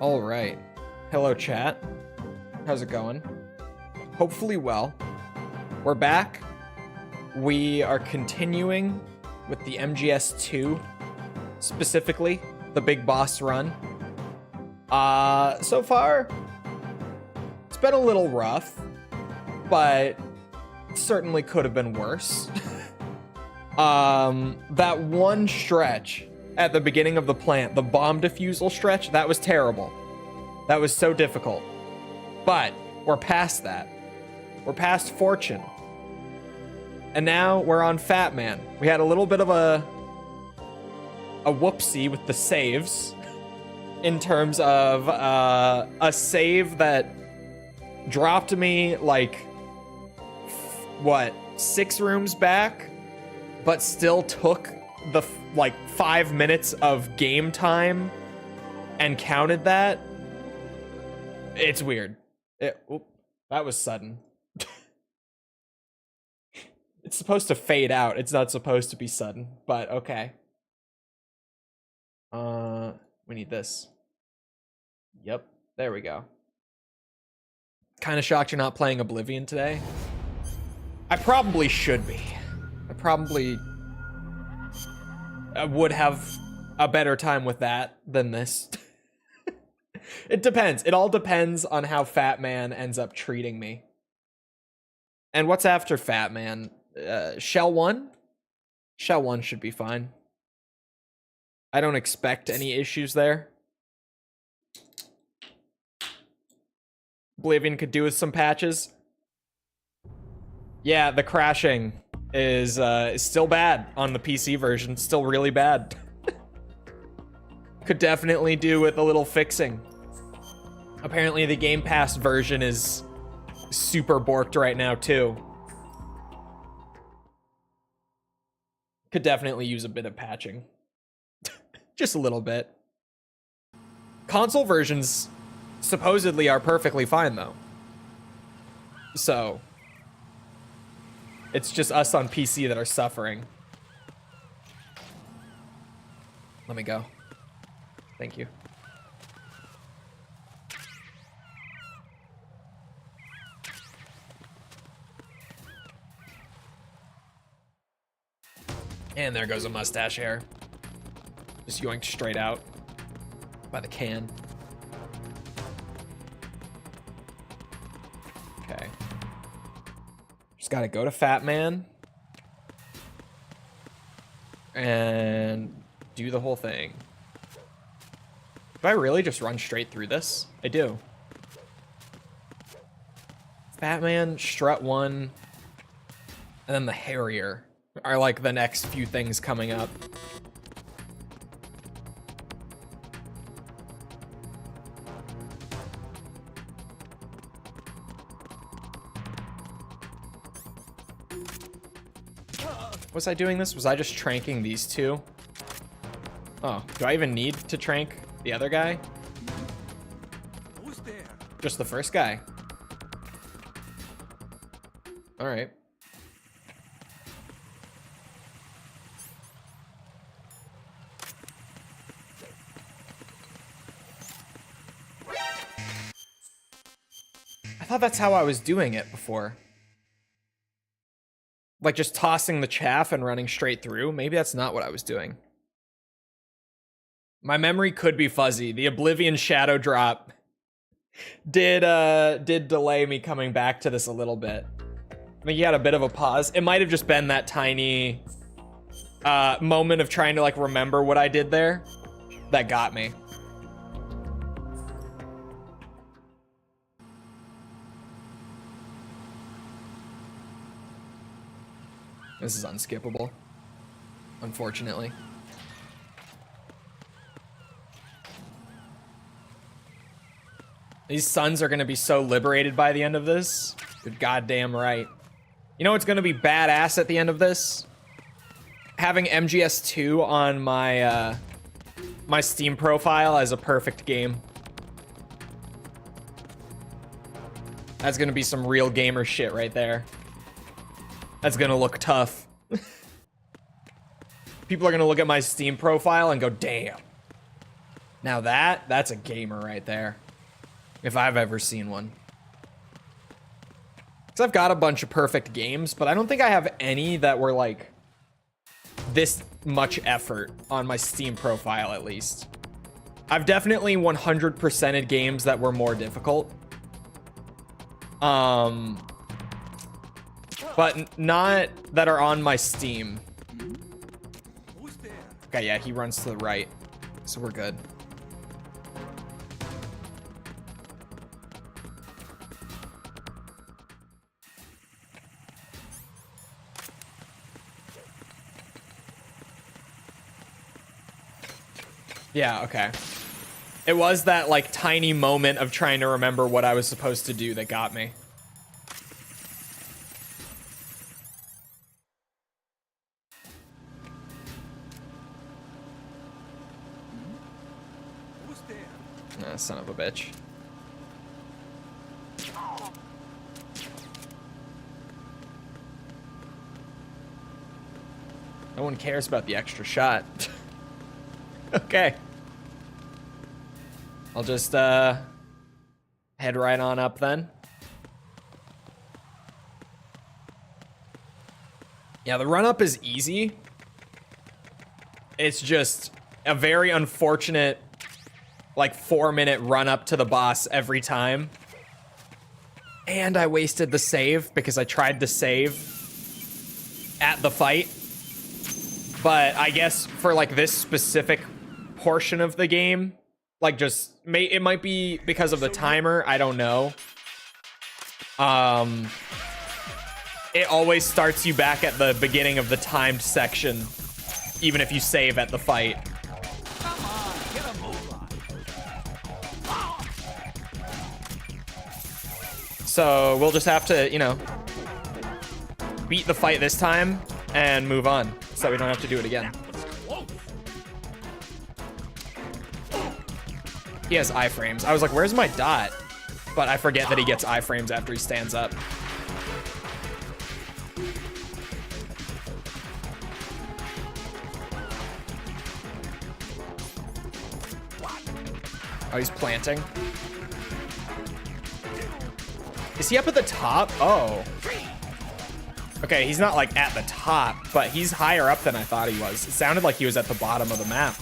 All right. Hello, chat. How's it going? Hopefully well. We're back. We are continuing with the MGS2, specifically the Big Boss run. So far, it's been a little rough, but certainly could have been worse. That one stretch at the beginning of the plant, the bomb defusal stretch, that was terrible. That was so difficult. But we're past that. We're past Fortune. And now we're on Fat Man. We had a little bit of a whoopsie with the saves in terms of a save that dropped me like, what, 6 rooms back, but still took the like 5 minutes of game time and counted that. It's weird. That was sudden. It's supposed to fade out. It's not supposed to be sudden, but okay. We need this. Yep, there we go. Kind of shocked you're not playing Oblivion today. I probably should be. I probably would have a better time with that than this. It depends. It all depends on how Fat Man ends up treating me. And what's after Fat Man? Shell 1? Shell 1 should be fine. I don't expect any issues there. Oblivion could do with some patches. Yeah, the crashing is still bad on the PC version. Still really bad. Could definitely do with a little fixing. Apparently the Game Pass version is super borked right now too. Could definitely use a bit of patching. Just a little bit. Console versions supposedly are perfectly fine though. So it's just us on PC that are suffering. Let me go. Thank you. And there goes a mustache hair. Just yoinked straight out by the can. Okay. Just gotta go to Fat Man and do the whole thing. Do I really just run straight through this? I do. Fat Man, Strut 1, and then the Harrier are like the next few things coming up. Was I doing this? Was I just tranking these two? Oh, do I even need to trank the other guy? Who's there? Just the first guy. All right. I thought that's how I was doing it before. Like just tossing the chaff and running straight through. Maybe that's not what I was doing. My memory could be fuzzy. The Oblivion Shadow Drop did delay me coming back to this a little bit. I think you had a bit of a pause. It might have just been that tiny moment of trying to like remember what I did there that got me. This is unskippable, unfortunately. These sons are gonna be so liberated by the end of this. You're goddamn right. You know what's gonna be badass at the end of this? Having MGS2 on my my Steam profile as a perfect game. That's gonna be some real gamer shit right there. That's gonna look tough. People are gonna look at my Steam profile and go, damn. Now that's a gamer right there. If I've ever seen one. Because I've got a bunch of perfect games, but I don't think I have any that were like this much effort on my Steam profile, at least. I've definitely 100%ed games that were more difficult. But not that are on my Steam. Who's there? Okay, yeah, he runs to the right. So we're good. Yeah, okay. It was that, like, tiny moment of trying to remember what I was supposed to do that got me. Who's there? Ah, son of a bitch. No one cares about the extra shot. Okay. I'll just head right on up then. Yeah, the run up is easy. It's just a very unfortunate like 4-minute run up to the boss every time. And I wasted the save because I tried to save at the fight. But I guess for like this specific portion of the game, like just it might be because of the timer, I don't know. It always starts you back at the beginning of the timed section, even if you save at the fight. Come on, get a move on. So we'll just have to, you know, beat the fight this time and move on so we don't have to do it again. He has iframes. I was like, where's my dot? But I forget that he gets iframes after he stands up. Oh, he's planting. Is he up at the top? Oh. Okay, he's not like at the top, but he's higher up than I thought he was. It sounded like he was at the bottom of the map.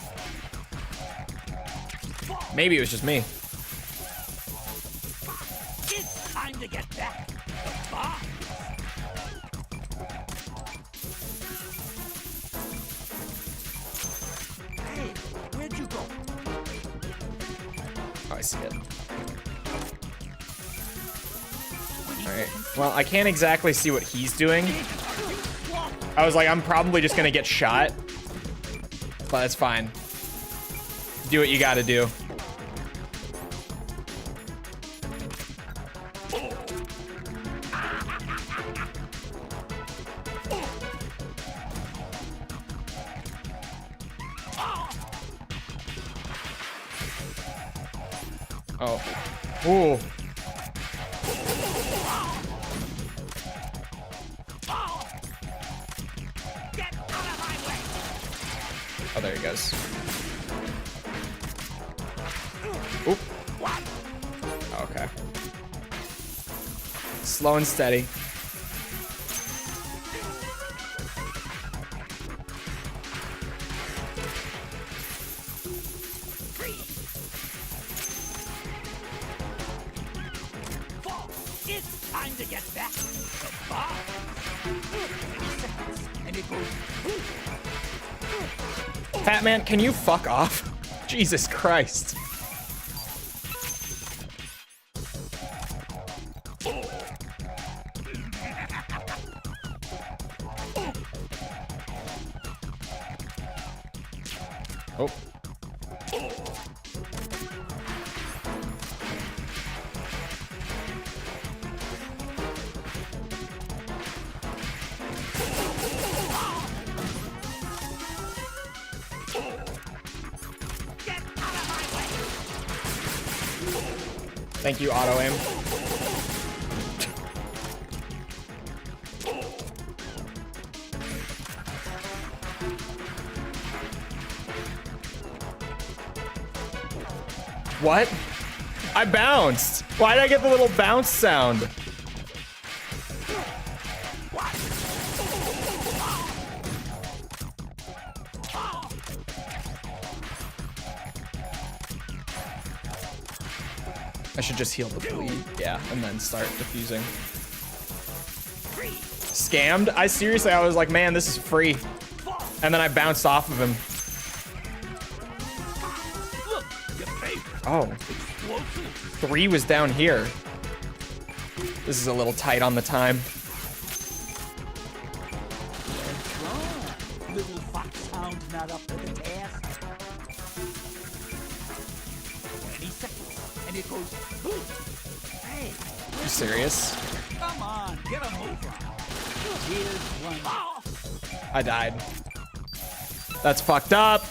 Maybe it was just me. It's time to get back. The boss. Hey, where'd you go? Oh, I see it. Alright. Well, I can't exactly see what he's doing. I was like, I'm probably just gonna get shot. But it's fine. Do what you gotta do. Oh. Ooh. Oh, there he goes. Oop. Okay. Slow and steady. It's time to get back. The boss. 30 seconds, and it goes. Fat man, can you fuck off? Jesus Christ. Oh. Thank you, auto aim. What? I bounced. Why did I get the little bounce sound? I should just heal the bleed, yeah, and then start defusing. Scammed? I was like, man, this is free. And then I bounced off of him. Oh. 3 was down here. This is a little tight on the time. Little fox hound not up to the task. 20 seconds, and it goes boom. Hey, You serious? come on, get a move on. Here's one. I died. That's fucked up.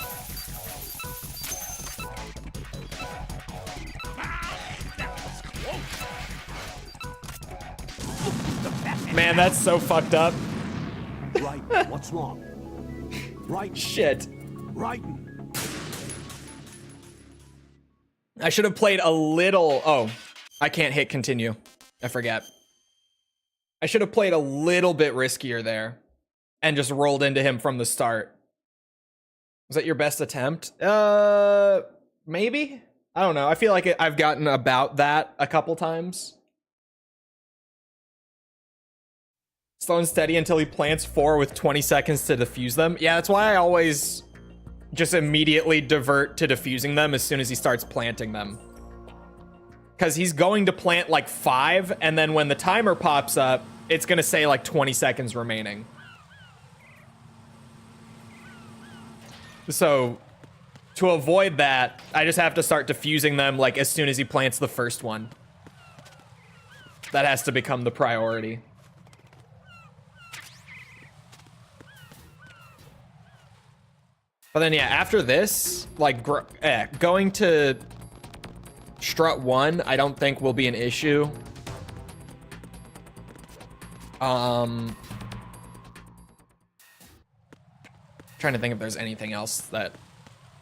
Man, that's so fucked up. Right, what's wrong? Right, Shit. right. I should have played a little. Oh, I can't hit continue. I forget. I should have played a little bit riskier there and just rolled into him from the start. Was that your best attempt? Maybe? I don't know. I feel like I've gotten about that a couple times. Slow and steady until he plants 4 with 20 seconds to defuse them. Yeah, that's why I always just immediately divert to defusing them as soon as he starts planting them. Because he's going to plant like 5, and then when the timer pops up, it's going to say like 20 seconds remaining. So to avoid that, I just have to start defusing them like as soon as he plants the first one. That has to become the priority. But then, yeah, after this, like, going to strut 1, I don't think will be an issue. Trying to think if there's anything else that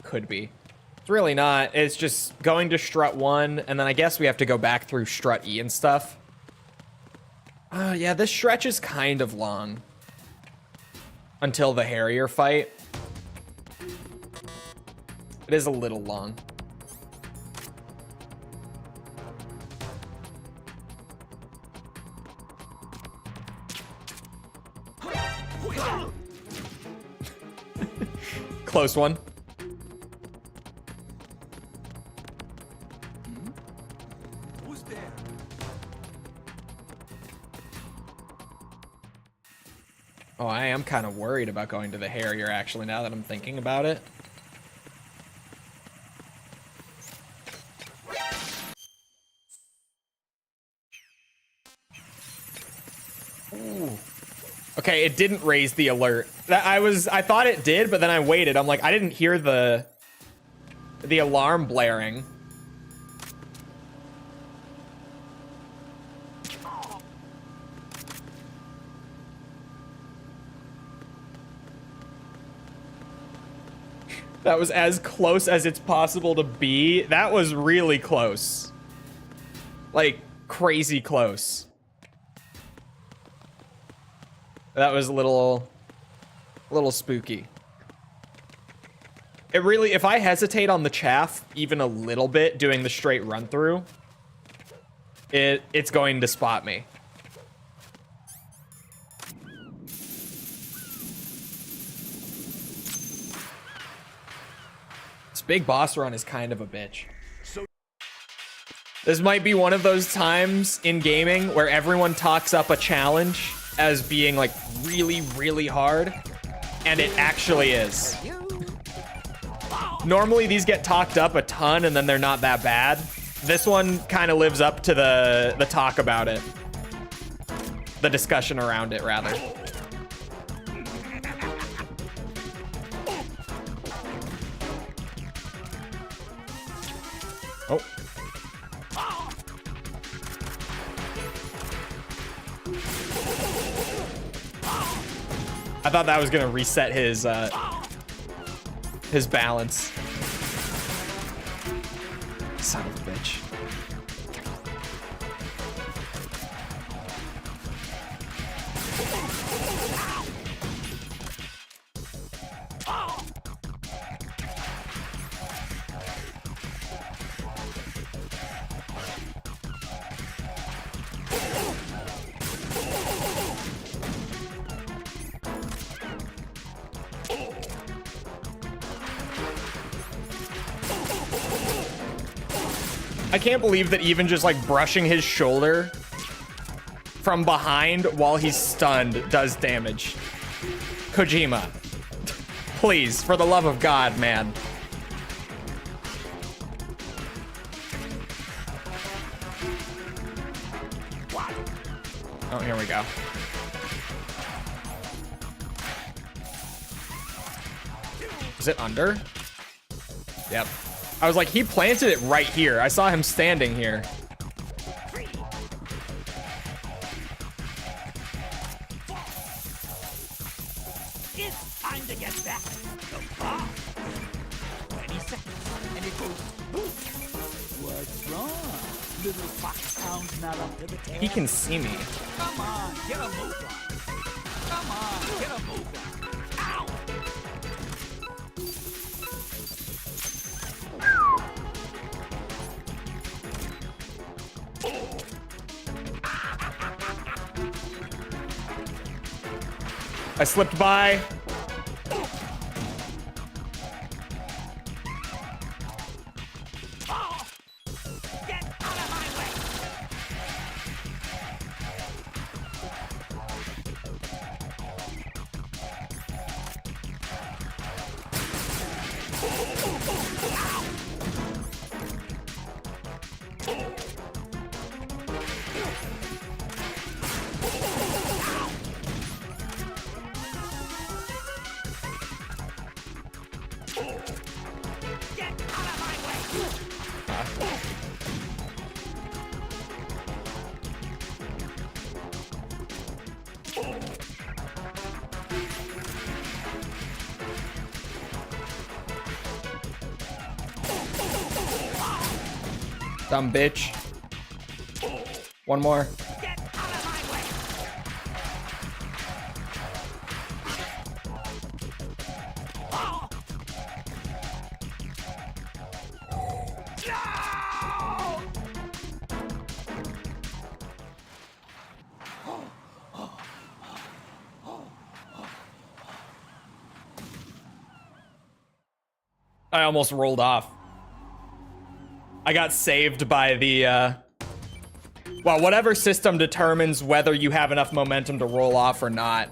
could be. It's really not. It's just going to strut 1, and then I guess we have to go back through strut E and stuff. Yeah, this stretch is kind of long. Until the Harrier fight. It is a little long. Close one. Who's there? Oh, I am kind of worried about going to the Harrier, actually, now that I'm thinking about it. Ooh. Okay, it didn't raise the alert. I thought it did, but then I waited. I'm like, I didn't hear the alarm blaring. That was as close as it's possible to be. That was really close. Like, crazy close. That was a little spooky. It really, if I hesitate on the chaff even a little bit doing the straight run through, it's going to spot me. This big boss run is kind of a bitch. This might be one of those times in gaming where everyone talks up a challenge as being like really, really hard, and it actually is. Normally these get talked up a ton and then they're not that bad. This one kind of lives up to the talk about it. The discussion around it, rather. Oh. I thought that was gonna reset his balance. Son of a bitch. I can't believe that even just like brushing his shoulder from behind while he's stunned does damage. Kojima, please, for the love of God, man. Oh, here we go. Is it under? Yep. I was like, he planted it right here. I saw him standing here. It's time to get back. The bomb. 20 seconds, and it goes boom. What's wrong? Little foxhound's not up to the task. He can see me. Come on, get a move on. Come on, get a move on. Ow! I slipped by. Oh! Get out of my way! Get out of my way! Dumb bitch. One more. Get out of my way! Oh! No! I almost rolled off. I got saved by the, well, whatever system determines whether you have enough momentum to roll off or not.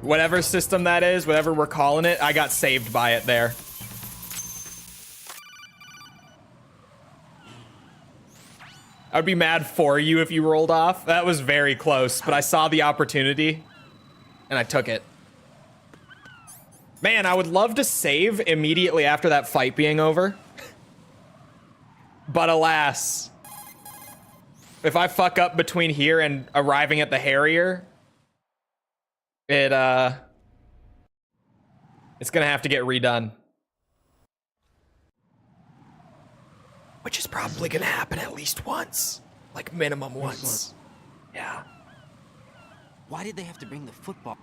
Whatever system that is, whatever we're calling it, I got saved by it there. I would be mad for you if you rolled off. That was very close, but I saw the opportunity and I took it. Man, I would love to save immediately after that fight being over. But alas, if I fuck up between here and arriving at the Harrier, it's gonna have to get redone. Which is probably gonna happen at least once. Like minimum once. Yeah. Why did they have to bring the football?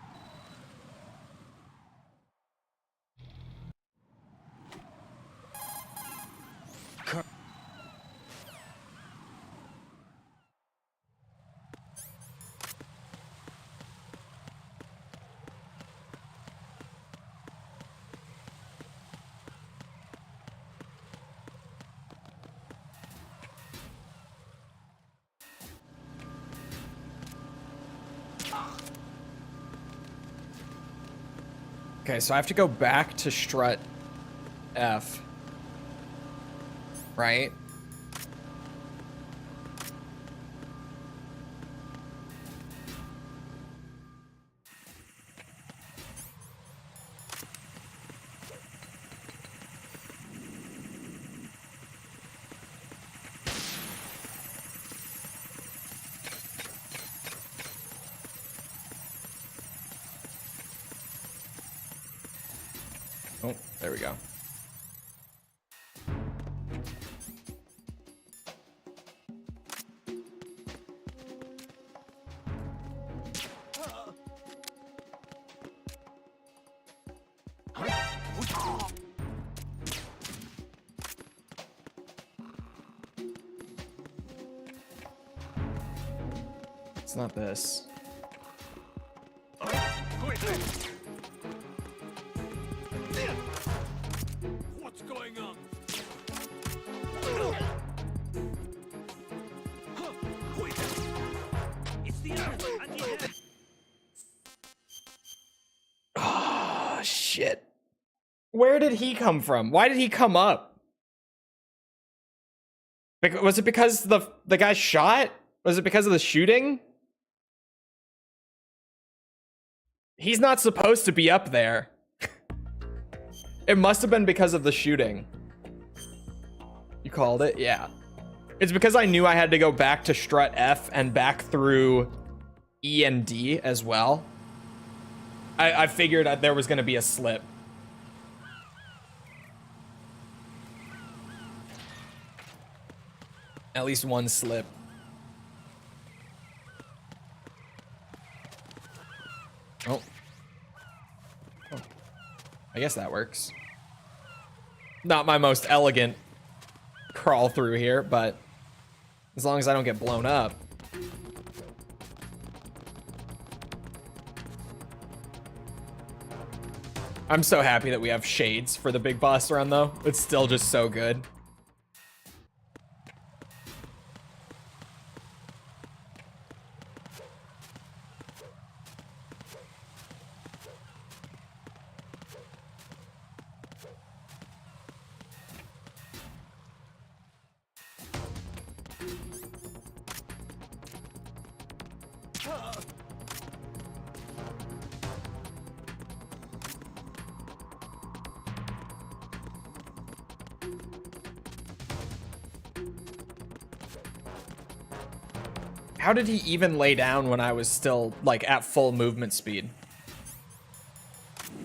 Okay, so I have to go back to strut F. Right? Oh, there we go. It's not this. What's going on? It's the other one. I need it. Oh, shit. Where did he come from? Why did he come up? Was it because the guy shot? Was it because of the shooting? He's not supposed to be up there. It must have been because of the shooting. You called it? Yeah. It's because I knew I had to go back to strut F and back through E and D as well. I figured there was going to be a slip. At least one slip. Oh. I guess that works. Not my most elegant crawl through here, but as long as I don't get blown up. I'm so happy that we have shades for the big boss run, though. It's still just so good. How did he even lay down when I was still, like, at full movement speed?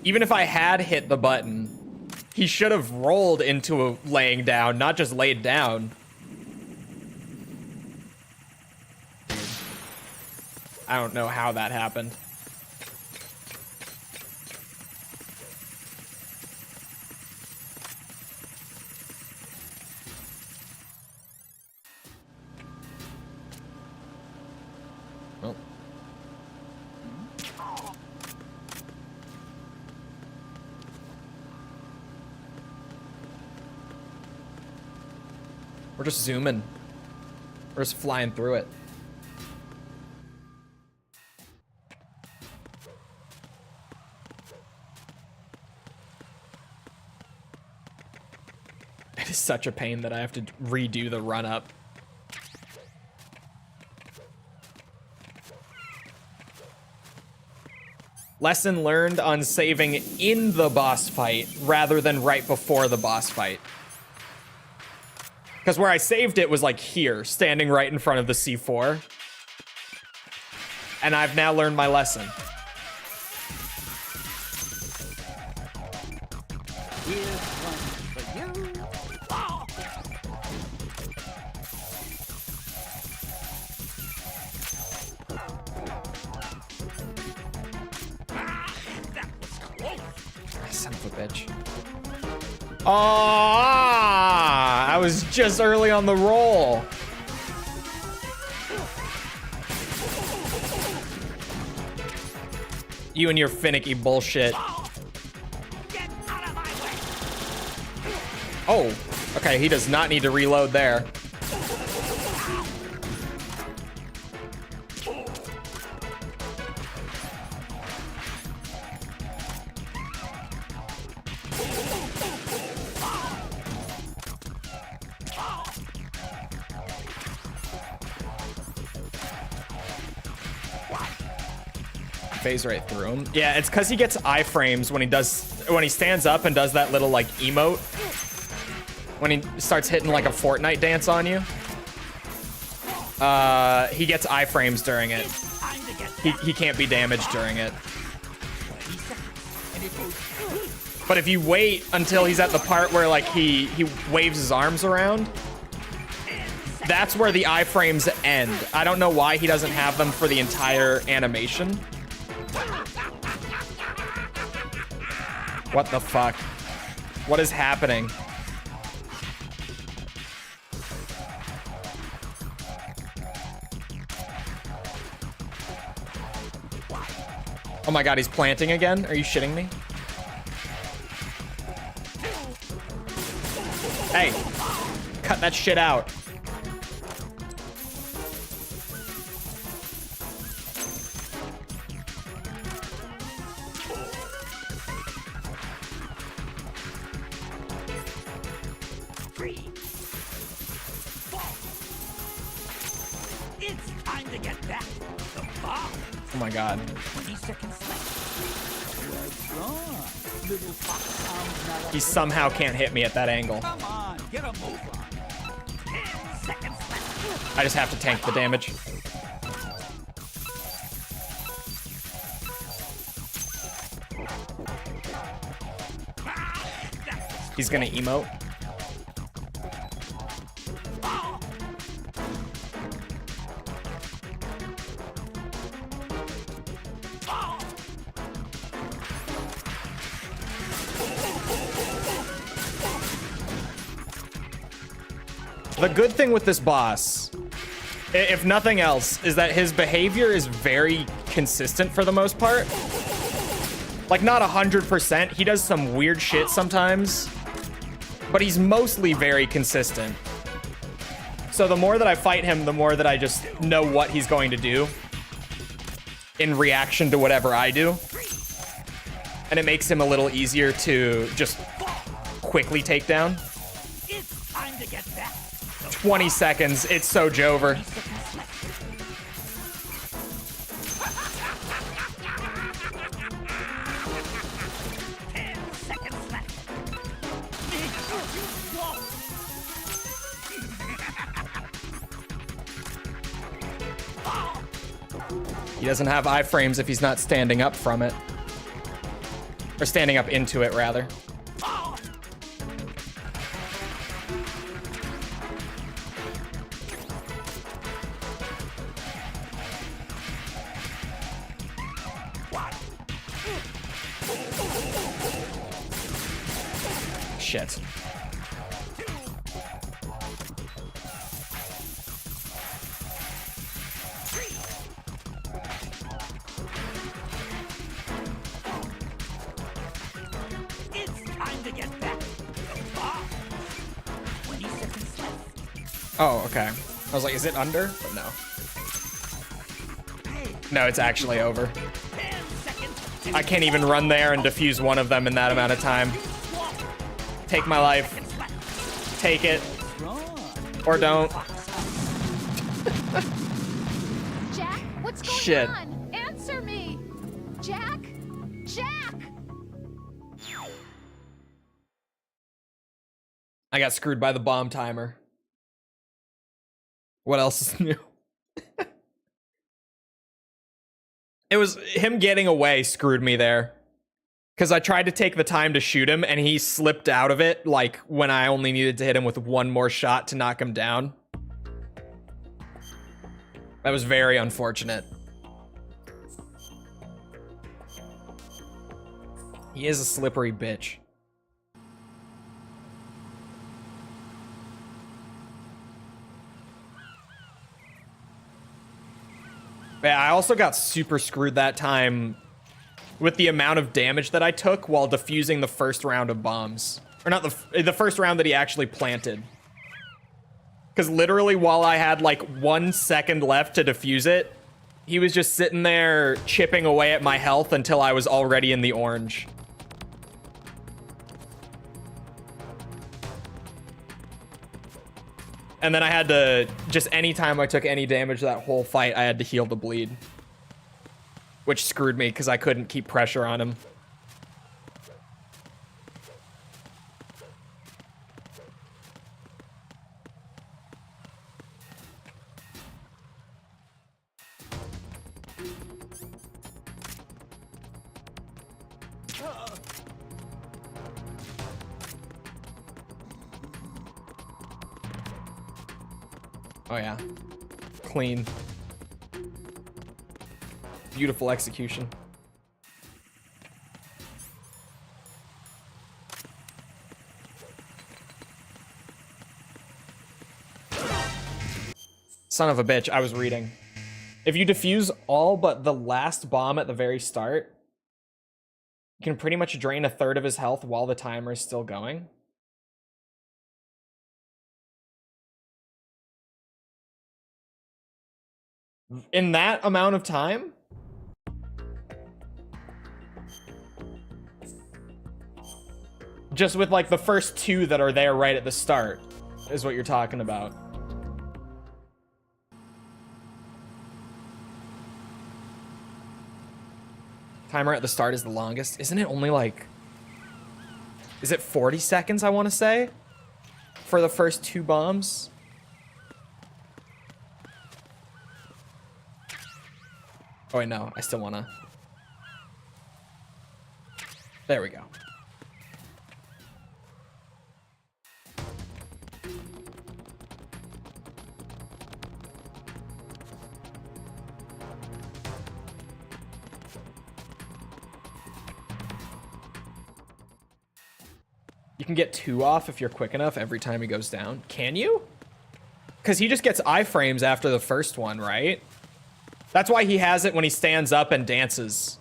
Even if I had hit the button, he should have rolled into a laying down, not just laid down. I don't know how that happened. We're just zooming. We're just flying through it. It is such a pain that I have to redo the run up. Lesson learned on saving in the boss fight rather than right before the boss fight. Because where I saved it was like here, standing right in front of the C4. And I've now learned my lesson. Here's one for you. Oh! That was close. Son of a bitch. Oh, I was just early on the roll. You and your finicky bullshit. Get out of my way. Oh, okay, he does not need to reload there. Phase right through him. Yeah, it's because he gets iframes when he stands up and does that little like emote. When he starts hitting like a Fortnite dance on you. He gets iframes during it. He can't be damaged during it. But if you wait until he's at the part where like he waves his arms around, that's where the iframes end. I don't know why he doesn't have them for the entire animation. What the fuck? What is happening? Oh my god, he's planting again? Are you shitting me? Hey, cut that shit out. It's time to get back. The bomb. Oh my god. 20 seconds left. What's wrong? Little fox hound. He somehow can't hit me at that angle. Come on, get a move on. 10 seconds left. I just have to tank the damage. He's gonna emote. The good thing with this boss, if nothing else, is that his behavior is very consistent for the most part. Like, not 100%. He does some weird shit sometimes, but he's mostly very consistent. So the more that I fight him, the more that I just know what he's going to do in reaction to whatever I do. And it makes him a little easier to just quickly take down. It's time to get back. 20 seconds, it's so Jover. 10 seconds left. He doesn't have iframes if he's not standing up from it. Or standing up into it, rather. Shit. It's time to get back. The bomb. 20 seconds left. Oh, okay. I was like, is it under? But no. No, it's actually over. 10 seconds. I can't even run there and defuse one of them in that amount of time. Take my life. Take it. Or don't. Jack, what's going Shit. on? Answer me! Jack? Jack! I got screwed by the bomb timer. What else is new? It was him getting away screwed me there. Because I tried to take the time to shoot him, and he slipped out of it, like, when I only needed to hit him with one more shot to knock him down. That was very unfortunate. He is a slippery bitch. Yeah, I also got super screwed that time with the amount of damage that I took while defusing the first round of bombs. Or not the first round that he actually planted. Because literally while I had like 1 second left to defuse it, he was just sitting there chipping away at my health until I was already in the orange. And then I had to, just anytime I took any damage that whole fight, I had to heal the bleed. Which screwed me because I couldn't keep pressure on him. Oh yeah. Clean. Beautiful execution. Son of a bitch, I was reading. If you defuse all but the last bomb at the very start, You can pretty much drain a third of his health while the timer is still going. In that amount of time? Just with like the first 2 that are there right at the start is what you're talking about. Timer at the start is the longest. Isn't it only like... Is it 40 seconds, I want to say? For the first 2 bombs? Oh, wait, no. I still want to... There we go. You can get 2 off if you're quick enough every time he goes down. Can you? Because he just gets iframes after the first one, right? That's why he has it when he stands up and dances.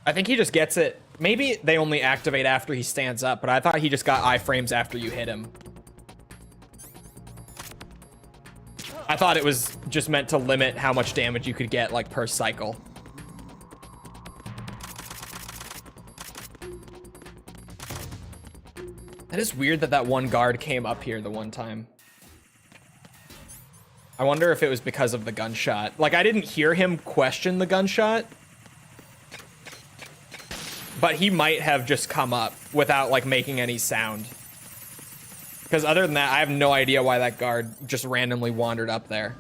I think he just gets it. Maybe they only activate after he stands up, but I thought he just got iframes after you hit him. I thought it was just meant to limit how much damage you could get, like, per cycle. That is weird that that one guard came up here the one time. I wonder if it was because of the gunshot. Like, I didn't hear him question the gunshot. But he might have just come up without, like, making any sound. Because other than that, I have no idea why that guard just randomly wandered up there.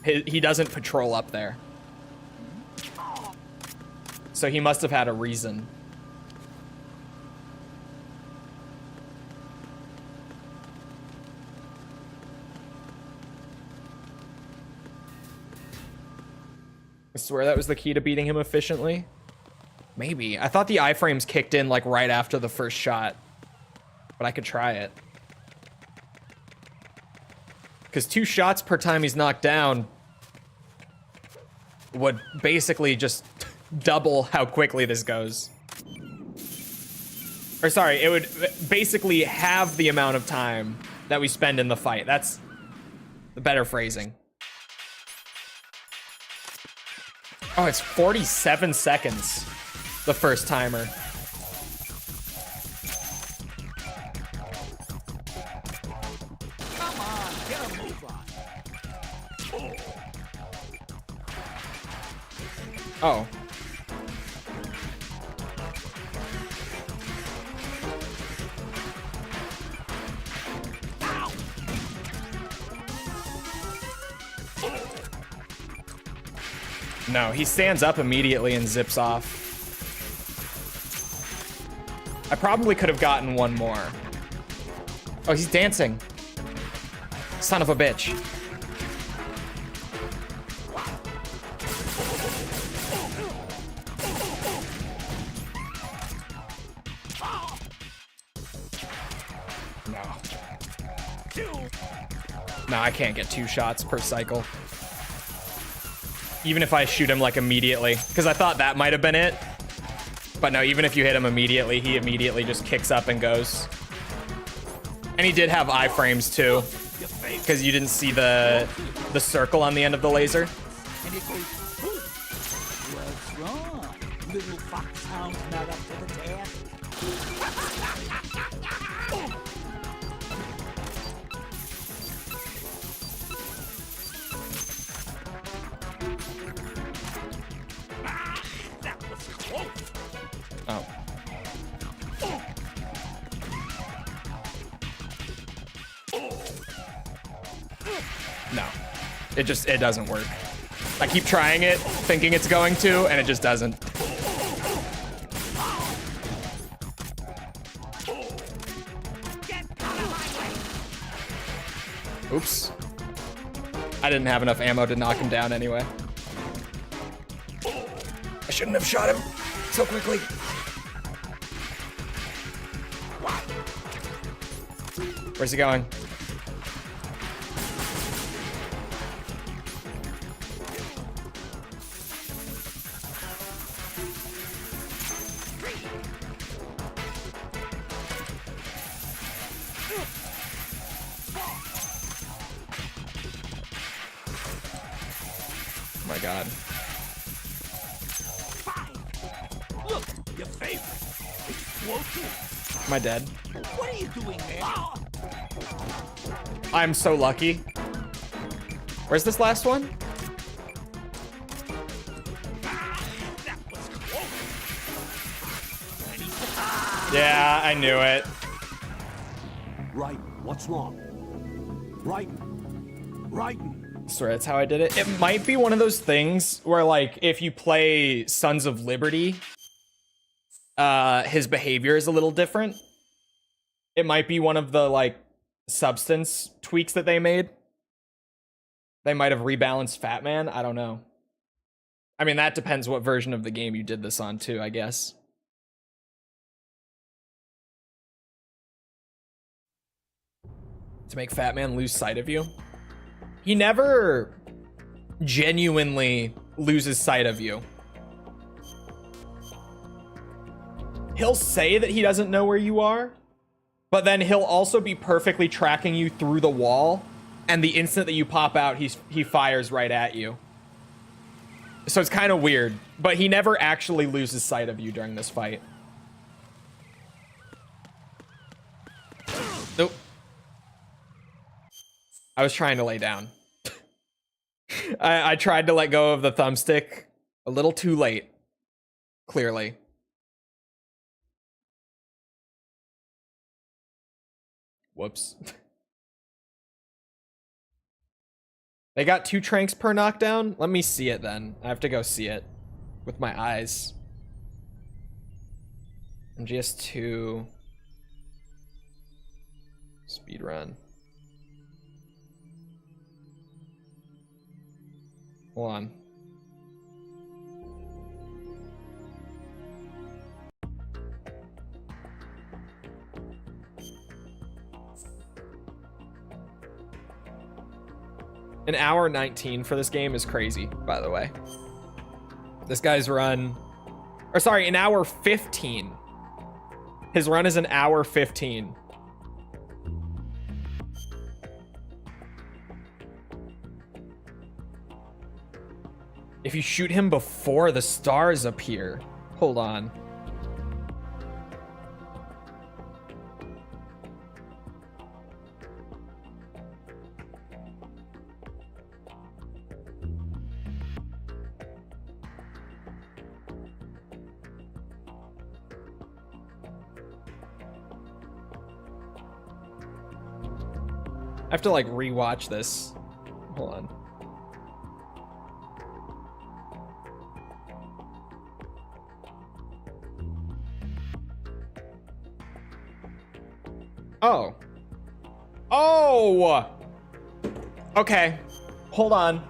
He doesn't patrol up there. So he must have had a reason. I swear that was the key to beating him efficiently. Maybe. I thought the iframes kicked in like right after the first shot. But I could try it. Because 2 shots per time he's knocked down would basically just double how quickly this goes. Or sorry, it would basically halve the amount of time that we spend in the fight. That's the better phrasing. Oh, it's 47 seconds. The first timer. Come on, get a move on. Oh. No, he stands up immediately and zips off. I probably could have gotten one more. Oh, he's dancing. Son of a bitch. No. No, I can't get 2 shots per cycle. Even if I shoot him, like, immediately. Because I thought that might have been it. But no, even if you hit him immediately, he immediately just kicks up and goes. And he did have iframes, too. Because you didn't see the circle on the end of the laser. And it goes, what's wrong? Little foxhound not up to the task. Oh. No. It doesn't work. I keep trying it, thinking it's going to, and it just doesn't. Oops. I didn't have enough ammo to knock him down anyway. I shouldn't have shot him so quickly. Where's he going? my god. Look, your favorite. Explosive. Am I dead? What are you doing, man? I'm so lucky. Where's this last one? That was close. Yeah, I knew it. Right. What's wrong? Right. Right. Sorry, that's how I did it. It might be one of those things where, like, if you play Sons of Liberty, his behavior is a little different. It might be one of the, like, substance tweaks that they made. They might have rebalanced Fat Man. I don't know. I mean, that depends what version of the game you did this on, too, I guess. To make Fat Man lose sight of you. He never genuinely loses sight of you. He'll say that he doesn't know where you are, but then he'll also be perfectly tracking you through the wall, and the instant that you pop out, he fires right at you. So it's kind of weird, but he never actually loses sight of you during this fight. Nope. I was trying to lay down. I tried to let go of the thumbstick a little too late, clearly. Whoops. They got 2 tranks per knockdown? Let me see it then. I have to go see it with my eyes. MGS2. Speedrun. Hold on. An hour 19 for this game is crazy, by the way. This guy's run... Or sorry, an hour 15. His run is an hour 15. If you shoot him before the stars appear. Hold on. I have to like rewatch this. Hold on. Oh. Oh! Okay. Hold on.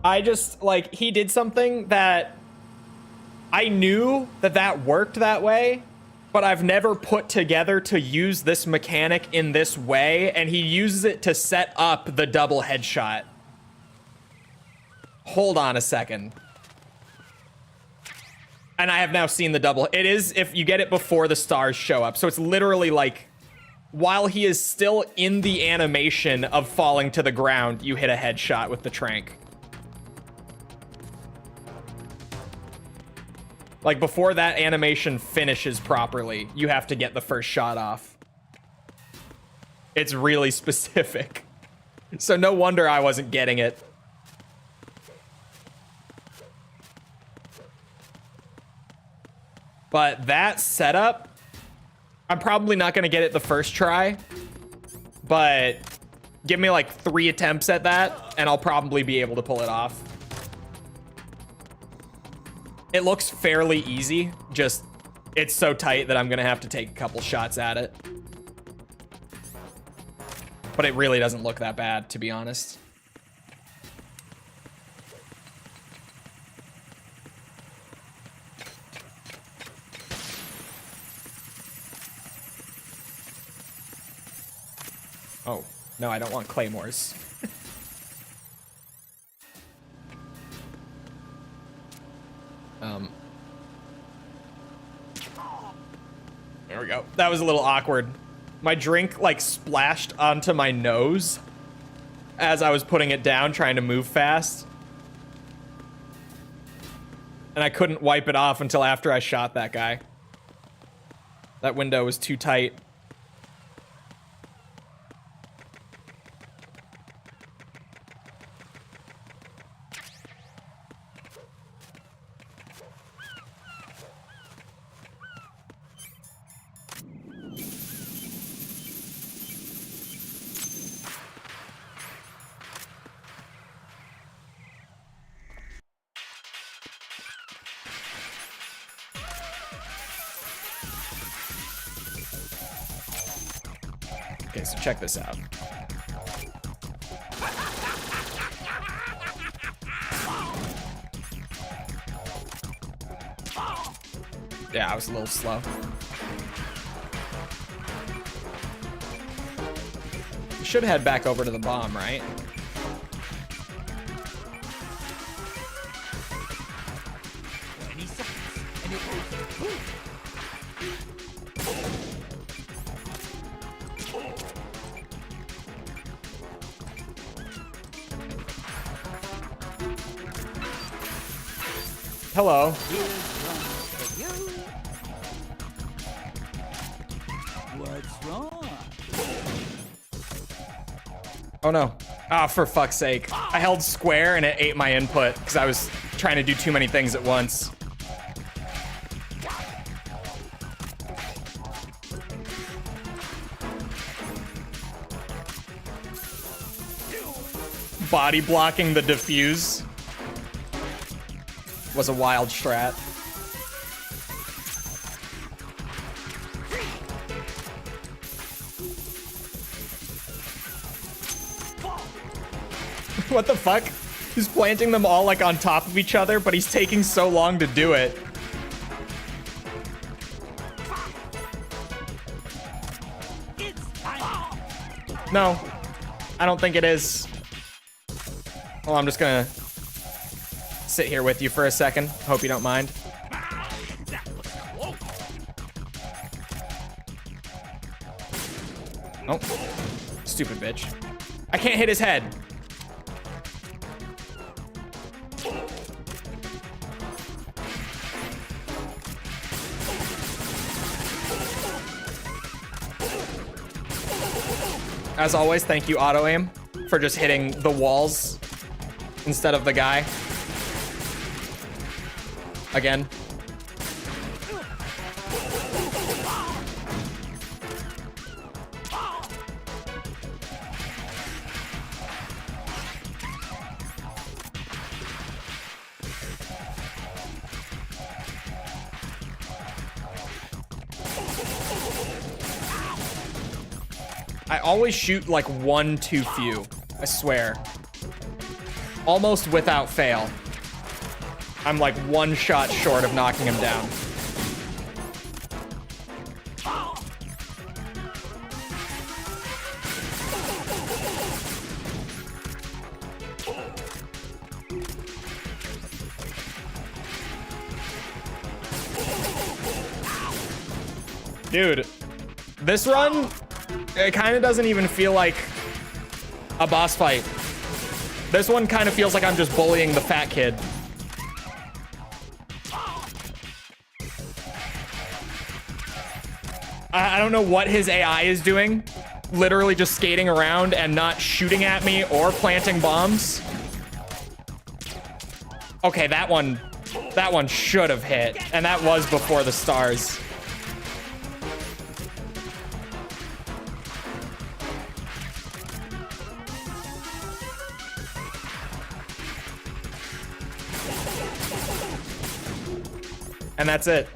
I just, like, he did something that I knew that worked that way, but I've never put together to use this mechanic in this way, and he uses it to set up the double headshot. Hold on a second. And I have now seen the double. It is if you get it before the stars show up. So it's literally like, while he is still in the animation of falling to the ground, you hit a headshot with the trank. Like, before that animation finishes properly, you have to get the first shot off. It's really specific. So no wonder I wasn't getting it. But that setup, I'm probably not going to get it the first try. But give me like 3 attempts at that, and I'll probably be able to pull it off. It looks fairly easy, just it's so tight that I'm going to have to take a couple shots at it. But it really doesn't look that bad, to be honest. Oh, no, I don't want claymores. There we go. That was a little awkward. My drink, like, splashed onto my nose as I was putting it down, trying to move fast. and I couldn't wipe it off until after I shot that guy. That window was too tight. Okay, so check this out. Yeah, I was a little slow. You should head back over to the bomb, right? Hello. What's wrong? Oh no. Ah, for fuck's sake. I held square and it ate my input because I was trying to do too many things at once. Body blocking the diffuse was a wild strat. What the fuck? He's planting them all like on top of each other, but he's taking so long to do it. No, I don't think it is. Well, I'm just gonna sit here with you for a second. Hope you don't mind. Oh, stupid bitch. I can't hit his head. As always, thank you, auto aim, for just hitting the walls instead of the guy. Again. I always shoot like one too few, I swear. Almost without fail. I'm like one shot short of knocking him down. Dude, this run, it kind of doesn't even feel like a boss fight. This one kind of feels like I'm just bullying the fat kid. I don't know what his AI is doing. Literally just skating around and not shooting at me or planting bombs. Okay, that one should have hit. And that was before the stars. And that's it.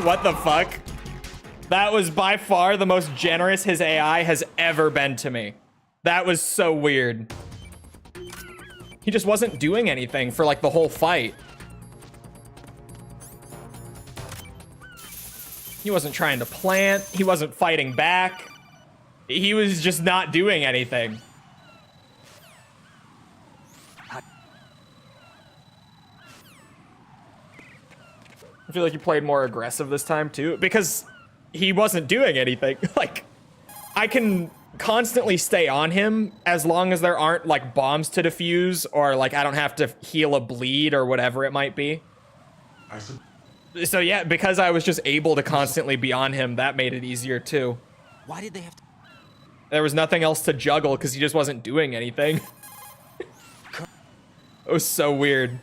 What the fuck? That was by far the most generous his AI has ever been to me. That was so weird. He just wasn't doing anything for like the whole fight. He wasn't trying to plant. He wasn't fighting back. He was just not doing anything. I feel like you played more aggressive this time too, because he wasn't doing anything. Like, I can constantly stay on him as long as there aren't like bombs to defuse or like I don't have to heal a bleed or whatever it might be. So yeah, because I was just able to constantly be on him, that made it easier too. Why did they have to? There was nothing else to juggle because he just wasn't doing anything. It was so weird.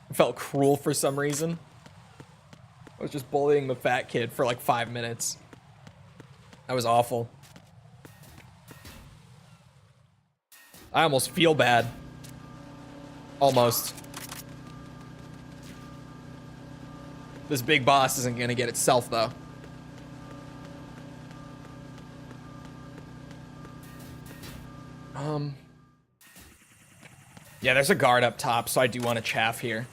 It felt cruel for some reason. I was just bullying the fat kid for like 5 minutes. That was awful. I almost feel bad. Almost. This big boss isn't gonna get itself though. Yeah, there's a guard up top, so I do want to chaff here.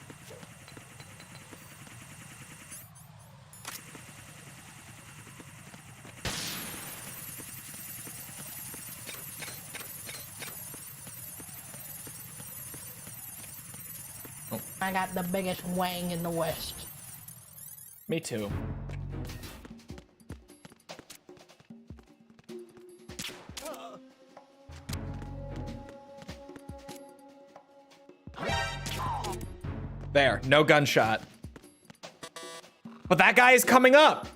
I got the biggest wang in the West. Me too. There, no gunshot. But that guy is coming up.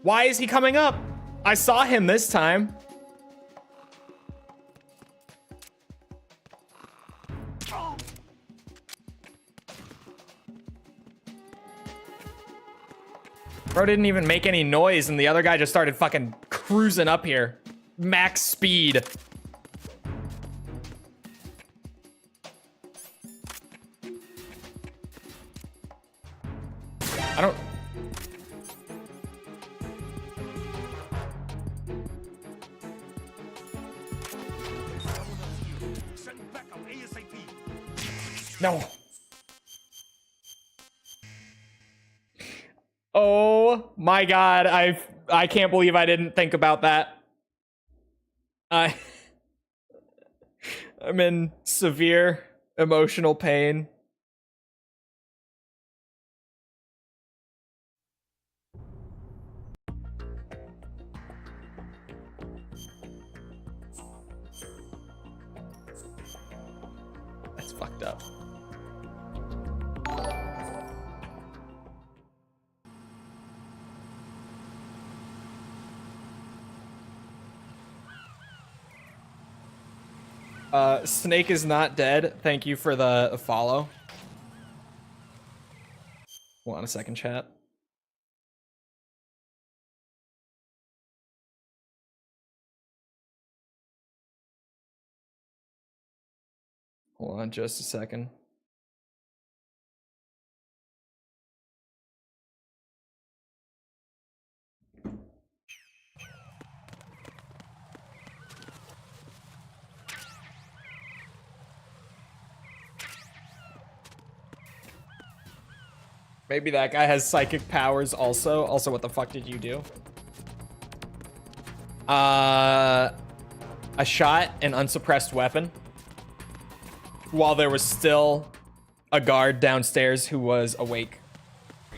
Why is he coming up? I saw him this time. Bro didn't even make any noise and the other guy just started fucking cruising up here. Max speed. I don't... No. Oh my god, I can't believe I didn't think about that. I'm in severe emotional pain. That's fucked up. Snake is not dead. Thank you for the follow. Hold on a second, chat. Hold on just a second. Maybe that guy has psychic powers also. Also, what the fuck did you do? I shot an unsuppressed weapon while there was still a guard downstairs who was awake.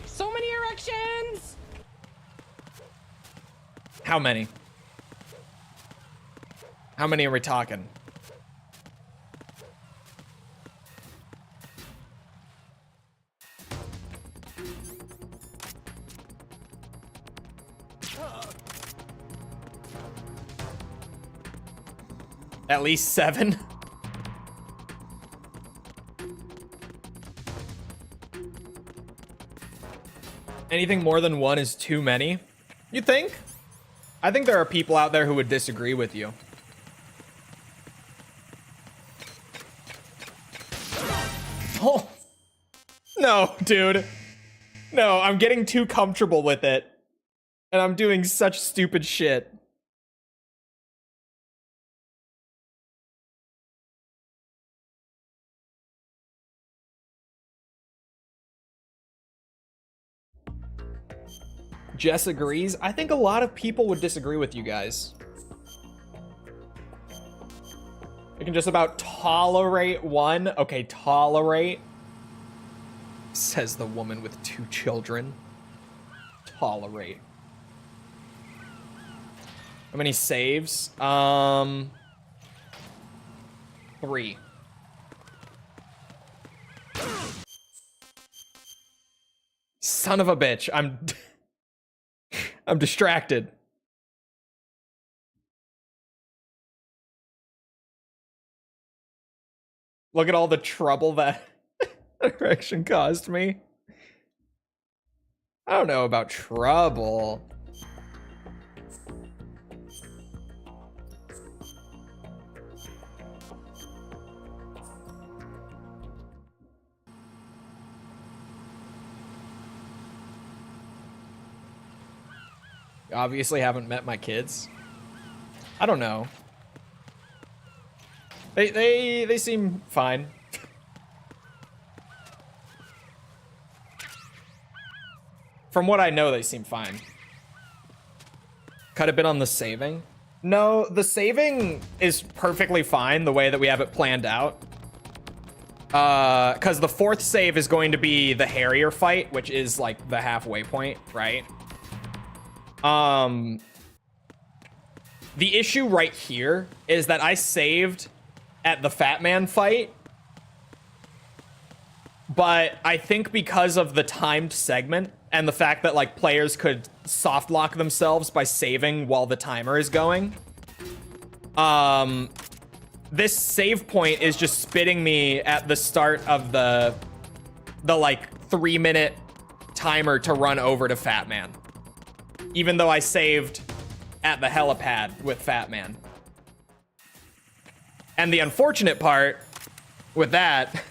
So many erections! How many? How many are we talking? At least 7. Anything more than 1 is too many. You think? I think there are people out there who would disagree with you. Oh. No, dude. No, I'm getting too comfortable with it. And I'm doing such stupid shit. Jess agrees. I think a lot of people would disagree with you guys. You can just about tolerate 1. Okay, tolerate. Says the woman with 2 children. tolerate. How many saves? 3. Son of a bitch. I'm distracted. Look at all the trouble that erection caused me. I don't know about trouble. Obviously haven't met my kids. I don't know. They seem fine. From what I know, they seem fine. Cut a bit on the saving. No, the saving is perfectly fine the way that we have it planned out. Because the 4th save is going to be the Harrier fight, which is like the halfway point, right? The issue right here is that I saved at the Fat Man fight, but I think because of the timed segment and the fact that like players could soft lock themselves by saving while the timer is going, this save point is just spitting me at the start of the like 3-minute timer to run over to Fat Man, even though I saved at the helipad with Fat Man. And the unfortunate part with that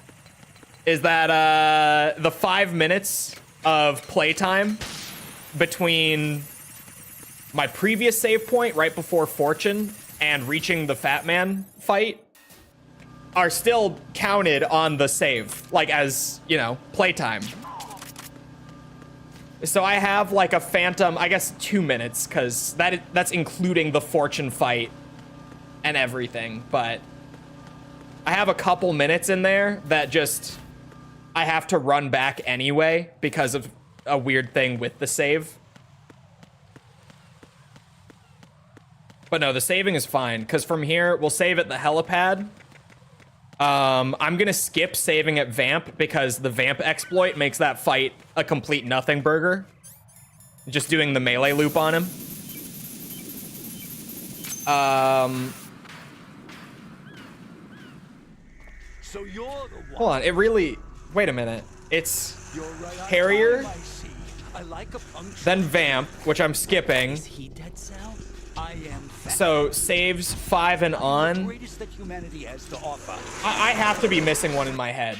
is that the 5 minutes of playtime between my previous save point right before Fortune and reaching the Fat Man fight are still counted on the save, like as, you know, playtime. So I have like a phantom, I guess 2 minutes, because that's including the Fortune fight and everything, but I have a couple minutes in there that just I have to run back anyway because of a weird thing with the save. But no, the saving is fine, because from here we'll save at the helipad. I'm gonna skip saving at Vamp because the Vamp exploit makes that fight a complete nothing burger. Just doing the melee loop on him. So you're the one. Hold on, it really... Wait a minute. It's You're right on Harrier, time, I see. I like a punctual. then Vamp, which I'm skipping. Is he dead, Sal? I am fat. So saves 5 and The on. greatest that humanity has to offer. I have to be missing one in my head.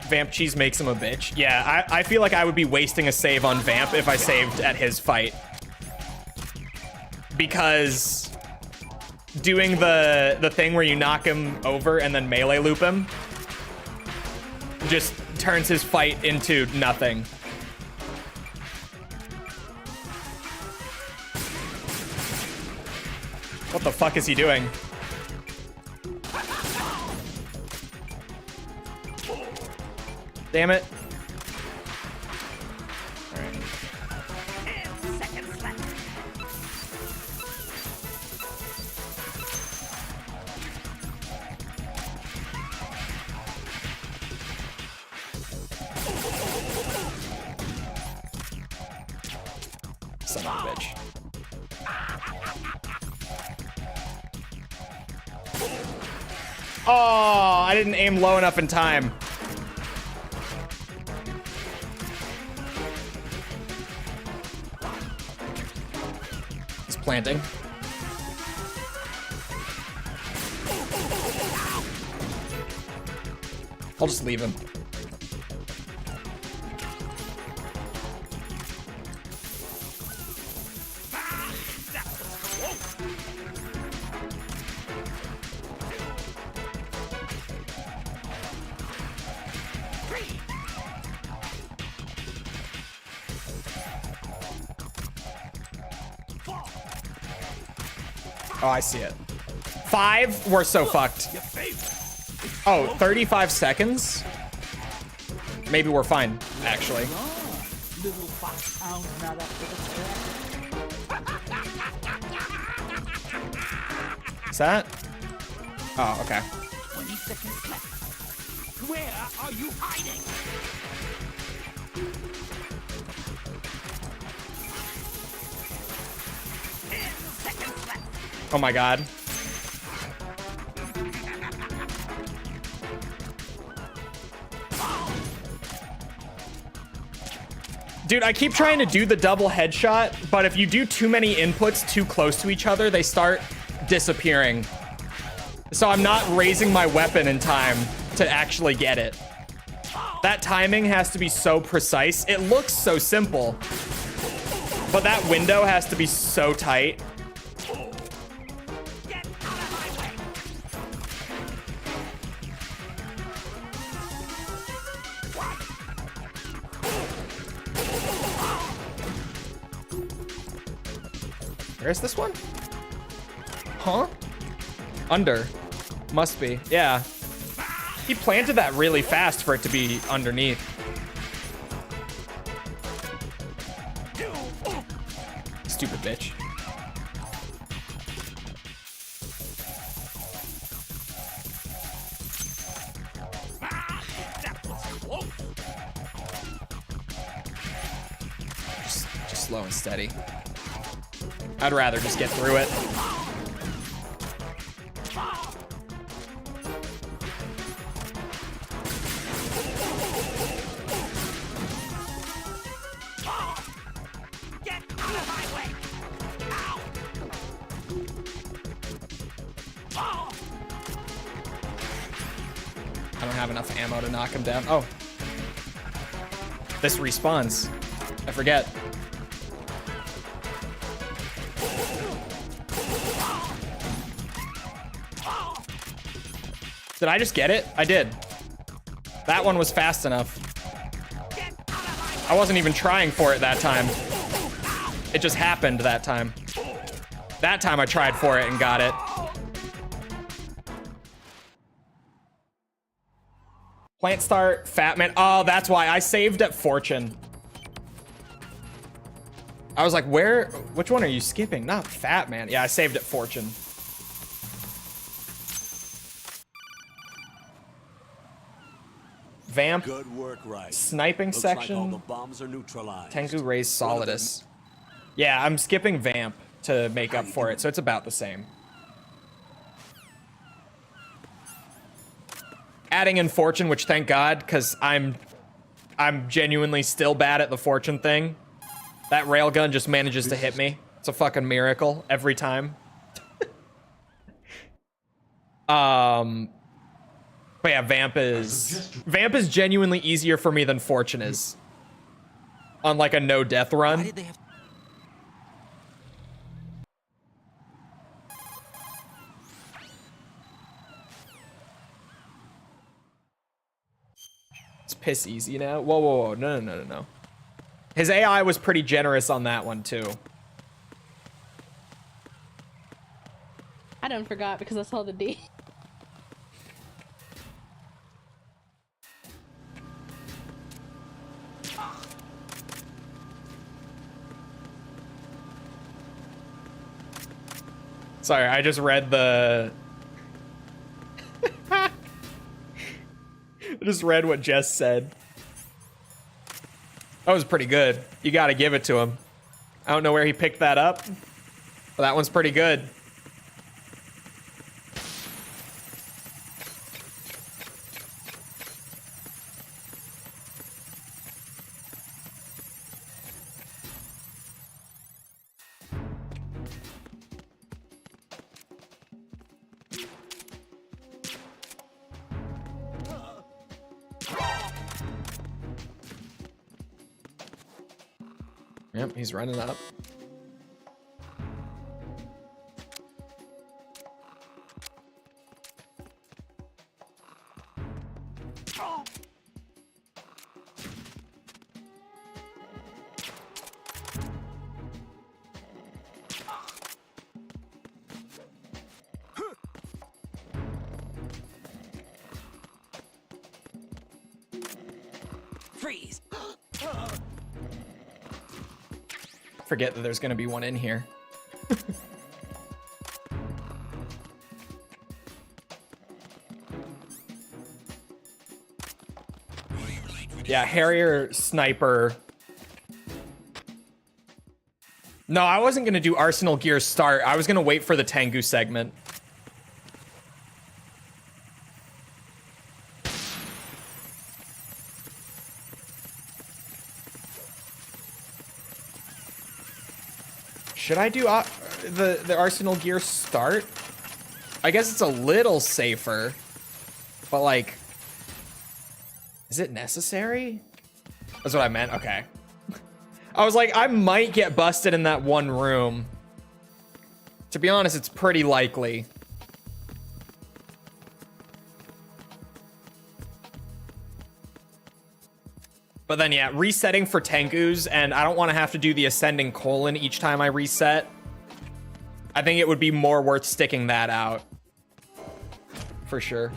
Vamp Cheese makes him a bitch. Yeah, I feel like I would be wasting a save on Vamp if I saved at his fight. Because doing the thing where you knock him over and then melee loop him just turns his fight into nothing. What the fuck is he doing? Damn it. All right. 10 seconds left. Son of a bitch. Oh, I didn't aim low enough in time. He's planting. I'll just leave him. Oh, I see it. 5, we're so fucked. Your favorite. Oh, 35 seconds? Maybe we're fine, actually. Little foxhound not up to the task. Is that? Oh, okay. 20 seconds left. Where are you hiding? Oh my god. Dude, I keep trying to do the double headshot, but if you do too many inputs too close to each other, they start disappearing. So I'm not raising my weapon in time to actually get it. That timing has to be so precise. It looks so simple, but that window has to be so tight. Where's this one? Huh? Under. Must be. Yeah. He planted that really fast for it to be underneath. Stupid bitch. Just slow and steady. I'd rather just get through it. I don't have enough ammo to knock him down. Oh. This respawns. I forget. Did I just get it? I did. That one was fast enough. I wasn't even trying for it that time. It just happened that time. That time I tried for it and got it. Plant start, Fat Man. Oh, that's why I saved at Fortune. I was like, which one are you skipping? Not Fat Man. Yeah, I saved at Fortune. Vamp. Good work, Rice. Sniping Looks section. like all the bombs are neutralized. Tengu raised Solidus. Yeah, I'm skipping Vamp to make up for it, so it's about the same. Adding in Fortune, which thank God, because I'm genuinely still bad at the Fortune thing. That railgun just manages to hit me. It's a fucking miracle every time. But yeah, Vamp is genuinely easier for me than Fortune is. On like a no death run. Why did they have It's piss easy now. Whoa, whoa, whoa. No. His AI was pretty generous on that one too. I done forgot because I saw the D. Sorry, I just read the... I just read what Jess said. That was pretty good. You gotta give it to him. I don't know where he picked that up, but that one's pretty good. Yep, he's running up. Freeze! Forget that there's gonna be one in here. Yeah, Harrier sniper. No, I wasn't gonna do Arsenal Gear start. I was gonna wait for the Tengu segment. Should I do the Arsenal Gear start? I guess it's a little safer, but like, is it necessary? That's what I meant. Okay. I was like, I might get busted in that one room. To be honest, it's pretty likely. But then, yeah, resetting for Tengus, and I don't want to have to do the ascending colon each time I reset. I think it would be more worth sticking that out. For sure.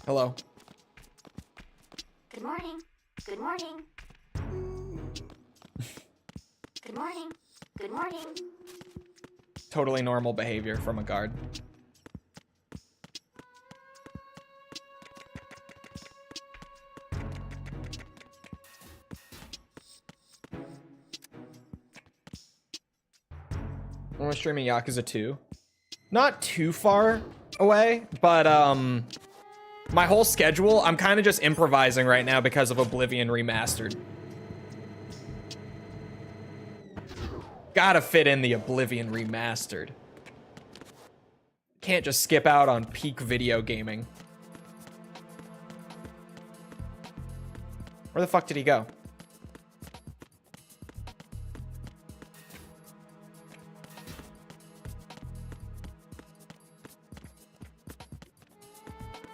Hello. Good morning. Good morning. Good morning. Good morning. Totally normal behavior from a guard. I'm streaming Yakuza 2. Not too far away, but my whole schedule, I'm kind of just improvising right now because of Oblivion Remastered. Gotta fit in the Oblivion Remastered. Can't just skip out on peak video gaming. Where the fuck did he go?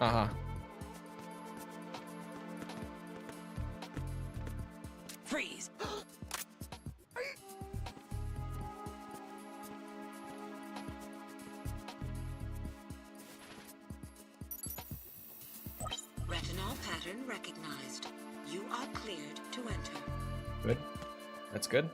Uh-huh. Freeze! Retinol pattern recognized. You are cleared to enter. Good. That's good.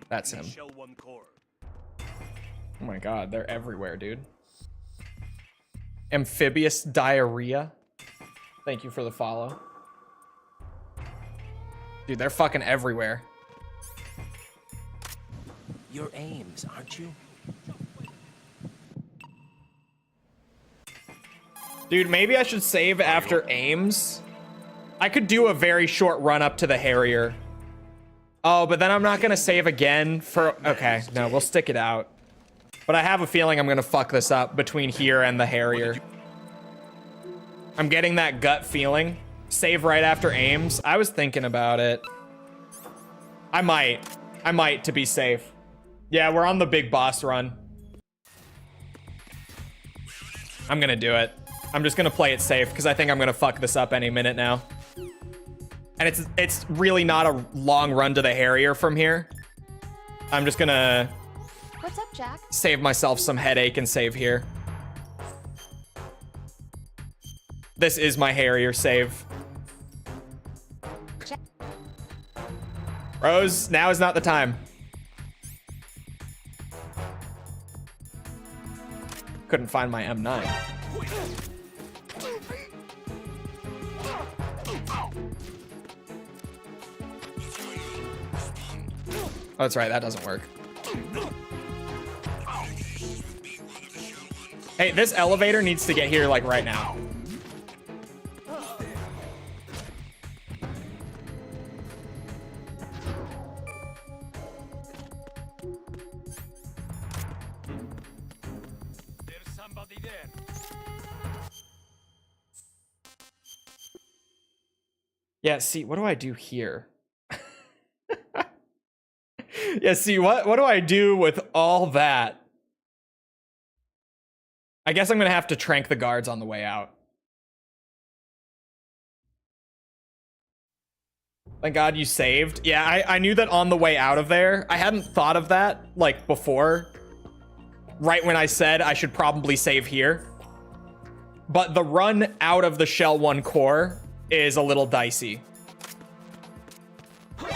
That's him. Oh my god, they're everywhere, dude. Amphibious diarrhea. Thank you for the follow. Dude, they're fucking everywhere. You're Ames, aren't you? Dude, maybe I should save after Ames. I could do a very short run up to the Harrier. Oh, but then I'm not gonna save again for... Okay, no, we'll stick it out. But I have a feeling I'm gonna fuck this up between here and the Harrier. I'm getting that gut feeling. Save right after Ames. I was thinking about it. I might to be safe. Yeah, we're on the big boss run. I'm gonna do it. I'm just gonna play it safe because I think I'm gonna fuck this up any minute now. And it's really not a long run to the Harrier from here. I'm just gonna... What's up, Jack? Save myself some headache and save here. This is my Harrier save. Jack. Rose, now is not the time. Couldn't find my M9. Oh, that's right, that doesn't work. Hey, this elevator needs to get here, like, right now. somebody there. Yeah, see, what do I do here? Yeah, see, what do I do with all that? I guess I'm gonna have to trank the guards on the way out. Thank God you saved. Yeah, I knew that on the way out of there. I hadn't thought of that, like, before. Right when I said I should probably save here. But the run out of the Shell 1 core is a little dicey. Who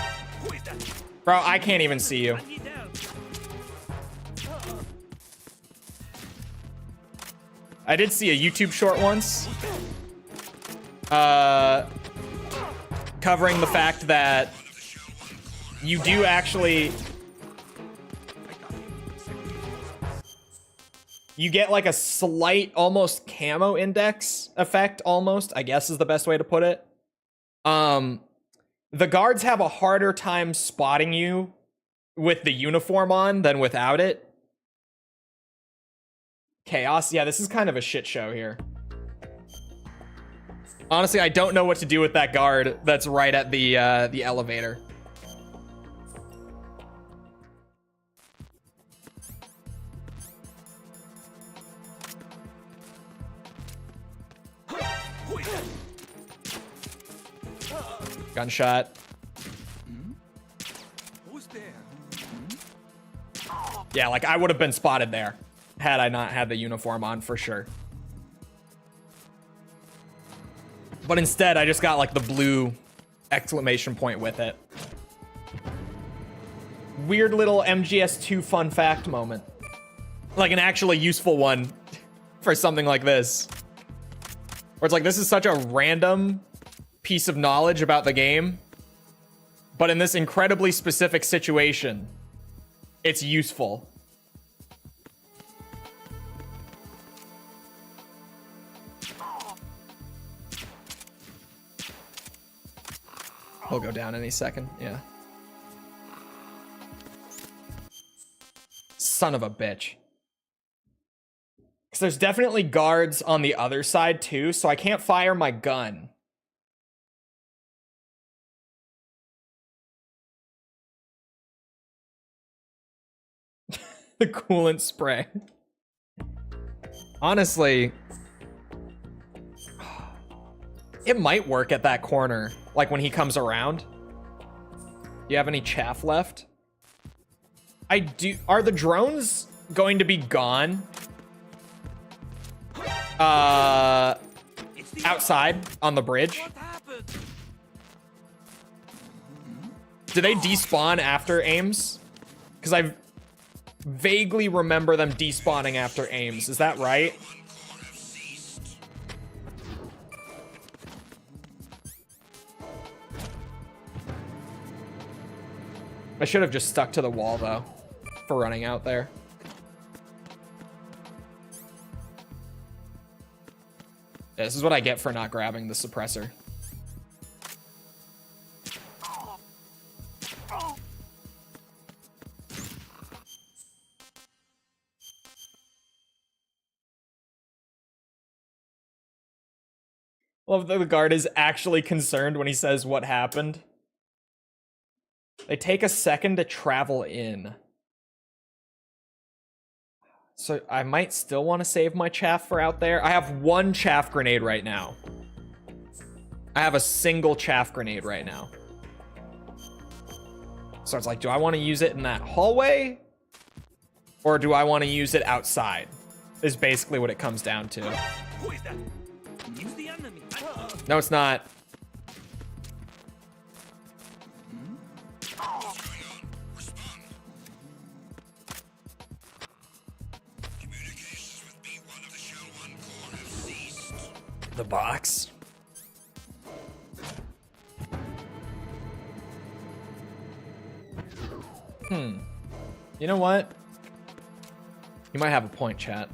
is that? Bro, I can't even see you. I need help. I did see a YouTube short once. Covering the fact that you do actually... You get like a slight, almost camo index effect, almost, I guess is the best way to put it. The guards have a harder time spotting you with the uniform on than without it. Chaos. Yeah, this is kind of a shit show here. Honestly, I don't know what to do with that guard that's right at the elevator. Who is that? Gunshot. Who's there? Yeah, like I would have been spotted there had I not had the uniform on for sure. But instead, I just got like the blue exclamation point with it. Weird little MGS2 fun fact moment. Like an actually useful one for something like this. Where it's like, this is such a random piece of knowledge about the game. But in this incredibly specific situation, it's useful. He'll go down any second, yeah. Son of a bitch. Because there's definitely guards on the other side too, so I can't fire my gun. The coolant spray. Honestly, it might work at that corner, like when he comes around. Do you have any chaff left? I do. Are the drones going to be gone? Outside on the bridge? What happened? Do they despawn after Ames? Because I vaguely remember them despawning after Ames. Is that right? I should have just stuck to the wall, though, for running out there. Yeah, this is what I get for not grabbing the suppressor. Love that the guard is actually concerned when he says what happened. They take a second to travel in. So I might still want to save my chaff for out there. I have one chaff grenade right now. I have a single chaff grenade right now. So it's like, do I want to use it in that hallway? Or do I want to use it outside? Is basically what it comes down to. Who is that? Use the enemy. No, it's not. The box. You know what? You might have a point, chat.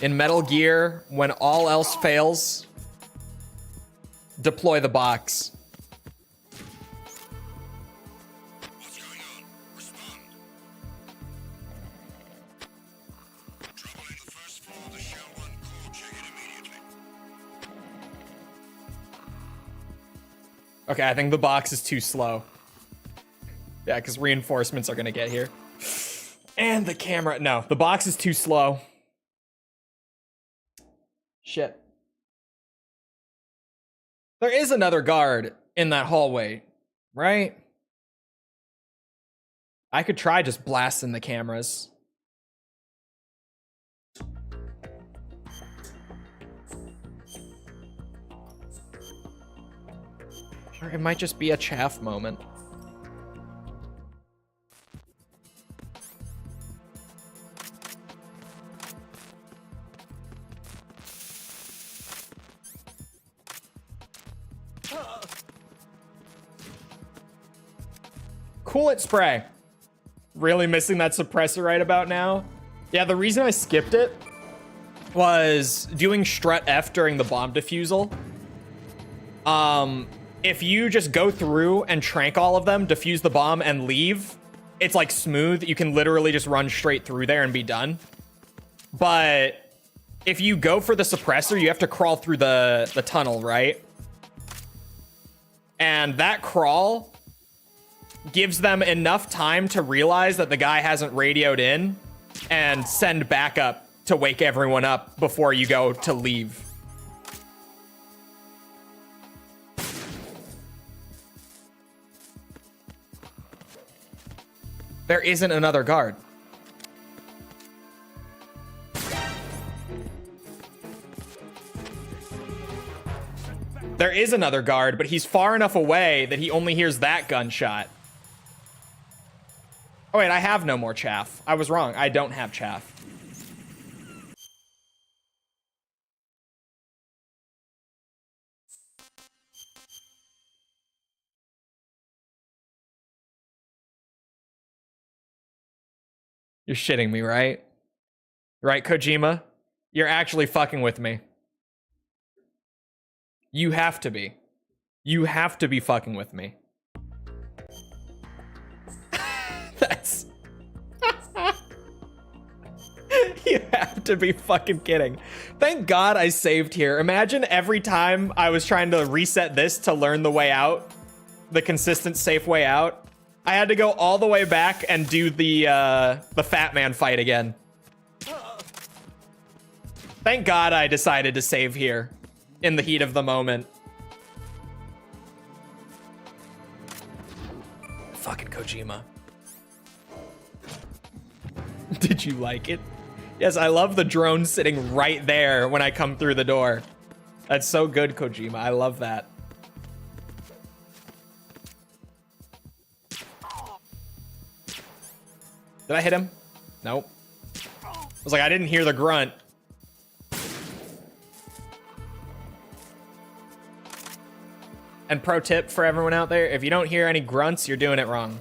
In Metal Gear, when all else fails, deploy the box. Okay, I think the box is too slow. Yeah, because reinforcements are gonna get here. And the camera, no, the box is too slow. Shit. There is another guard in that hallway, right? I could try just blasting the cameras. Or it might just be a chaff moment. Coolant spray. Really missing that suppressor right about now. Yeah, the reason I skipped it was doing strut F during the bomb defusal. If you just go through and trank all of them, defuse the bomb, and leave, it's like smooth. You can literally just run straight through there and be done. But if you go for the suppressor, you have to crawl through the tunnel, right? And that crawl gives them enough time to realize that the guy hasn't radioed in and send backup to wake everyone up before you go to leave. There isn't another guard. There is another guard, but he's far enough away that he only hears that gunshot. Oh wait, I have no more chaff. I was wrong. I don't have chaff. You're shitting me, right? Right, Kojima? You're actually fucking with me. You have to be. You have to be fucking with me. That's... You have to be fucking kidding. Thank God I saved here. Imagine every time I was trying to reset this to learn the way out, the consistent safe way out, I had to go all the way back and do the Fat Man fight again. Thank God I decided to save here in the heat of the moment. Fucking Kojima. Did you like it? Yes, I love the drone sitting right there when I come through the door. That's so good, Kojima. I love that. Did I hit him? Nope. I was like, I didn't hear the grunt. And pro tip for everyone out there, if you don't hear any grunts, you're doing it wrong.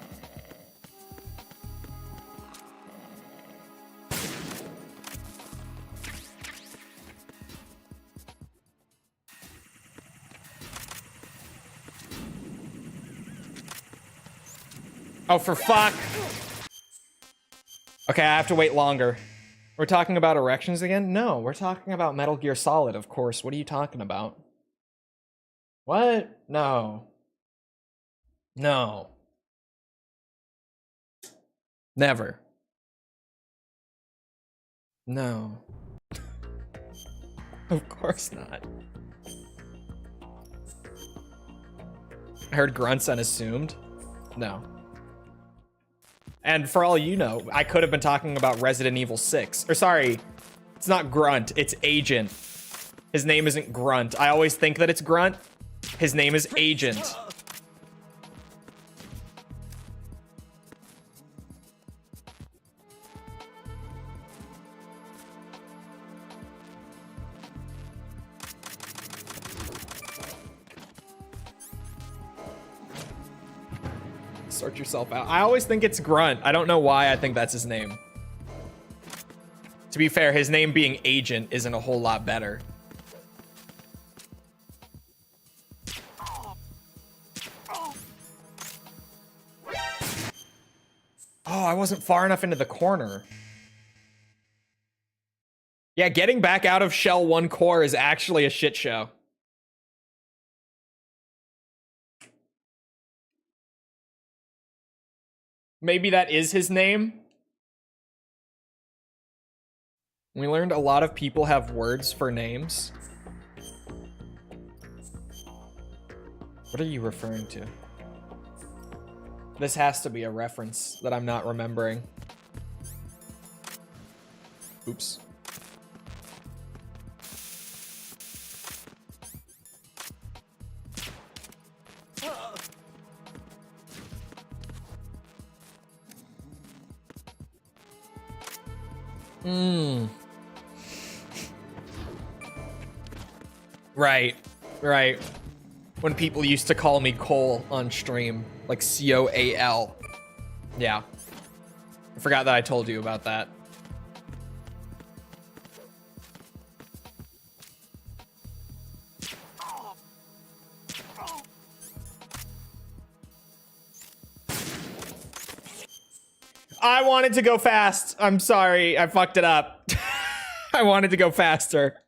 Oh, for fuck. Okay, I have to wait longer. We're talking about erections again? No, we're talking about Metal Gear Solid, of course. What are you talking about? What? No. No. Never. No. Of course not. I heard grunts unassumed. No. And for all you know, I could have been talking about Resident Evil 6. Or sorry, it's not Grunt, it's Agent. His name isn't Grunt. I always think that it's Grunt. His name is Agent. Sort yourself out. I always think it's Grunt. I don't know why I think that's his name. To be fair, his name being Agent isn't a whole lot better. Oh, I wasn't far enough into the corner. Yeah, getting back out of Shell 1 core is actually a shit show. Maybe that is his name. We learned a lot of people have words for names. What are you referring to? This has to be a reference that I'm not remembering. Oops. Right, right. When people used to call me Cole on stream, like C-O-A-L. Yeah. I forgot that I told you about that. I wanted to go fast. I'm sorry. I fucked it up. I wanted to go faster.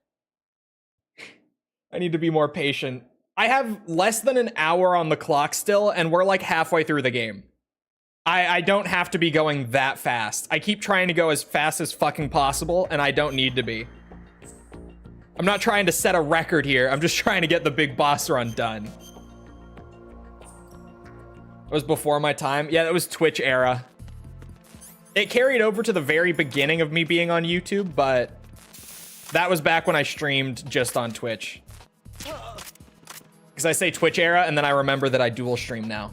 I need to be more patient. I have less than an hour on the clock still, and we're like halfway through the game. I don't have to be going that fast. I keep trying to go as fast as fucking possible, and I don't need to be. I'm not trying to set a record here. I'm just trying to get the big boss run done. It was before my time. Yeah, that was Twitch era. It carried over to the very beginning of me being on YouTube, but that was back when I streamed just on Twitch. Because I say Twitch era, and then I remember that I dual stream now.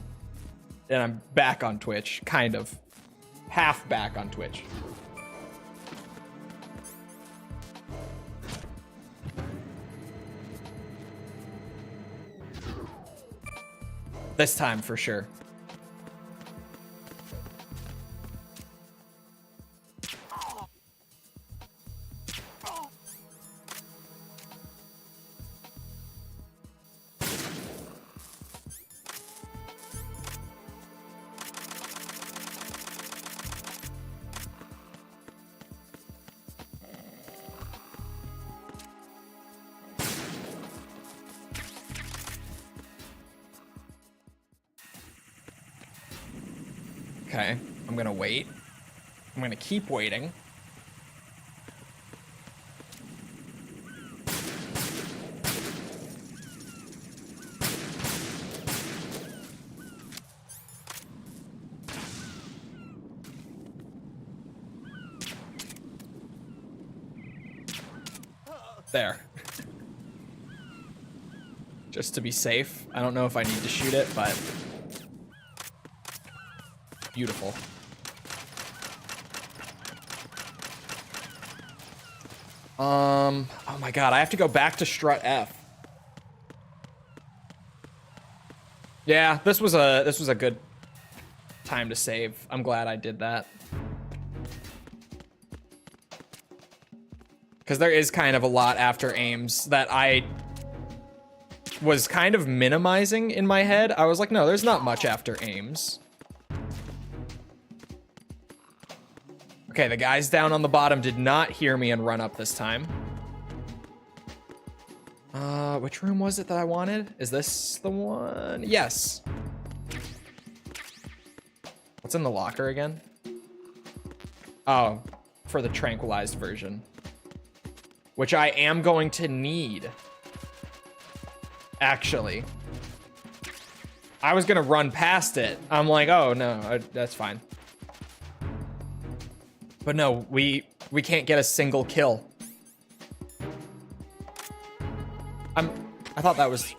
And I'm back on Twitch, kind of. Half back on Twitch. This time, for sure. Okay, I'm gonna wait. I'm gonna keep waiting. There. Just to be safe. I don't know if I need to shoot it, but... Beautiful. Oh my god, I have to go back to strut F. Yeah, this was a good time to save. I'm glad I did that. Because there is kind of a lot after aims that I was kind of minimizing in my head. I was like, no, there's not much after aims. Okay, the guys down on the bottom did not hear me and run up this time. Which room was it that I wanted? Is this the one? Yes. What's in the locker again? Oh, for the tranquilized version. Which I am going to need. Actually. I was gonna run past it. I'm like, oh no, that's fine. But no, we can't get a single kill. I thought that was...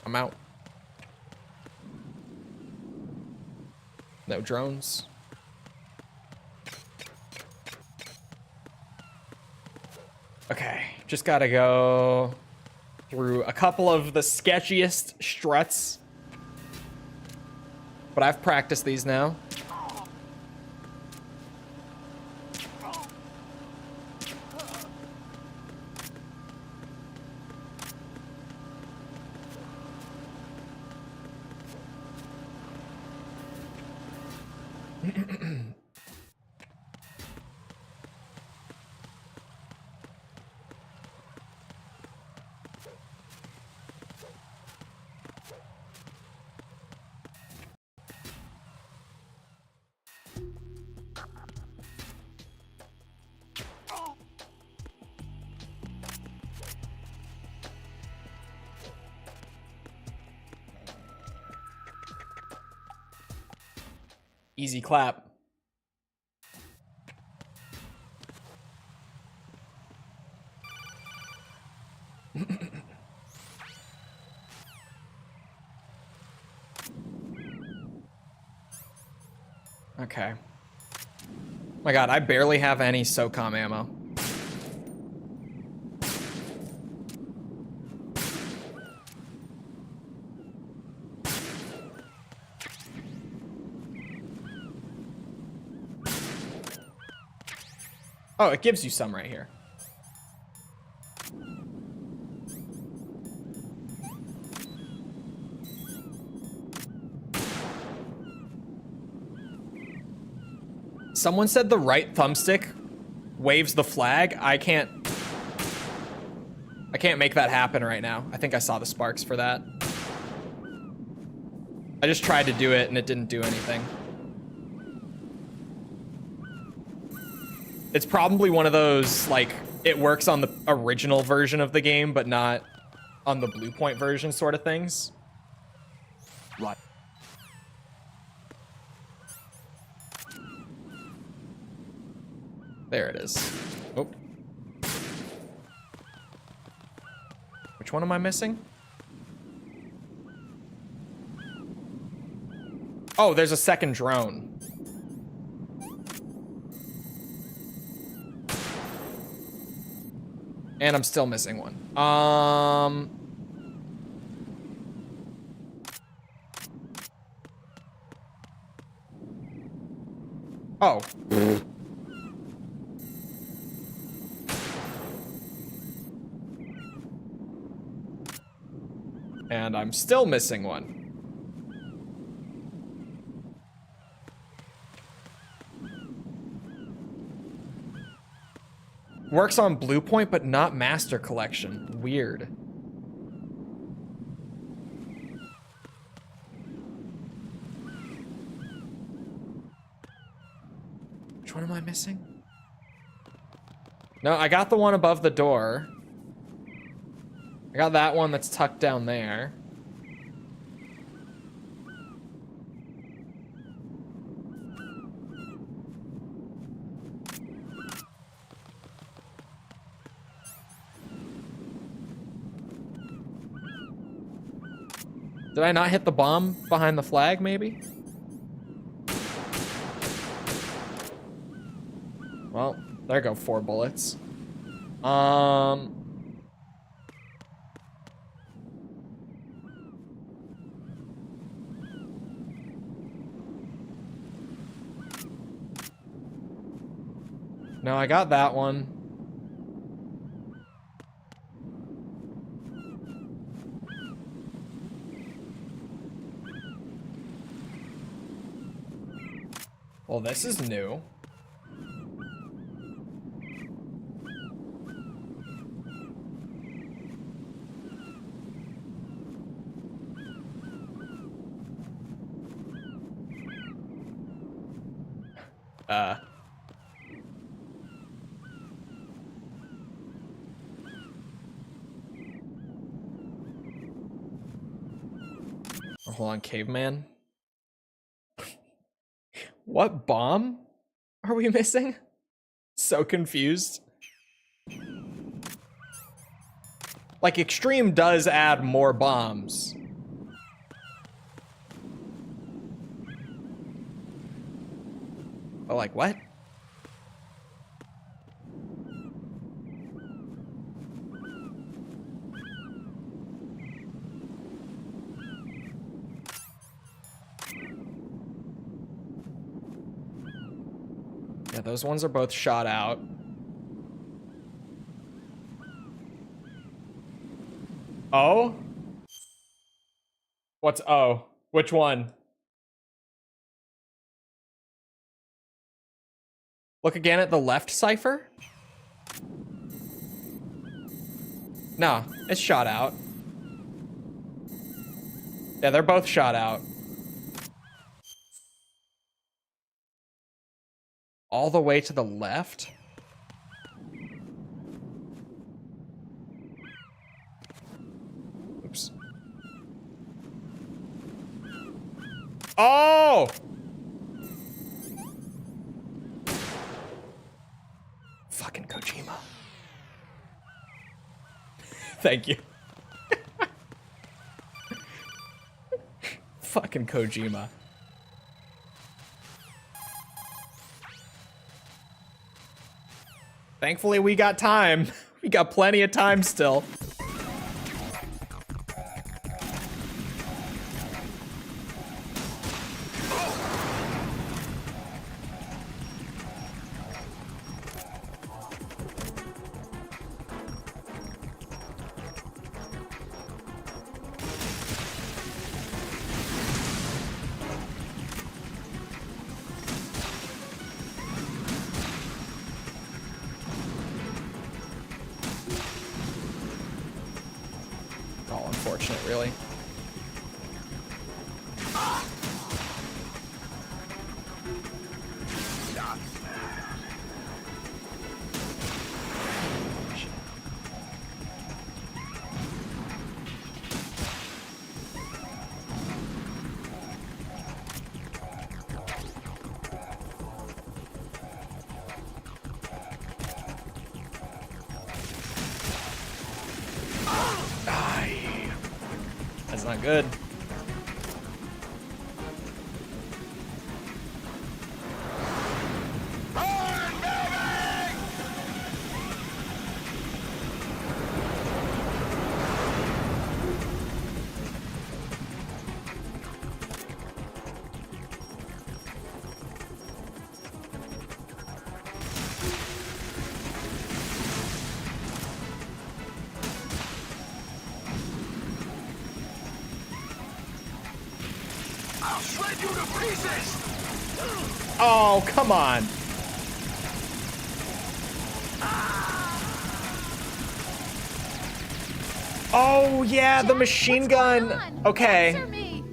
I'm out. No drones. Okay, just gotta go through a couple of the sketchiest struts. But I've practiced these now. Easy clap. Okay. My god, I barely have any SOCOM ammo. Oh, it gives you some right here. Someone said the right thumbstick waves the flag. I can't make that happen right now. I think I saw the sparks for that. I just tried to do it and it didn't do anything. It's probably one of those, like, it works on the original version of the game, but not on the Blue Point version sort of things. Right. There it is. Oh. Which one am I missing? Oh, there's a second drone. And I'm still missing one. Oh. And I'm still missing one. Works on Blue Point, but not Master Collection. Weird. Which one am I missing? No, I got the one above the door. I got that one that's tucked down there. Did I not hit the bomb behind the flag, maybe? Well, there go 4 bullets. No, I got that one. Well, this is new. Oh, hold on, caveman. What bomb are we missing? So confused. Like, Extreme does add more bombs. But like, what? Yeah, those ones are both shot out. Oh? What's O? Which one? Look again at the left cipher? No, it's shot out. Yeah, they're both shot out. All the way to the left? Oops. Fucking Kojima. Thank you. Fucking Kojima. Thankfully, we got time. We got plenty of time still. All unfortunate, really. That's not good. Oh, come on. Oh, yeah, the Jack, machine what's gun. going on? Okay. Answer me.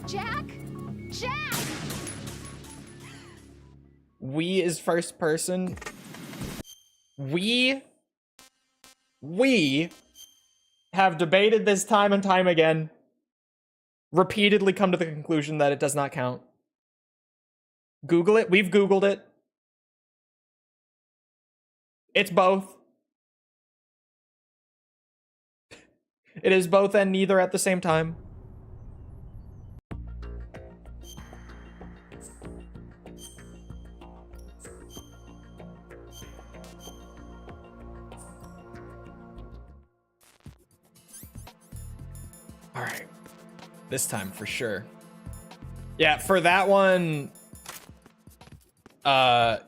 Jack? Jack! We is first person. We have debated this time and time again. Repeatedly come to the conclusion that it does not count. Google it. We've Googled it. It's both. It is both and neither at the same time. All right. This time for sure. Yeah, for that one,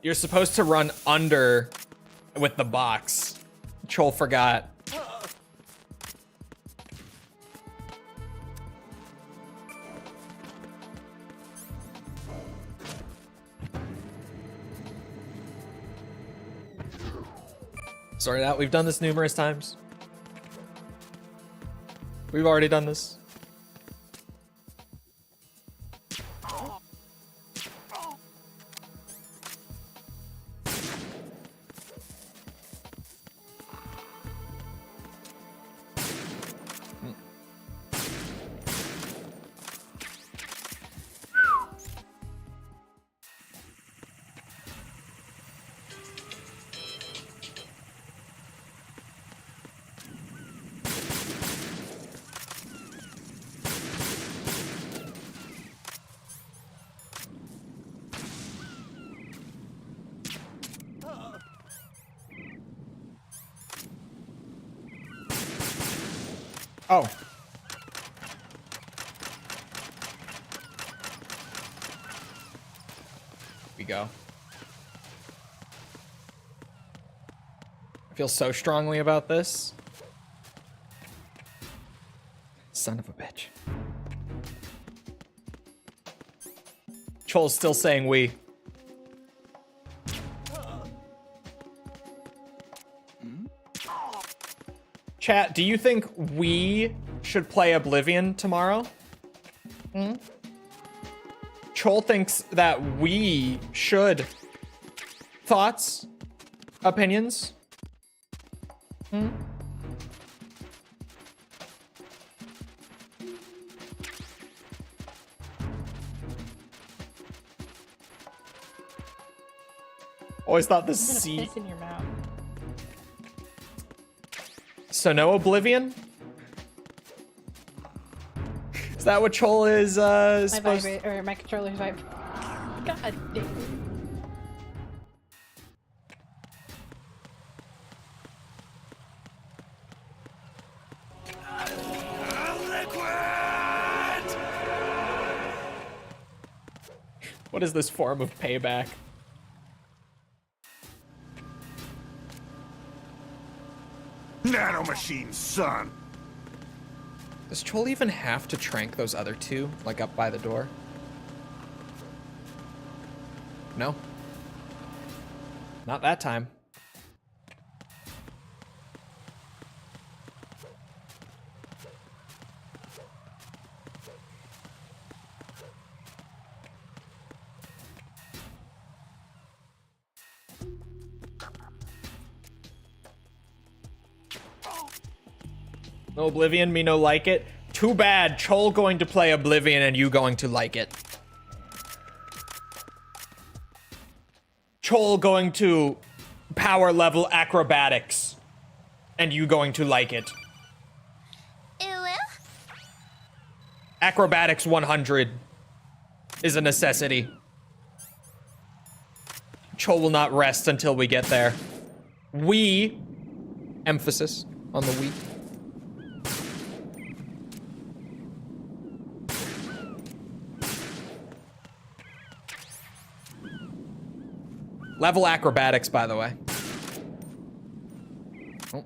you're supposed to run under with the box. Chol forgot. Sorry that we've done this numerous times. We've already done this. Oh. We go. I feel so strongly about this. Son of a bitch. Chol's still saying we. Chat, do you think we should play Oblivion tomorrow? Chol thinks that we should. Thoughts? Opinions? Always thought the I'm gonna C. piss in your mouth. So no Oblivion? Is that what Chol is My supposed vibrate or my controller's vibrate. God damn. What is this form of payback? Nanomachine, son. Does Chol even have to trank those other two, like up by the door? No. Not that time. No Oblivion, me no like it. Too bad, Chol going to play Oblivion and you going to like it. Chol going to power level acrobatics and you going to like it. Acrobatics 100 is a necessity. Chol will not rest until we get there. We, emphasis on the we. Level acrobatics, by the way. Oh.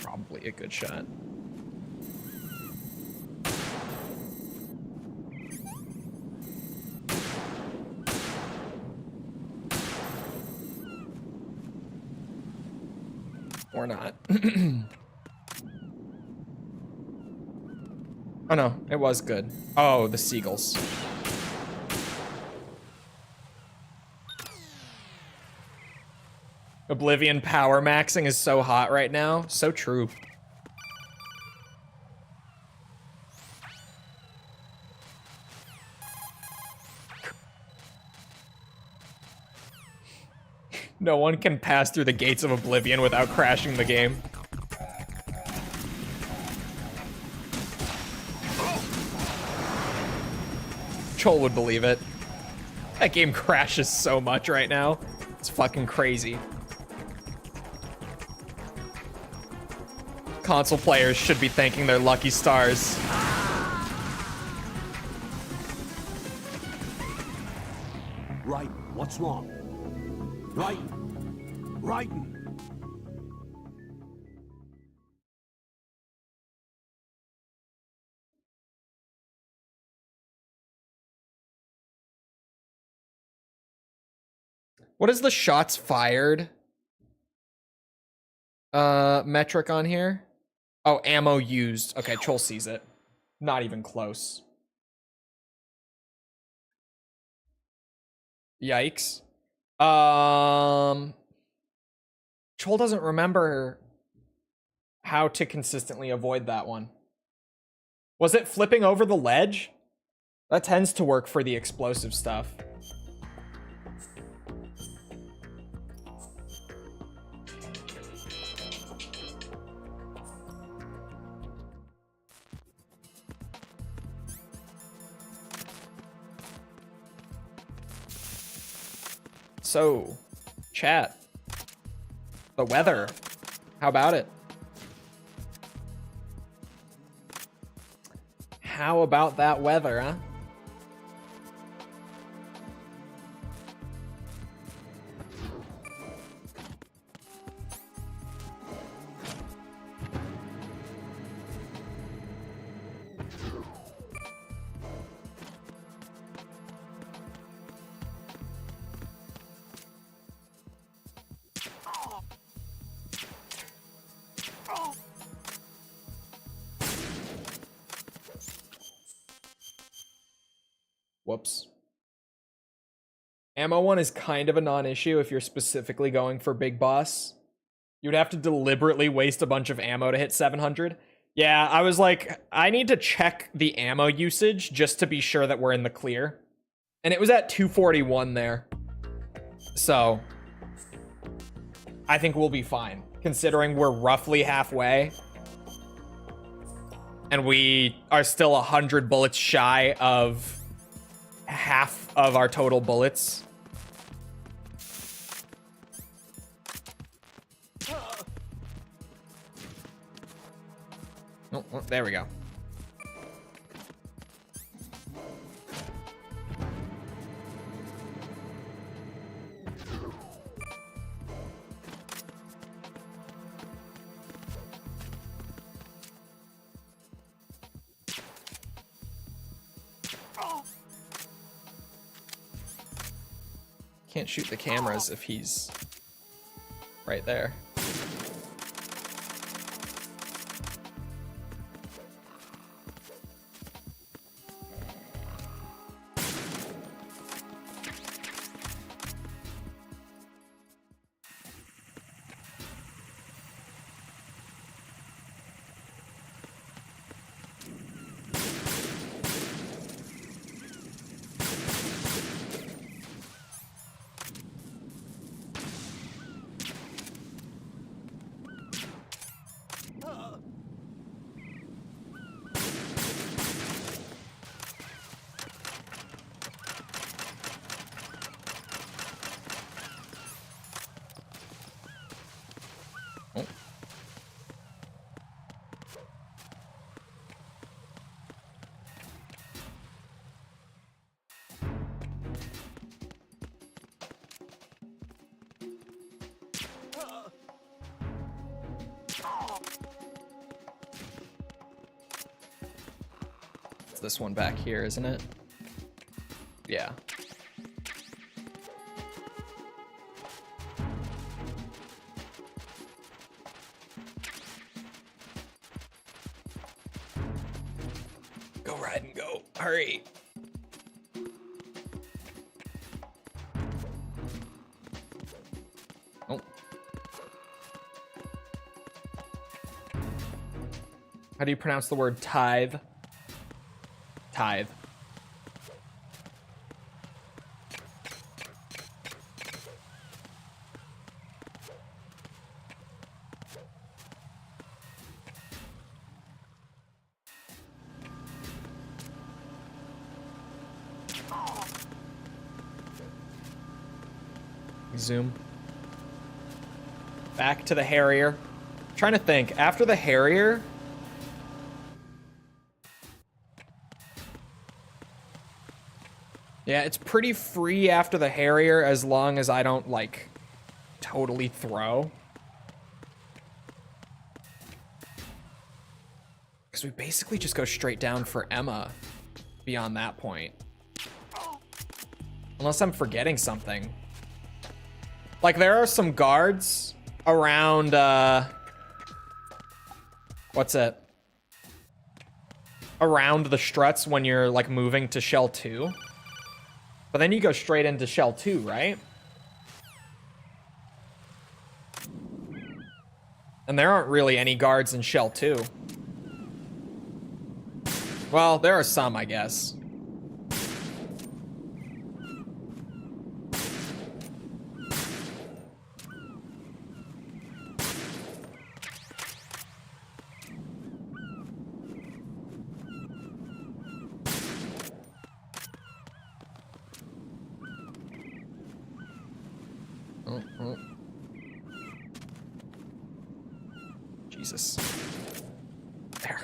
Probably a good shot. Or not. Oh no, it was good. Oh, the seagulls. Oblivion power maxing is so hot right now. So true. No one can pass through the gates of Oblivion without crashing the game. Chol would believe it. That game crashes so much right now. It's fucking crazy. Console players should be thanking their lucky stars. Right. What's wrong? Right. Right. What is the shots fired metric on here? Oh, ammo used. Okay, Chol sees it. Not even close. Yikes. Chol doesn't remember how to consistently avoid that one. Was it flipping over the ledge? That tends to work for the explosive stuff. So, chat. The weather. How about it? How about that weather, huh? Whoops. Ammo one is kind of a non-issue if you're specifically going for big boss. You'd have to deliberately waste a bunch of ammo to hit 700. Yeah, I was like, I need to check the ammo usage just to be sure that we're in the clear. And it was at 241 there. So, I think we'll be fine, considering we're roughly halfway. And we are still 100 bullets shy of half of our total bullets. Oh, there we go. Can't shoot the cameras if he's right there. It's this one back here, isn't it? Yeah. Go, Raiden, go. Hurry. Oh. How do you pronounce the word tithe? Tithe. Zoom. Back to the Harrier. Trying to think. After the Harrier... Yeah, it's pretty free after the Harrier as long as I don't, like, totally throw. Because we basically just go straight down for Emma beyond that point. Unless I'm forgetting something. Like, there are some guards around, what's it? Around the struts when you're, like, moving to Shell 2. But then you go straight into Shell 2, right? And there aren't really any guards in Shell 2. Well, there are some, I guess. Jesus. There.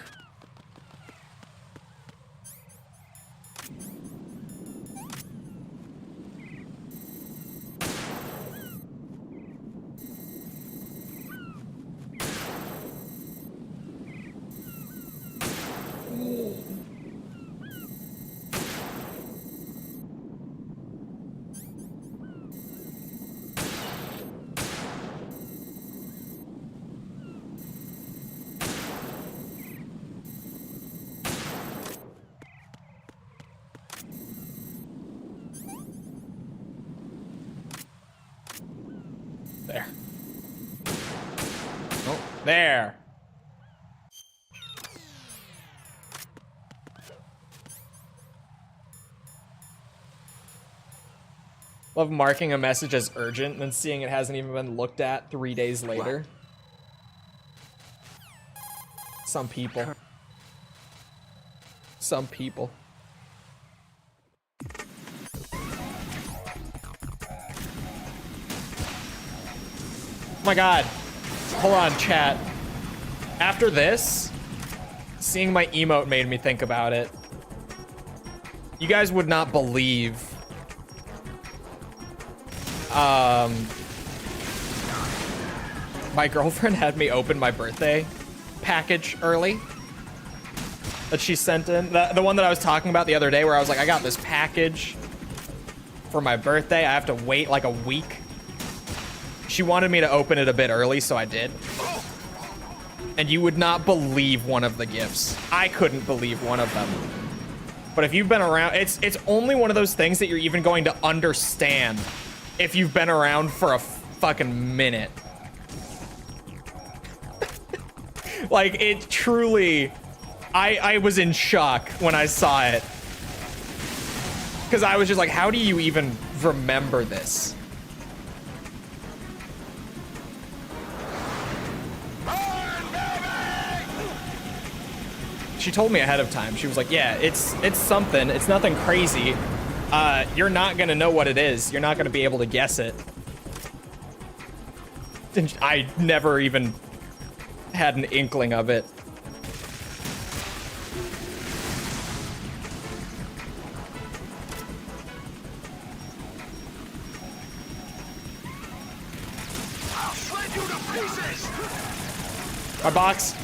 There. Love marking a message as urgent and then seeing it hasn't even been looked at 3 days later. Some people. Some people. Oh my god. Hold on, chat. After this, seeing my emote made me think about it. You guys would not believe. My girlfriend had me open my birthday package early that she sent in. The one that I was talking about the other day where I was like, I got this package for my birthday. I have to wait like a week. She wanted me to open it a bit early, so I did. And you would not believe one of the gifts. I couldn't believe one of them. But if you've been around, it's only one of those things that you're even going to understand if you've been around for a fucking minute. Like, it truly, I was in shock when I saw it. Because I was just like, how do you even remember this? She told me ahead of time. She was like, yeah, it's something. It's nothing crazy. You're not gonna know what it is. You're not gonna be able to guess it. And I never even had an inkling of it. I'll shred you to pieces! My box.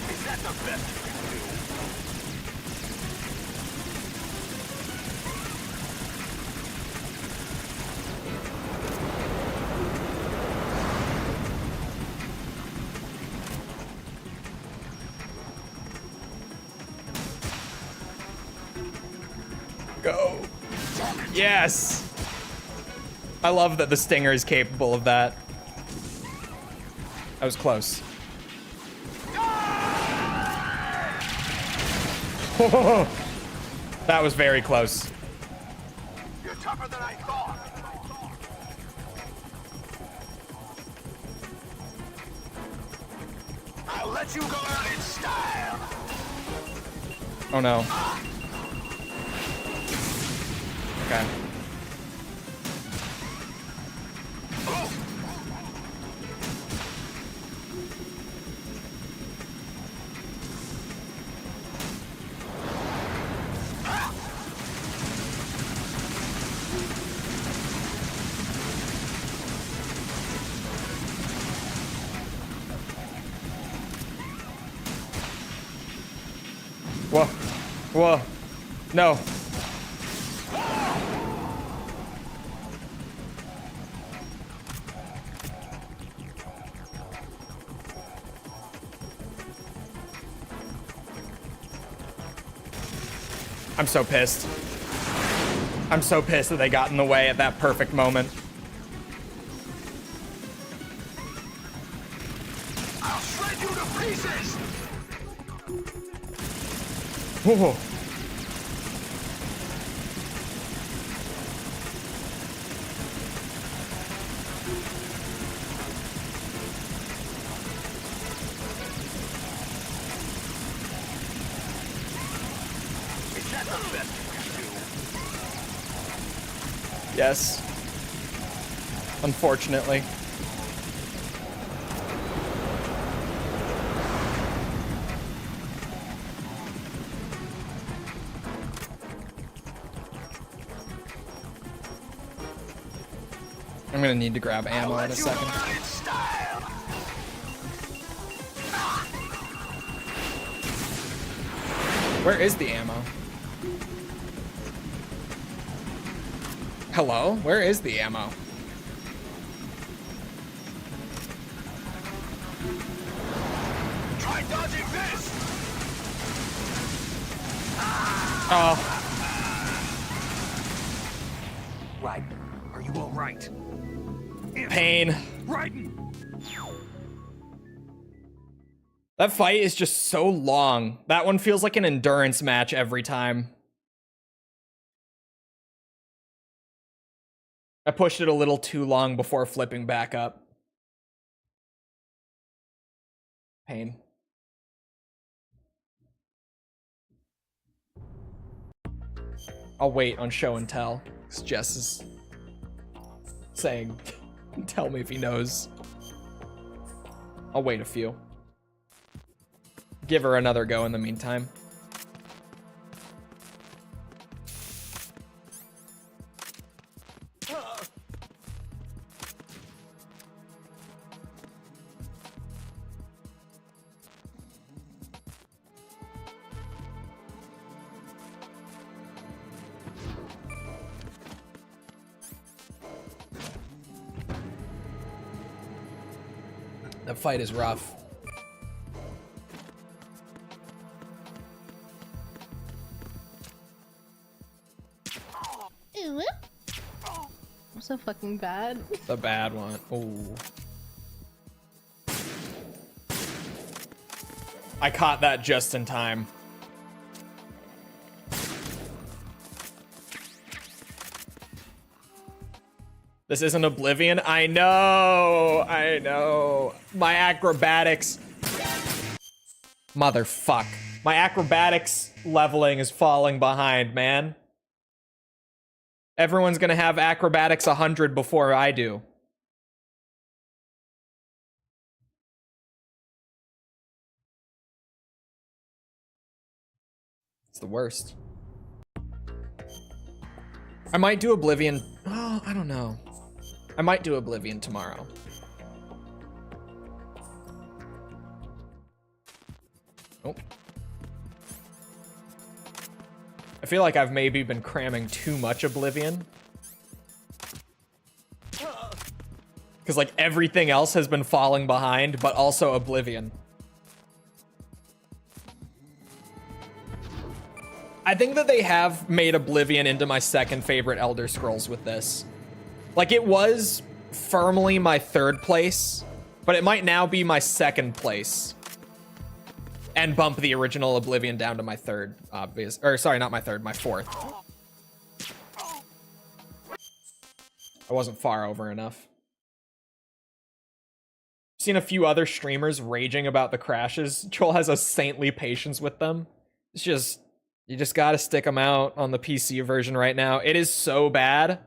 Is that the best you can do? Go. Yes. I love that the Stinger is capable of that. That was close. That was very close. You're tougher than I thought. I'll let you go out in style. Oh no. Okay. Whoa. Whoa. No. I'm so pissed. I'm so pissed that they got in the way at that perfect moment. I'll shred you to pieces. Whoa. Is that the best you can do? Yes. Unfortunately. I'm gonna need to grab ammo in a second. Where is the ammo? Hello? Where is the ammo? dodging this! Oh, Raiden, are you all right? pain. Raiden! That fight is just so long. That one feels like an endurance match every time. I pushed it a little too long before flipping back up. Pain. I'll wait on show and tell, 'cause Jess is saying, tell me if he knows. I'll wait a few. Give her another go in the meantime. That fight is rough. I'm so fucking bad. The bad one. Ooh. I caught that just in time. This isn't Oblivion. I know. I know. My acrobatics. Motherfuck. My acrobatics leveling is falling behind, man. Everyone's gonna have acrobatics 100 before I do. It's the worst. I might do Oblivion. Oh, I don't know. I might do Oblivion tomorrow. Oh. I feel like I've maybe been cramming too much Oblivion. Because like everything else has been falling behind, but also Oblivion. I think that they have made Oblivion into my second favorite Elder Scrolls with this. Like it was firmly my third place, but it might now be my second place. And bump the original Oblivion down to my third, obvious. Or sorry, not my third, my fourth. I wasn't far over enough. Seen a few other streamers raging about the crashes. Troll has a saintly patience with them. It's just, you just gotta stick them out on the PC version right now. It is so bad.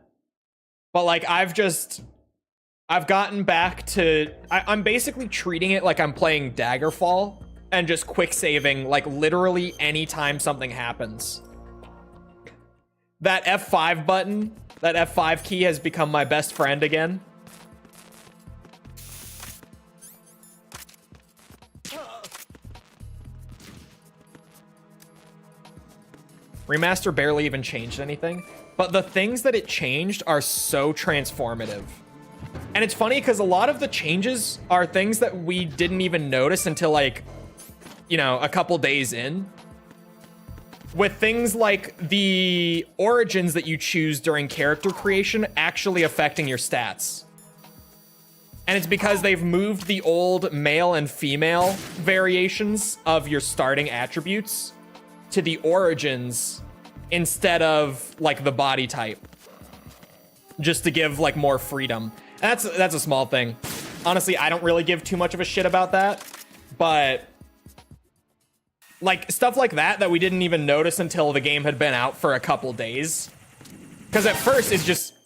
But like, I've gotten back to, I'm basically treating it like I'm playing Daggerfall. And just quick saving, like, literally anytime something happens. That F5 button, that F5 key has become my best friend again. Remaster barely even changed anything, but the things that it changed are so transformative. And it's funny because a lot of the changes are things that we didn't even notice until, like, you know, a couple days in. With things like the origins that you choose during character creation actually affecting your stats. And it's because they've moved the old male and female variations of your starting attributes to the origins instead of like the body type. Just to give like more freedom. And that's a small thing. Honestly, I don't really give too much of a shit about that, but like stuff like that we didn't even notice until the game had been out for a couple days. Because at first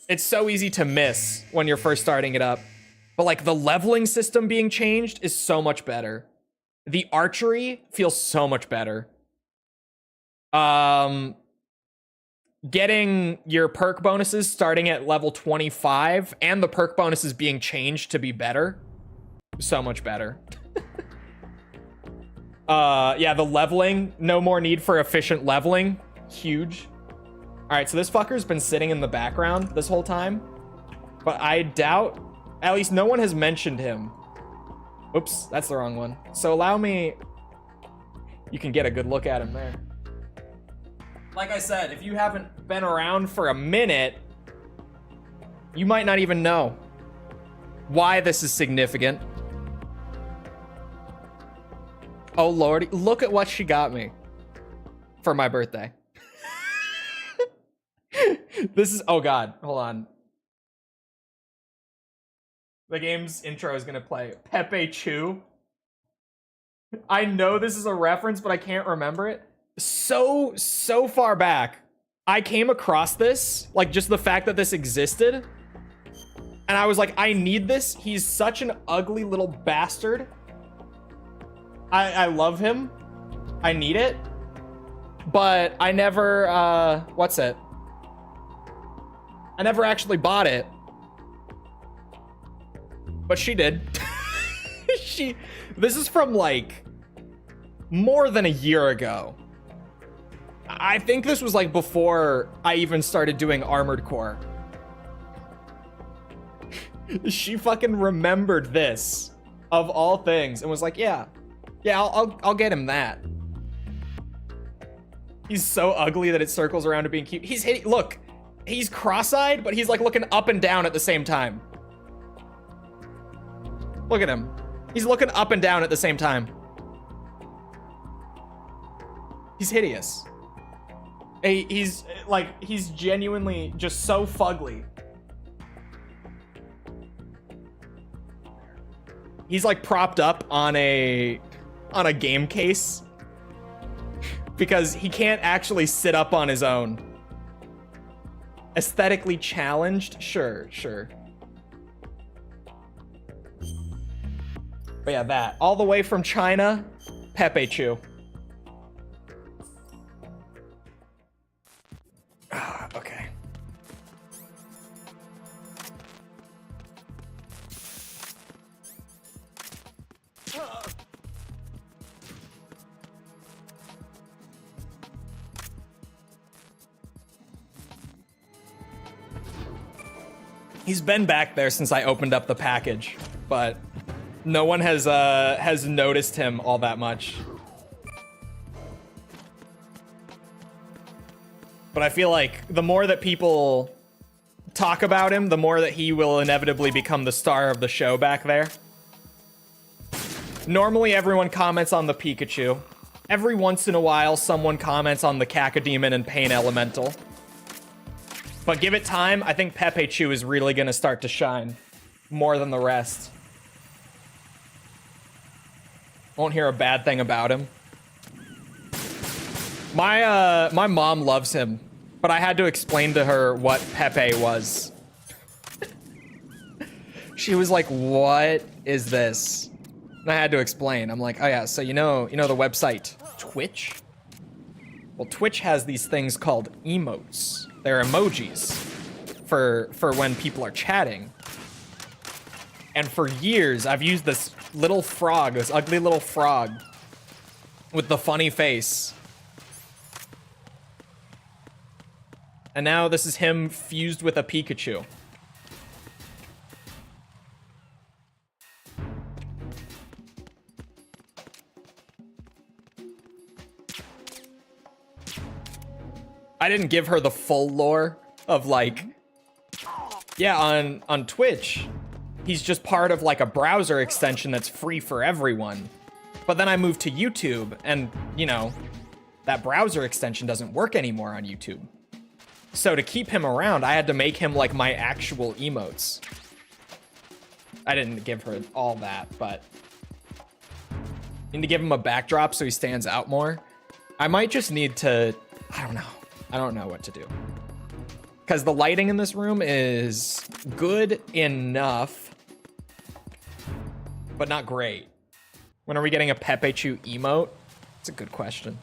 it's so easy to miss when you're first starting it up. But like the leveling system being changed is so much better. The archery feels so much better. Getting your perk bonuses starting at level 25 and the perk bonuses being changed to be better. So much better. Yeah, the leveling, no more need for efficient leveling. Huge. All right, so this fucker's been sitting in the background this whole time, but I doubt, at least no one has mentioned him. Oops, that's the wrong one. So allow me you can get a good look at him there. Like I said, if you haven't been around for a minute, you might not even know why this is significant. Oh lordy, look at what she got me for my birthday. This is, oh god, hold on. The game's intro is gonna play. Pepe Chew. I know this is a reference, but I can't remember it. So far back, I came across this, like just the fact that this existed. And I was like, I need this. He's such an ugly little bastard. I love him. I need it. But I never, what's it? I never actually bought it. But she did. This is from like more than a year ago. I think this was like before I even started doing Armored Core. She fucking remembered this of all things and was like, yeah, I'll get him that. He's so ugly that it circles around to being cute. Look, he's cross-eyed, but he's like looking up and down at the same time. Look at him. He's looking up and down at the same time. He's hideous. He's genuinely just so fugly. He's like propped up on a game case because he can't actually sit up on his own. Aesthetically challenged? Sure. But yeah, that. All the way from China, Pepe Chew. Okay. He's been back there since I opened up the package, but no one has noticed him all that much. But I feel like the more that people talk about him, the more that he will inevitably become the star of the show back there. Normally everyone comments on the Pikachu. Every once in a while someone comments on the Cacodemon and Pain Elemental. But give it time, I think Pepe Chew is really gonna start to shine more than the rest. Won't hear a bad thing about him. My mom loves him, but I had to explain to her what Pepe was. She was like, "What is this?" And I had to explain. I'm like, "Oh yeah, so you know the website Twitch? Well, Twitch has these things called emotes. They're emojis for when people are chatting. And for years, I've used this little frog, this ugly little frog with the funny face. And now this is him fused with a Pikachu. I didn't give her the full lore of like, yeah, on Twitch, he's just part of like a browser extension that's free for everyone. But then I moved to YouTube and, you know, that browser extension doesn't work anymore on YouTube. So to keep him around, I had to make him like my actual emotes. I didn't give her all that, but need to give him a backdrop so he stands out more. I might just need to, I don't know what to do. Because the lighting in this room is good enough, but not great. When are we getting a Pepe Chew emote? It's a good question.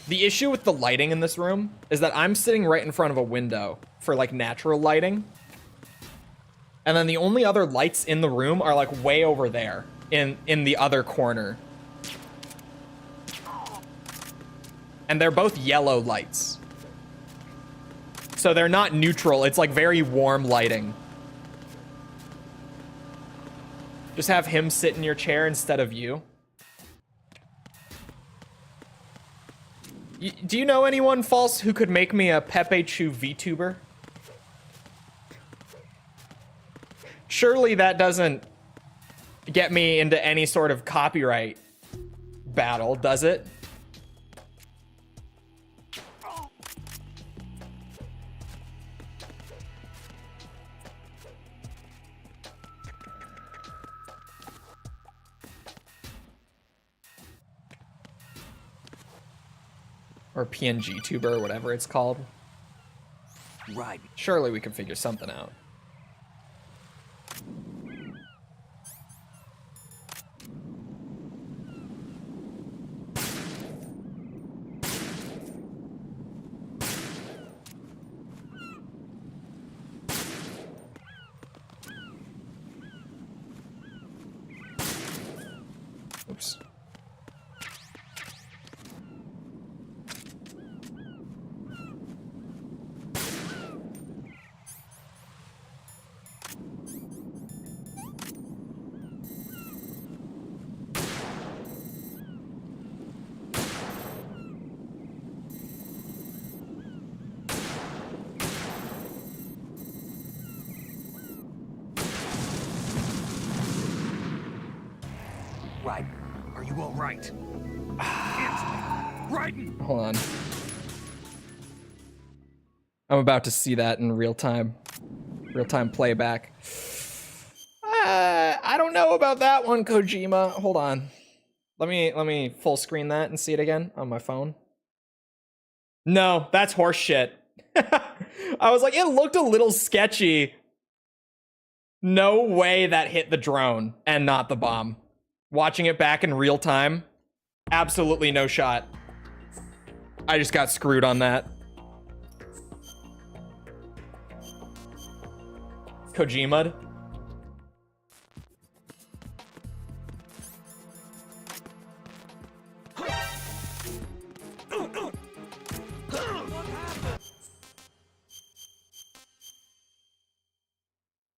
The issue with the lighting in this room is that I'm sitting right in front of a window for like natural lighting. And then the only other lights in the room are like way over there in the other corner. And they're both yellow lights. So they're not neutral, it's like very warm lighting. Just have him sit in your chair instead of you. Do you know anyone, False, who could make me a Pepe Chew VTuber? Surely that doesn't get me into any sort of copyright battle, does it? Or PNG tuber, or whatever it's called. Right. Surely we can figure something out. Oops. Right. Are you all right? Right. Hold on. I'm about to see that in real time. Real time playback. I don't know about that one, Kojima. Hold on. Let me full screen that and see it again on my phone. No, that's horse shit. I was like, it looked a little sketchy. No way that hit the drone and not the bomb. Watching it back in real time, absolutely no shot. I just got screwed on that. Kojima.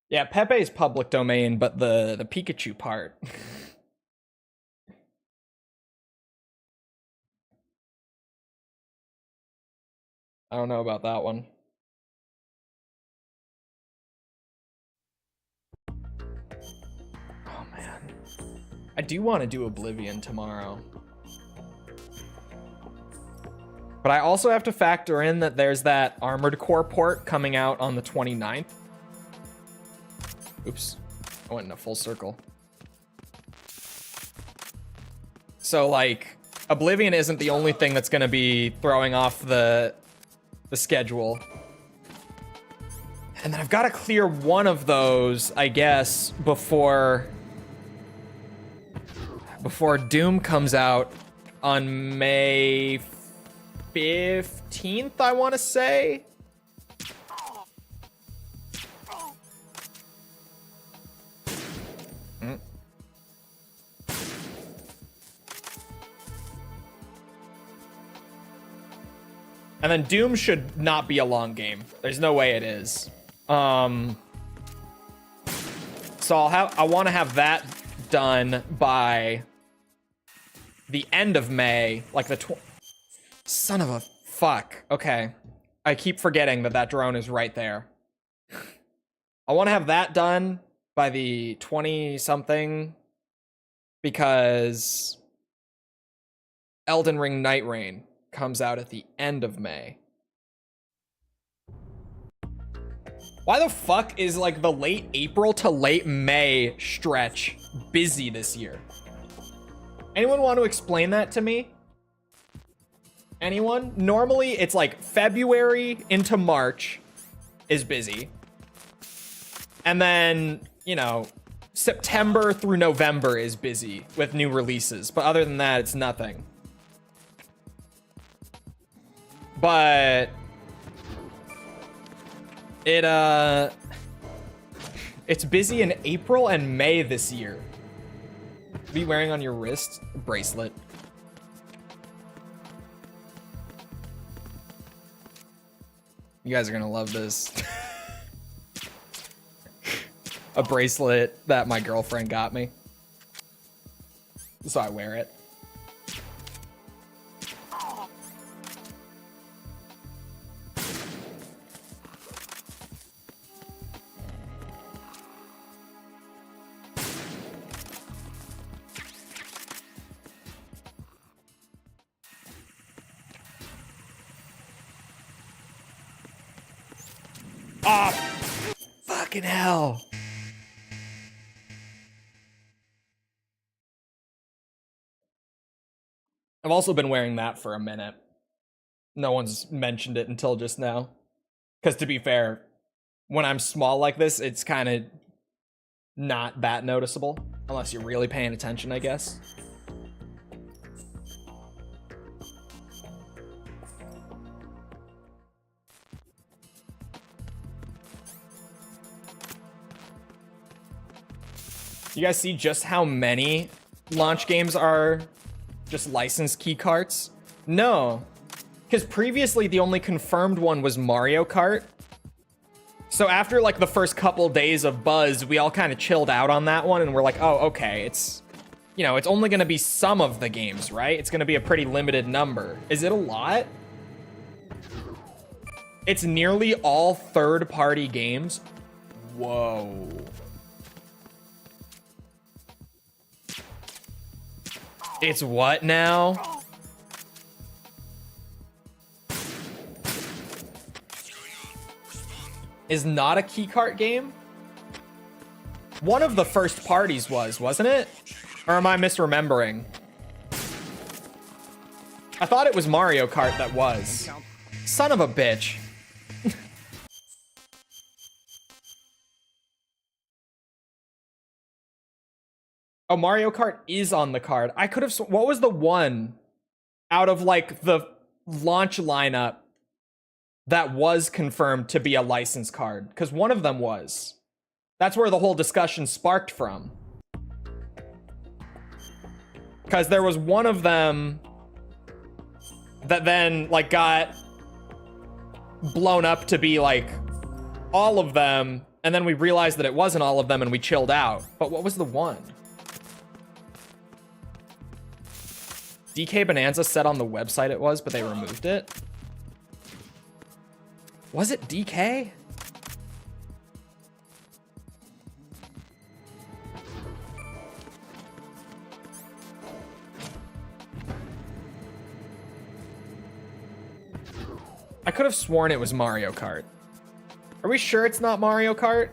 Yeah, Pepe's public domain, but the Pikachu part. I don't know about that one. Oh man. I do want to do Oblivion tomorrow. But I also have to factor in that there's that Armored Core port coming out on the 29th. Oops. I went in a full circle. So like, Oblivion isn't the only thing that's going to be throwing off the schedule. And then I've got to clear one of those, I guess, before Doom comes out on May 15th, I want to say. And then Doom should not be a long game. There's no way it is. So I want to have that done by the end of May, like the son of a fuck. Okay, I keep forgetting that drone is right there. I want to have that done by the 20 something because Elden Ring Night Rain comes out at the end of May. Why the fuck is like the late April to late May stretch busy this year? Anyone want to explain that to me? Anyone? Normally it's like February into March is busy. And then, you know, September through November is busy with new releases. But other than that, it's nothing. But it's busy in April and May this year. Be wearing on your wrist bracelet. You guys are gonna love this. a bracelet that my girlfriend got me. So I wear it. Ah, fucking hell. I've also been wearing that for a minute. No one's mentioned it until just now. Because to be fair, when I'm small like this, it's kind of not that noticeable. Unless you're really paying attention, I guess. You guys see just how many launch games are just licensed key carts? No, because previously the only confirmed one was Mario Kart. So after like the first couple days of buzz, we all kind of chilled out on that one and we're like, oh, okay, it's, you know, it's only going to be some of the games, right? It's going to be a pretty limited number. Is it a lot? It's nearly all third-party games. Whoa. It's what now? Is not a keycart game? One of the first parties was, wasn't it? Or am I misremembering? I thought it was Mario Kart that was. Son of a bitch. Oh, Mario Kart is on the card. I could have... What was the one out of, like, the launch lineup that was confirmed to be a license card? Because one of them was. That's where the whole discussion sparked from. Because there was one of them that then, like, got blown up to be, like, all of them. And then we realized that it wasn't all of them and we chilled out. But what was the one? DK Bonanza said on the website it was, but they removed it. Was it DK? I could have sworn it was Mario Kart. Are we sure it's not Mario Kart?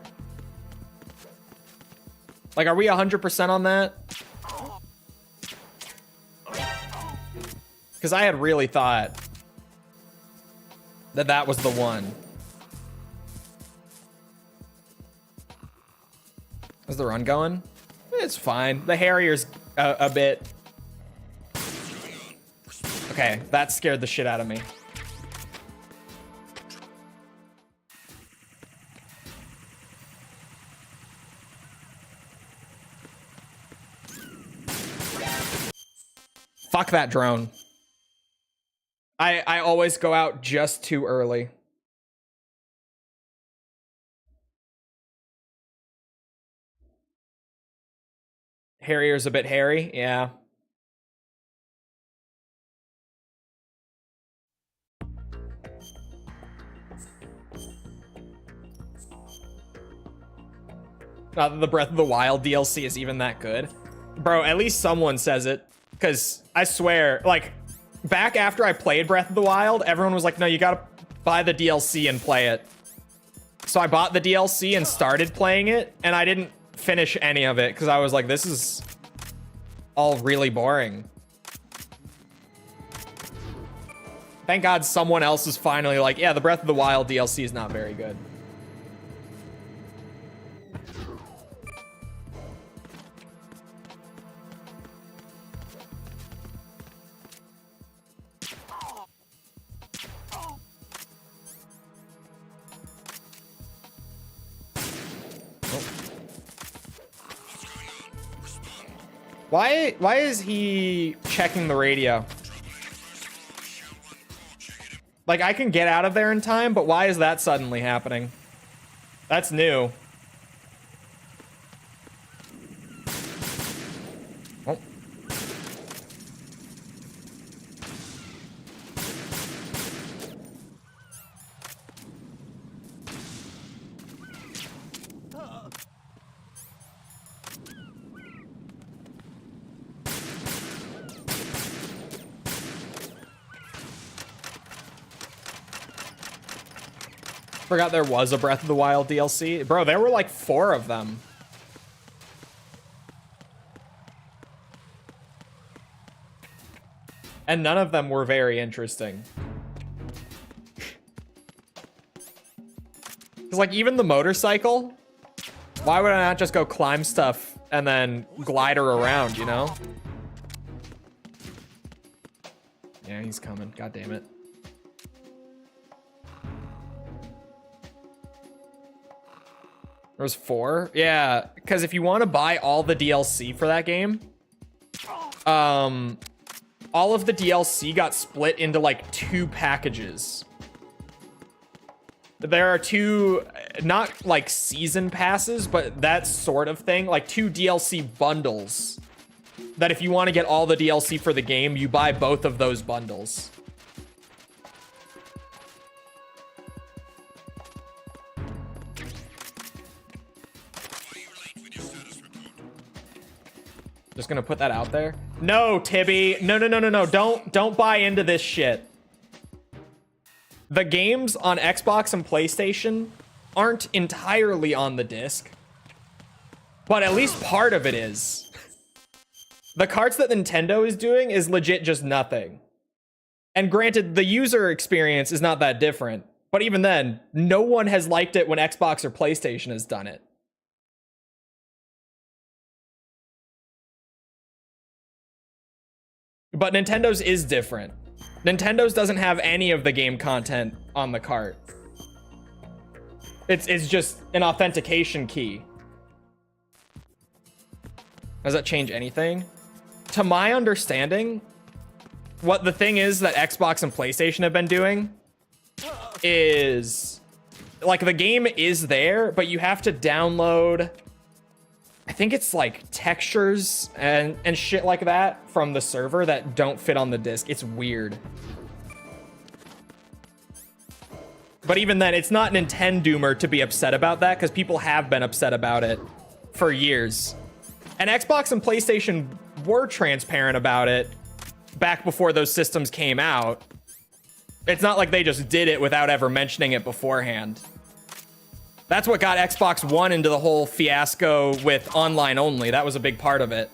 Like, are we 100% on that? Because I had really thought that that was the one. Is the run going? It's fine. The Harrier's a bit... Okay, that scared the shit out of me. Fuck that drone. I always go out just too early. Harrier's a bit hairy, yeah. Not that the Breath of the Wild DLC is even that good. Bro, at least someone says it. Because I swear, like, back after I played Breath of the Wild, everyone was like, no, you gotta buy the DLC and play it. So I bought the DLC and started playing it, and I didn't finish any of it because I was like, this is all really boring. Thank God someone else is finally like, yeah, the Breath of the Wild DLC is not very good. Why is he checking the radio? Like, I can get out of there in time, but why is that suddenly happening? That's new. Forgot there was a Breath of the Wild DLC. Bro, there were like 4 of them. And none of them were very interesting. It's like even the motorcycle. Why would I not just go climb stuff and then glider around, you know? Yeah, he's coming. God damn it. There was 4? Yeah, because if you want to buy all the DLC for that game, all of the DLC got split into like 2 packages. There are 2, not like season passes, but that sort of thing, like 2 DLC bundles that if you want to get all the DLC for the game, you buy both of those bundles. Just gonna put that out there. No, Tibby. No. Don't buy into this shit. The games on Xbox and PlayStation aren't entirely on the disc, but at least part of it is. The carts that Nintendo is doing is legit just nothing. And granted, the user experience is not that different, but even then, no one has liked it when Xbox or PlayStation has done it. But Nintendo's is different. Nintendo's doesn't have any of the game content on the cart. It's just an authentication key. Does that change anything? To my understanding, what the thing is that Xbox and PlayStation have been doing is, like, the game is there, but you have to download, I think it's like textures and shit like that from the server that don't fit on the disc. It's weird. But even then, it's not Nintendoomer to be upset about that, because people have been upset about it for years. And Xbox and PlayStation were transparent about it back before those systems came out. It's not like they just did it without ever mentioning it beforehand. That's what got Xbox One into the whole fiasco with online only. That was a big part of it,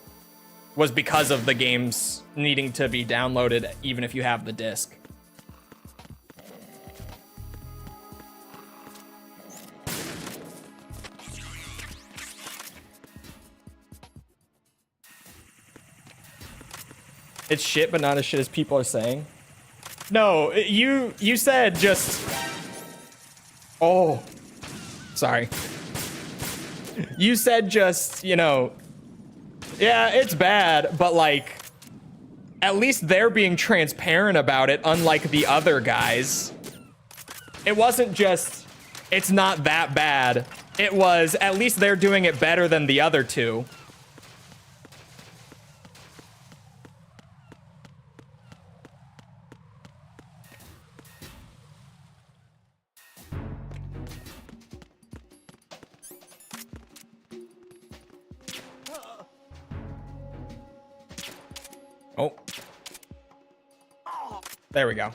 was because of the games needing to be downloaded even if you have the disc. It's shit, but not as shit as people are saying. No, you said just... Oh. Sorry. You said just, you know... Yeah, it's bad, but like... At least they're being transparent about it, unlike the other guys. It wasn't just... It's not that bad. It was, at least they're doing it better than the other two. Oh. There we go.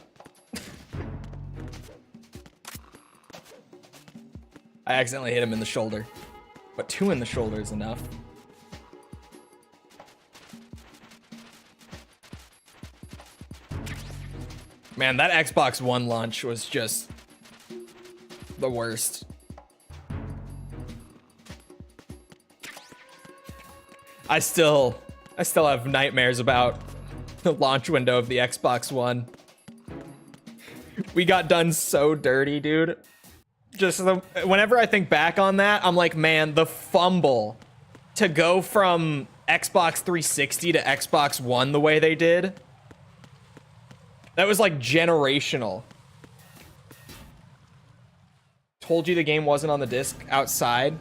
I accidentally hit him in the shoulder. But 2 in the shoulder is enough. Man, that Xbox One launch was just the worst. I still have nightmares about the launch window of the Xbox One. We got done so dirty, dude. Whenever I think back on that, I'm like, man, the fumble to go from Xbox 360 to Xbox One the way they did. That was like generational. Told you the game wasn't on the disc outside.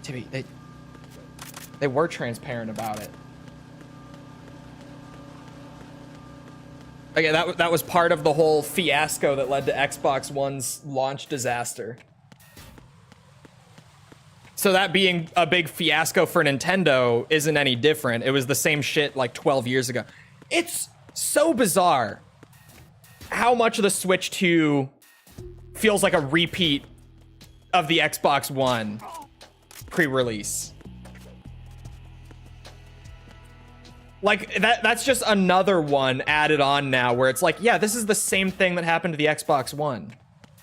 Timmy, they were transparent about it. Okay, that was part of the whole fiasco that led to Xbox One's launch disaster. So that being a big fiasco for Nintendo isn't any different. It was the same shit like 12 years ago. It's so bizarre how much of the Switch 2 feels like a repeat of the Xbox One pre-release. Like, that's just another one added on now where it's like, yeah, this is the same thing that happened to the Xbox One.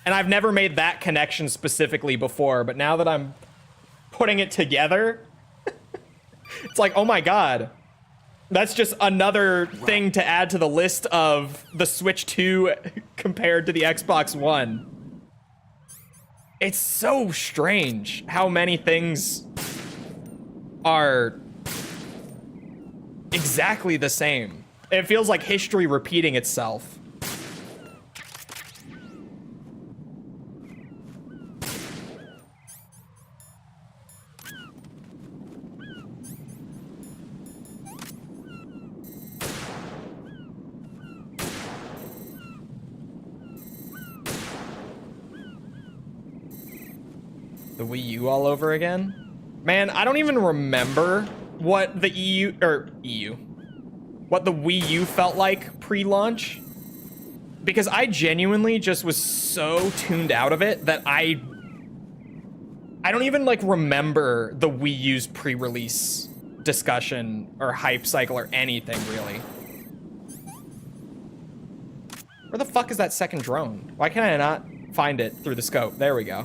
And I've never made that connection specifically before, but now that I'm putting it together, it's like, oh my god. That's just another thing to add to the list of the Switch 2 compared to the Xbox One. It's so strange how many things are exactly the same. It feels like history repeating itself. The Wii U all over again? Man, I don't even remember what the what the Wii U felt like pre-launch. Because I genuinely just was so tuned out of it that I don't even like remember the Wii U's pre-release discussion or hype cycle or anything really. Where the fuck is that second drone? Why can I not find it through the scope? There we go.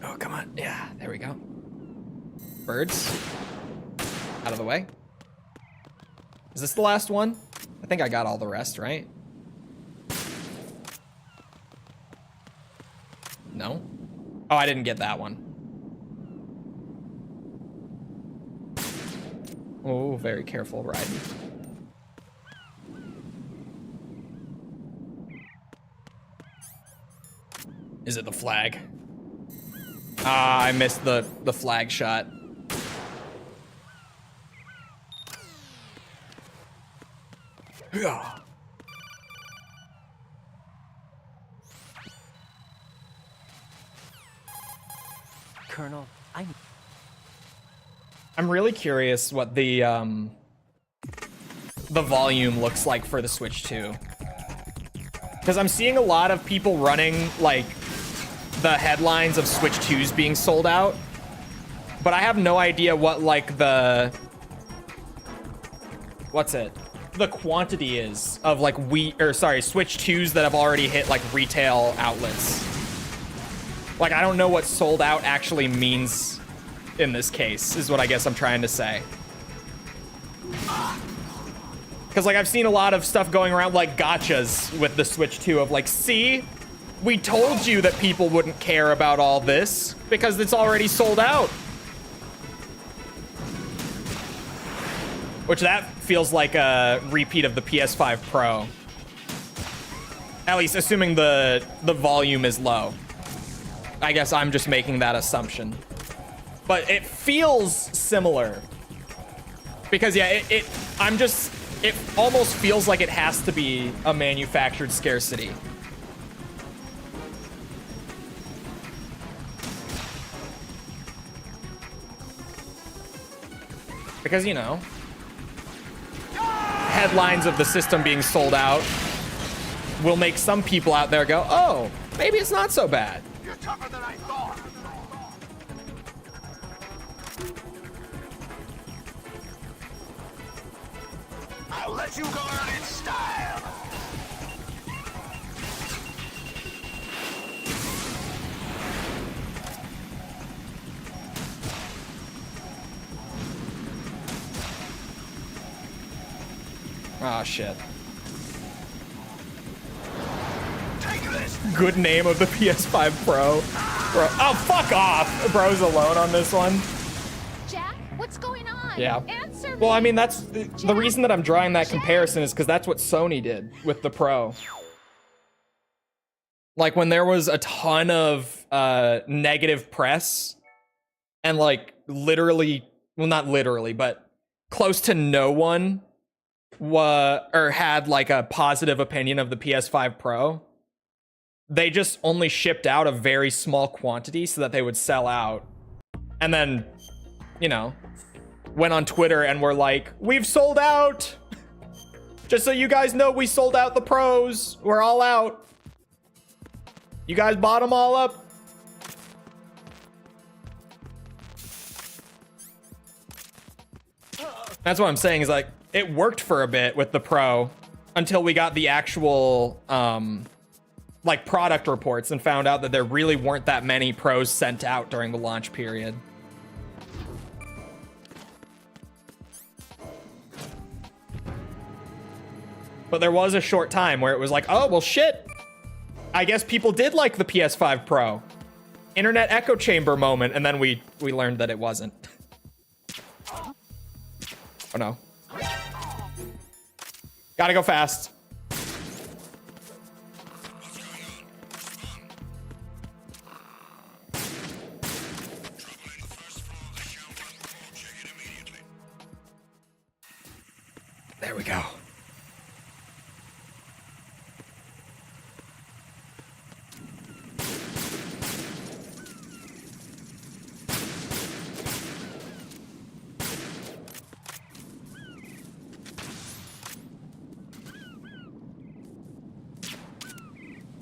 Oh, come on. Yeah, there we go. Birds. Out of the way. Is this the last one? I think I got all the rest, right? No? Oh, I didn't get that one. Oh, very careful riding. Is it the flag? Ah, I missed the flag shot. Yeah. Colonel, I'm really curious what the volume looks like for the Switch 2. Because I'm seeing a lot of people running, like, the headlines of Switch 2s being sold out. But I have no idea what, like, the... What's it? The quantity is of, like, Switch 2s that have already hit, like, retail outlets. Like, I don't know what sold out actually means in this case, is what I guess I'm trying to say. Because, like, I've seen a lot of stuff going around, like, gotchas with the Switch 2 of, like, see? We told you that people wouldn't care about all this because it's already sold out. Which that feels like a repeat of the PS5 Pro. At least assuming the volume is low. I guess I'm just making that assumption. But it feels similar. Because yeah, it almost feels like it has to be a manufactured scarcity. Because, you know, headlines of the system being sold out will make some people out there go, oh, maybe it's not so bad. You're tougher than I thought. I'll let you go out in style. Oh, shit. Take this. Good name of the PS5 Pro. Bro. Oh, fuck off. Bro's alone on this one. Jack, what's going on? Yeah. Answer me. Well, I mean, that's the reason that I'm drawing that comparison is because that's what Sony did with the Pro. Like, when there was a ton of negative press and, like, literally, well, not literally, but close to no one had like a positive opinion of the PS5 Pro, they just only shipped out a very small quantity so that they would sell out. And then, you know, went on Twitter and were like, we've sold out. Just so you guys know, we sold out the pros. We're all out. You guys bought them all up. That's what I'm saying is like, it worked for a bit with the pro until we got the actual, like product reports and found out that there really weren't that many pros sent out during the launch period. But there was a short time where it was like, oh, well, shit. I guess people did like the PS5 Pro. Internet echo chamber moment. And then we learned that it wasn't. Oh, no. Gotta go fast. There we go.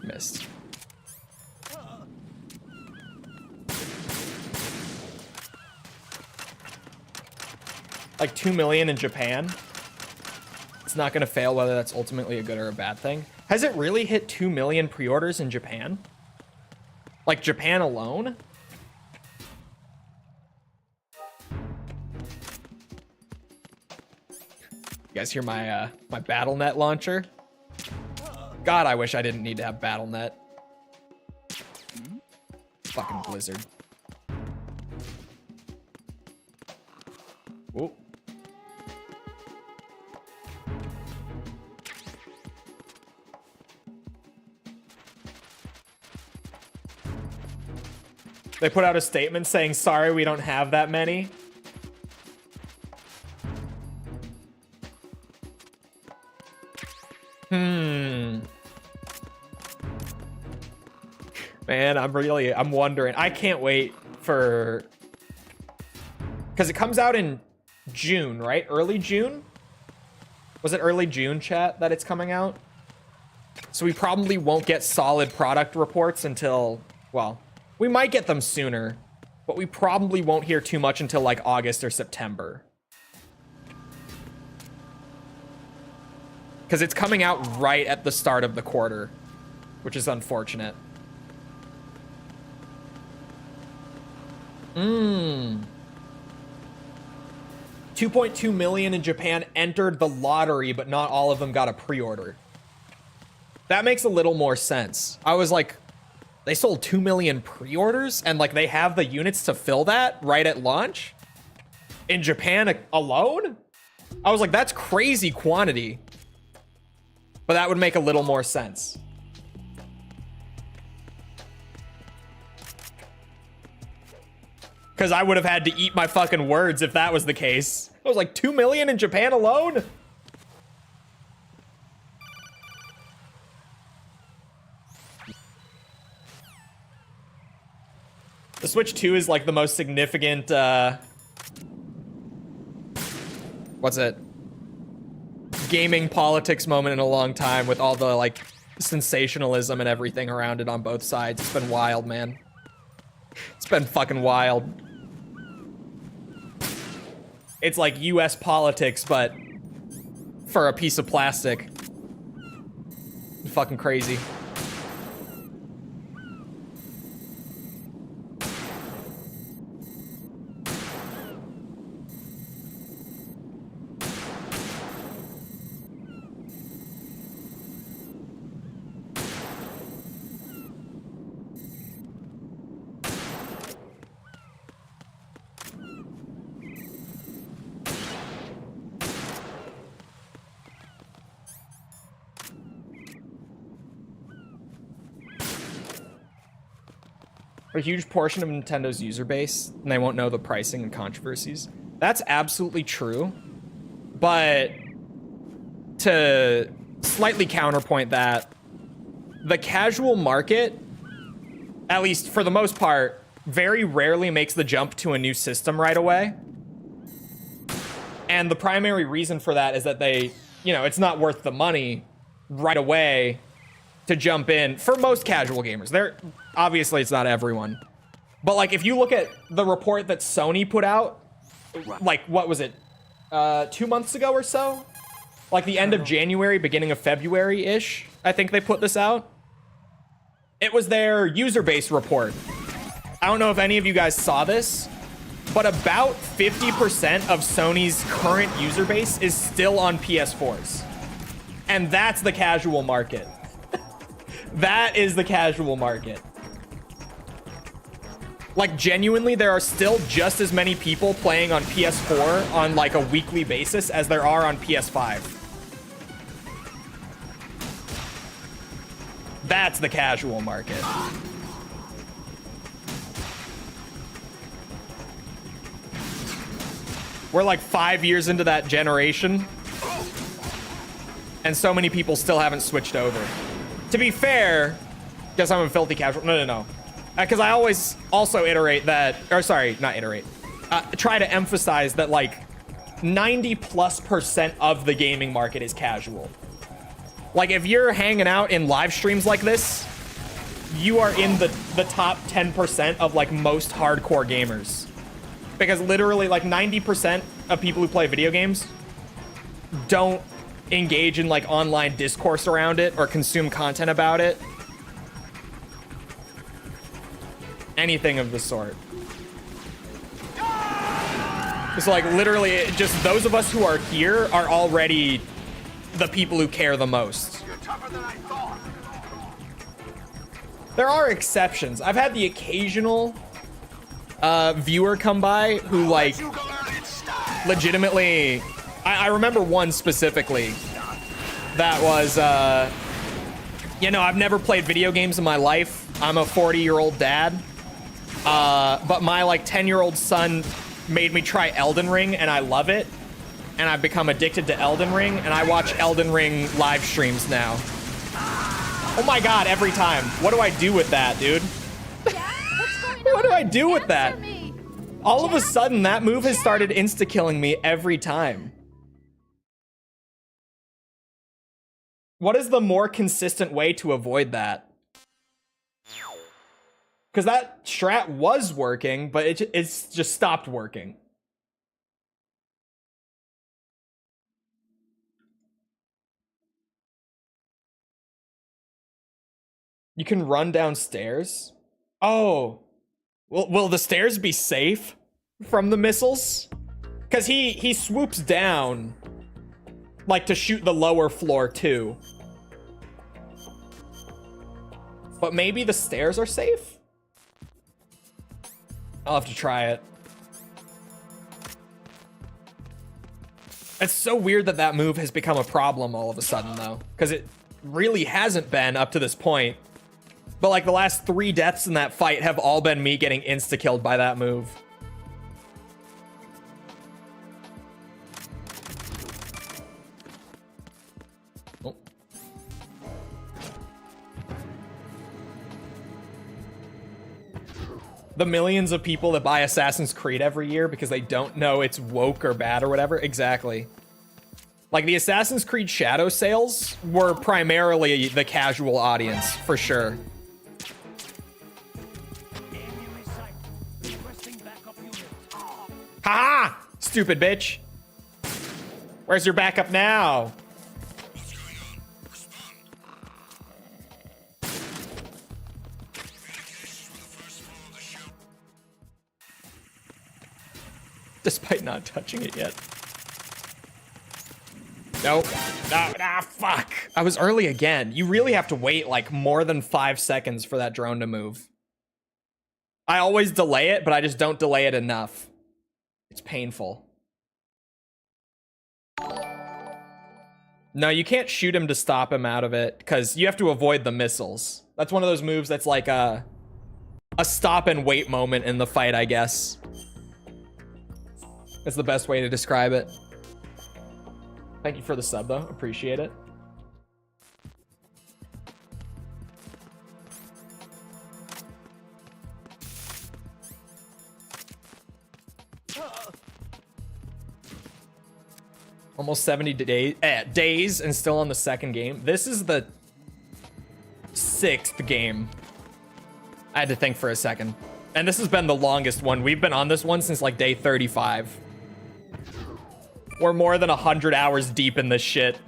Missed. Like 2 million in Japan. It's not going to fail whether that's ultimately a good or a bad thing. Has it really hit 2 million pre-orders in Japan? Like Japan alone? You guys hear my my BattleNet launcher? God, I wish I didn't need to have BattleNet. Fucking Blizzard. Whoa. They put out a statement saying, sorry, we don't have that many. Man, I'm wondering. I can't wait for... Because it comes out in June, right? Early June? Was it early June, chat, that it's coming out? So we probably won't get solid product reports until, well, we might get them sooner, but we probably won't hear too much until like August or September. Because it's coming out right at the start of the quarter, which is unfortunate. 2.2 million in Japan entered the lottery, but not all of them got a pre-order. That makes a little more sense. I was like, they sold 2 million pre-orders and like they have the units to fill that right at launch in Japan alone? I was like, that's crazy quantity. But that would make a little more sense. Because I would have had to eat my fucking words if that was the case. I was like, 2 million in Japan alone? The Switch 2 is like the most significant, what's it? Gaming politics moment in a long time with all the like sensationalism and everything around it on both sides. It's been wild, man. It's been fucking wild. It's like US politics, but for a piece of plastic. Fucking crazy. A huge portion of Nintendo's user base, and they won't know the pricing and controversies. That's absolutely true. But to slightly counterpoint that, the casual market, at least for the most part, very rarely makes the jump to a new system right away. And the primary reason for that is that they, you know, it's not worth the money right away to jump in for most casual gamers. They're obviously it's not everyone. But like if you look at the report that Sony put out, like what was it? 2 months ago or so? Like the end of January, beginning of February-ish, I think they put this out. It was their user base report. I don't know if any of you guys saw this, but about 50% of Sony's current user base is still on PS4s. And that's the casual market. That is the casual market. Like, genuinely, there are still just as many people playing on PS4 on, like, a weekly basis as there are on PS5. That's the casual market. We're like 5 years into that generation, and so many people still haven't switched over. To be fair, guess I'm a filthy casual. No. Because I always also iterate that, or sorry, not iterate. Try to emphasize that like 90+% of the gaming market is casual. Like if you're hanging out in live streams like this, you are in the top 10% of like most hardcore gamers. Because literally like 90% of people who play video games don't engage in like online discourse around it or consume content about it. Anything of the sort. It's like literally just those of us who are here are already the people who care the most. You're tougher than I thought. There are exceptions. I've had the occasional viewer come by who like You go out in style. legitimately, I remember one specifically that was, you know, I've never played video games in my life. I'm a 40-year-old dad. But my like 10-year-old son made me try Elden Ring and I love it. And I've become addicted to Elden Ring and I watch Elden Ring live streams now. Oh my God, every time. What do I do with that, dude? Jack, what's going What do on? I do with that? Answer me. All of a sudden, that move has started insta-killing me every time. What is the more consistent way to avoid that? Because that strat was working, but it's just stopped working. You can run downstairs? Oh. Will the stairs be safe from the missiles? Because he swoops down, like, to shoot the lower floor, too. But maybe the stairs are safe? I'll have to try it. It's so weird that that move has become a problem all of a sudden, though. Because it really hasn't been up to this point. But like the last 3 deaths in that fight have all been me getting insta-killed by that move. Oh. The millions of people that buy Assassin's Creed every year because they don't know it's woke or bad or whatever. Exactly. Like the Assassin's Creed Shadow sales were primarily the casual audience, for sure. Haha! Stupid bitch. Where's your backup now? What's going on? Respond. Despite not touching it yet. Nope. No, nah, fuck. I was early again. You really have to wait like more than 5 seconds for that drone to move. I always delay it, but I just don't delay it enough. It's painful. No, you can't shoot him to stop him out of it, because you have to avoid the missiles. That's one of those moves that's like a stop and wait moment in the fight, I guess. That's the best way to describe it. Thank you for the sub, though. Appreciate it. Almost 70 days and still on the second game. This is the 6th game. I had to think for a second. And this has been the longest one. We've been on this one since like day 35. We're more than 100 hours deep in this shit.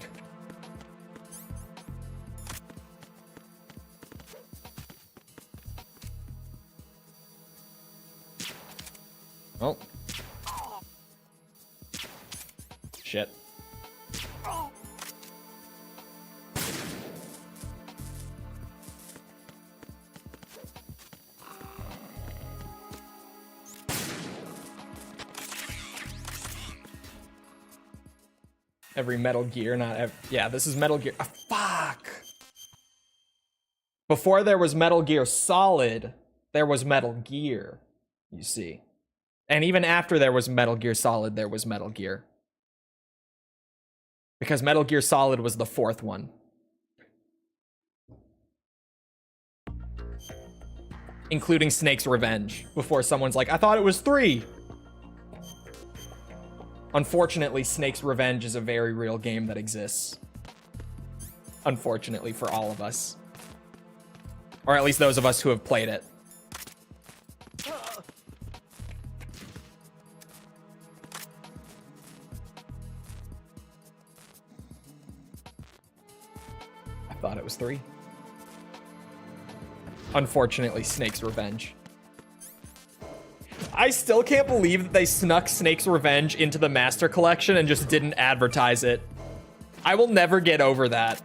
Oh. Shit. Every Metal Gear, yeah, this is Metal Gear. Oh, fuck. Before there was Metal Gear Solid, there was Metal Gear, you see. And even after there was Metal Gear Solid, there was Metal Gear. Because Metal Gear Solid was the 4th one. Including Snake's Revenge. Before someone's like, I thought it was 3. Unfortunately, Snake's Revenge is a very real game that exists. Unfortunately for all of us. Or at least those of us who have played it. I thought it was 3. Unfortunately, Snake's Revenge. I still can't believe that they snuck Snake's Revenge into the Master Collection and just didn't advertise it. I will never get over that.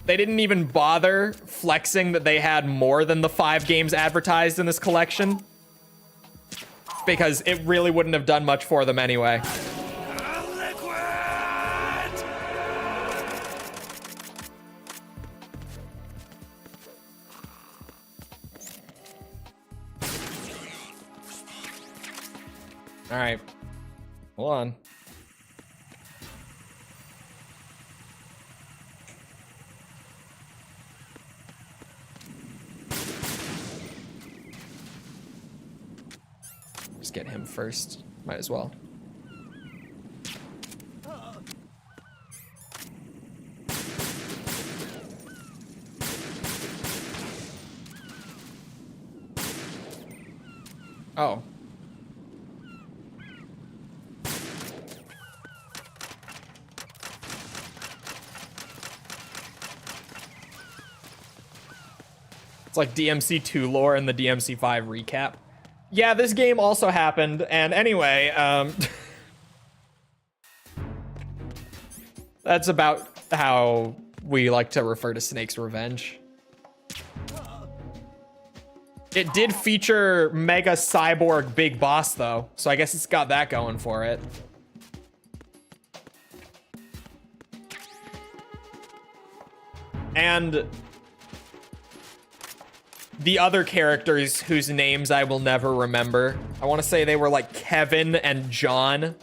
They didn't even bother flexing that they had more than the 5 games advertised in this collection. Because it really wouldn't have done much for them anyway. All right, hold on. Just get him first, might as well. Oh. Like DMC2 lore and the DMC5 recap. Yeah, this game also happened, and anyway, that's about how we like to refer to Snake's Revenge. It did feature Mega Cyborg Big Boss, though, so I guess it's got that going for it. And the other characters whose names I will never remember. I want to say they were like Kevin and John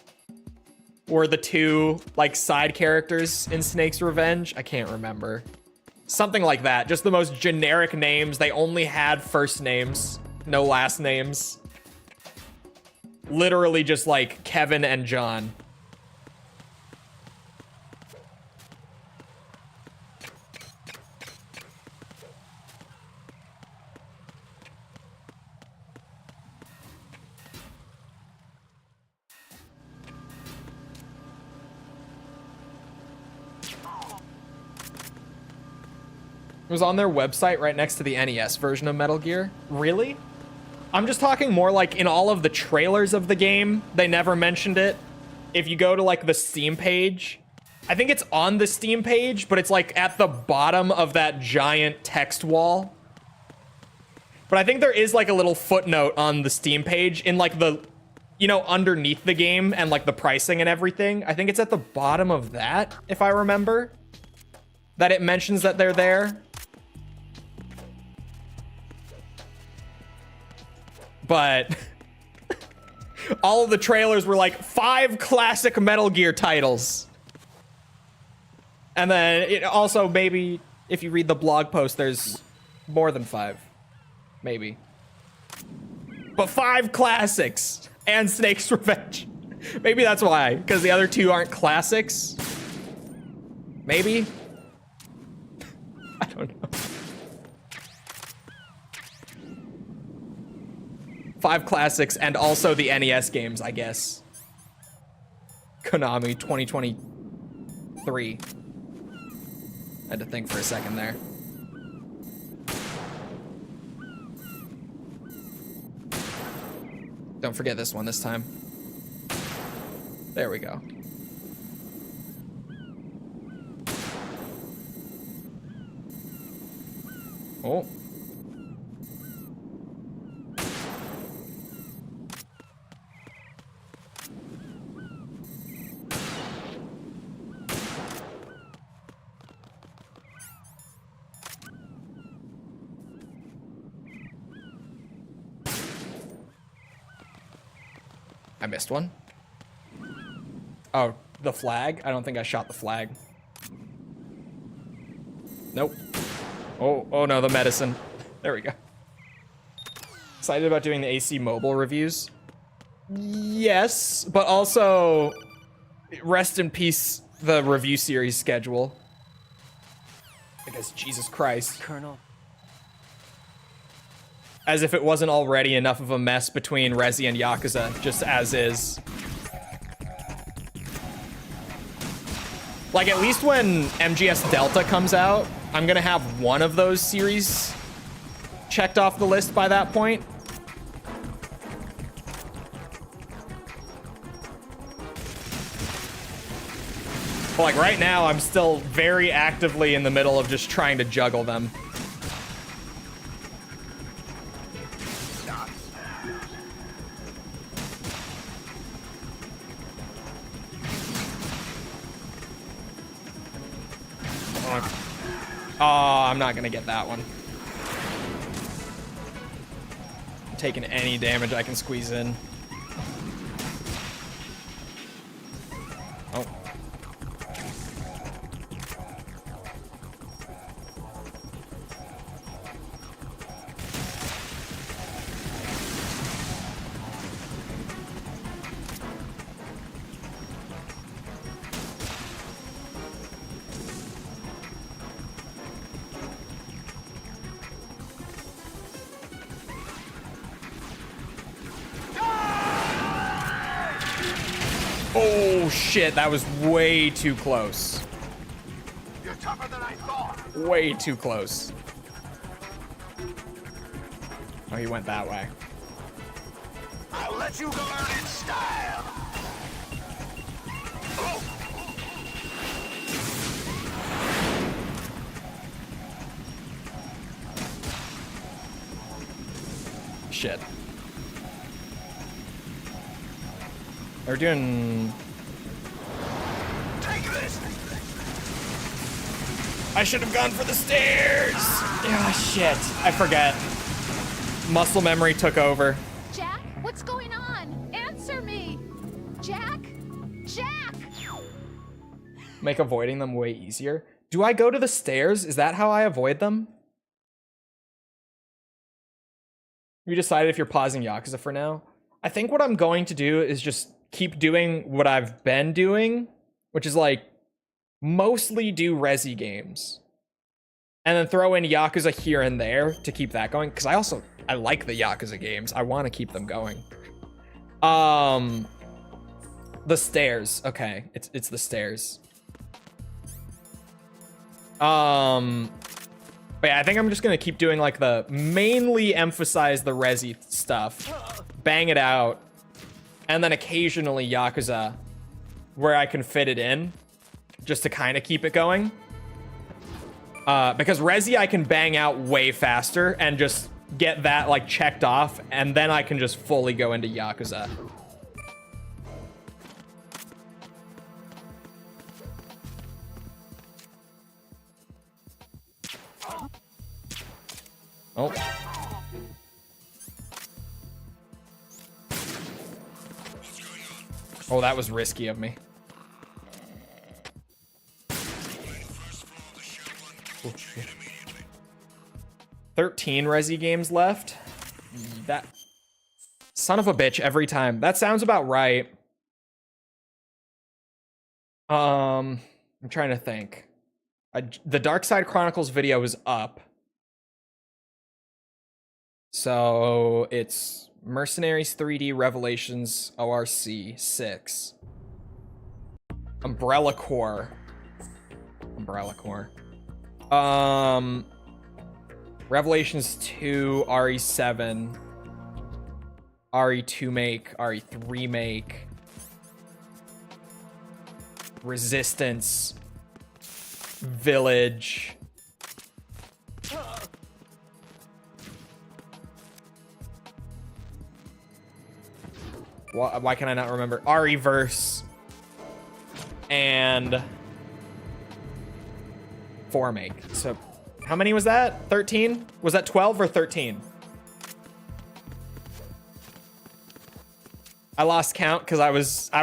were the 2 like side characters in Snake's Revenge. I can't remember. Something like that. Just the most generic names. They only had first names, no last names. Literally just like Kevin and John. It was on their website right next to the NES version of Metal Gear. Really? I'm just talking more like in all of the trailers of the game, they never mentioned it. If you go to like the Steam page, I think it's on the Steam page, but it's like at the bottom of that giant text wall. But I think there is like a little footnote on the Steam page in like the, you know, underneath the game and like the pricing and everything. I think it's at the bottom of that, if I remember, that it mentions that they're there. But all of the trailers were like 5 classic Metal Gear titles. And then it also, maybe if you read the blog post, there's more than 5. Maybe. But 5 classics and Snake's Revenge. Maybe that's why, because the other two aren't classics. Maybe. I don't know. 5 classics and also the NES games, I guess. Konami 2023. Had to think for a second there. Don't forget this one this time. There we go. Oh. I missed one. Oh, the flag? I don't think I shot the flag. Nope. Oh no, the medicine. There we go. Excited about doing the AC Mobile reviews? Yes, but also rest in peace the review series schedule. Because Jesus Christ. Colonel. As if it wasn't already enough of a mess between Resi and Yakuza, just as is. Like, at least when MGS Delta comes out, I'm gonna have one of those series checked off the list by that point. But like right now, I'm still very actively in the middle of just trying to juggle them. Oh, I'm not gonna get that one. I'm taking any damage I can squeeze in. Oh. Oh shit, that was way too close. You're tougher than I thought. Way too close. Oh, he went that way. I'll let you learn in style. Oh. Shit. They're doing... Take this. I should have gone for the stairs! Ah, shit. I forget. Muscle memory took over. Jack, what's going on? Answer me! Jack? Jack! Make avoiding them way easier. Do I go to the stairs? Is that how I avoid them? You decided if you're pausing Yakuza for now? I think what I'm going to do is just keep doing what I've been doing, which is like mostly do Resi games. And then throw in Yakuza here and there to keep that going. Because I like the Yakuza games. I want to keep them going. The stairs. Okay, it's the stairs. But yeah, I think I'm just gonna keep doing like the mainly emphasize the Resi stuff, bang it out, and then occasionally Yakuza where I can fit it in, just to kind of keep it going. Because Resi I can bang out way faster and just get that like checked off, and then I can just fully go into Yakuza. Oh. Oh, that was risky of me. Oh, shit. 13 Resi games left. That son of a bitch every time. That sounds about right. I'm trying to think. The Dark Side Chronicles video is up. So it's Mercenaries 3D Revelations ORC 6. Umbrella Corps. Revelations 2, RE7, RE2 make, RE3 make, Resistance, Village. Why can I not remember? RE-verse and 4 make. So how many was that? 13? Was that 12 or 13? I lost count because I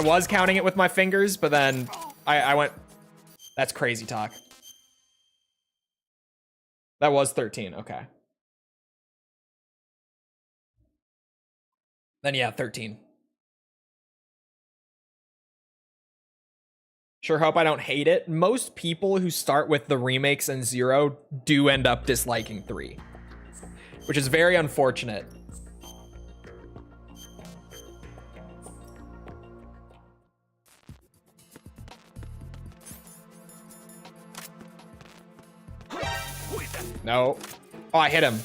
was counting it with my fingers, but then I went, that's crazy talk. That was 13, okay. Then yeah, 13. Sure hope I don't hate it. Most people who start with the remakes and 0 do end up disliking 3, which is very unfortunate. No. Oh, I hit him.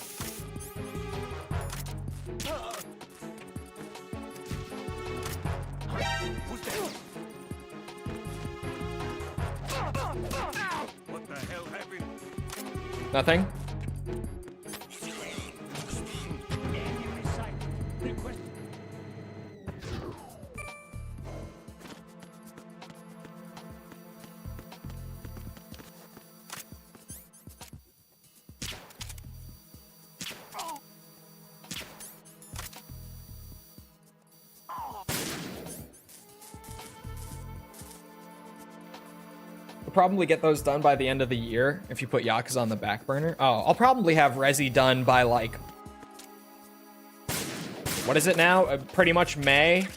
What the hell happened? Nothing? Probably get those done by the end of the year if you put Yakuza on the back burner. Oh, I'll probably have Resi done by like, what is it now? Pretty much May.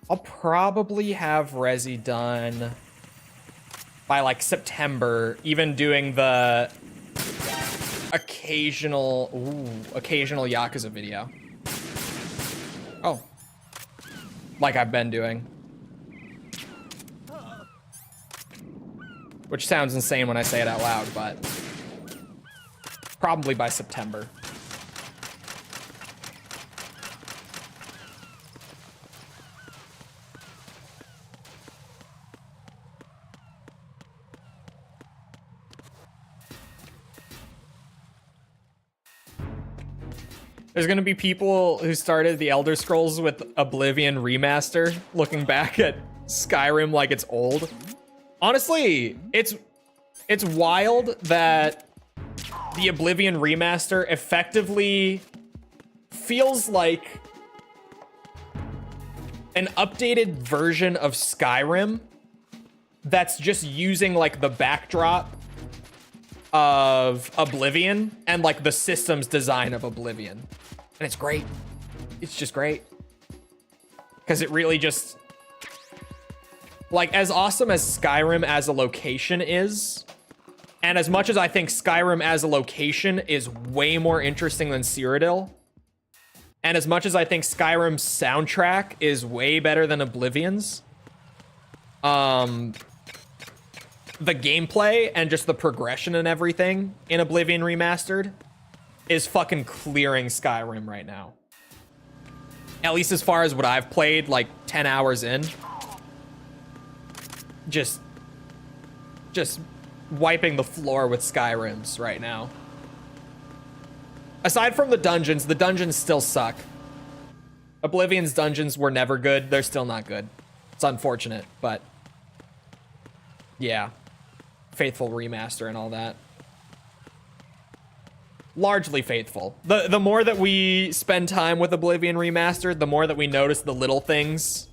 I'll probably have Resi done by like September, even doing the occasional Yakuza video. Oh, like I've been doing. Which sounds insane when I say it out loud, but probably by September. There's gonna be people who started the Elder Scrolls with Oblivion Remaster looking back at Skyrim like it's old. Honestly, it's wild that the Oblivion Remaster effectively feels like an updated version of Skyrim that's just using like the backdrop of Oblivion and like the systems design of Oblivion. And it's great. It's just great. Because it really just... like, as awesome as Skyrim as a location is, and as much as I think Skyrim as a location is way more interesting than Cyrodiil, and as much as I think Skyrim's soundtrack is way better than Oblivion's, the gameplay and just the progression and everything in Oblivion Remastered is fucking clearing Skyrim right now. At least as far as what I've played, like 10 hours in. Just wiping the floor with Skyrims right now. Aside from the dungeons still suck. Oblivion's dungeons were never good. They're still not good. It's unfortunate, but yeah. Faithful remaster and all that. Largely faithful. The more that we spend time with Oblivion Remastered, the more that we notice the little things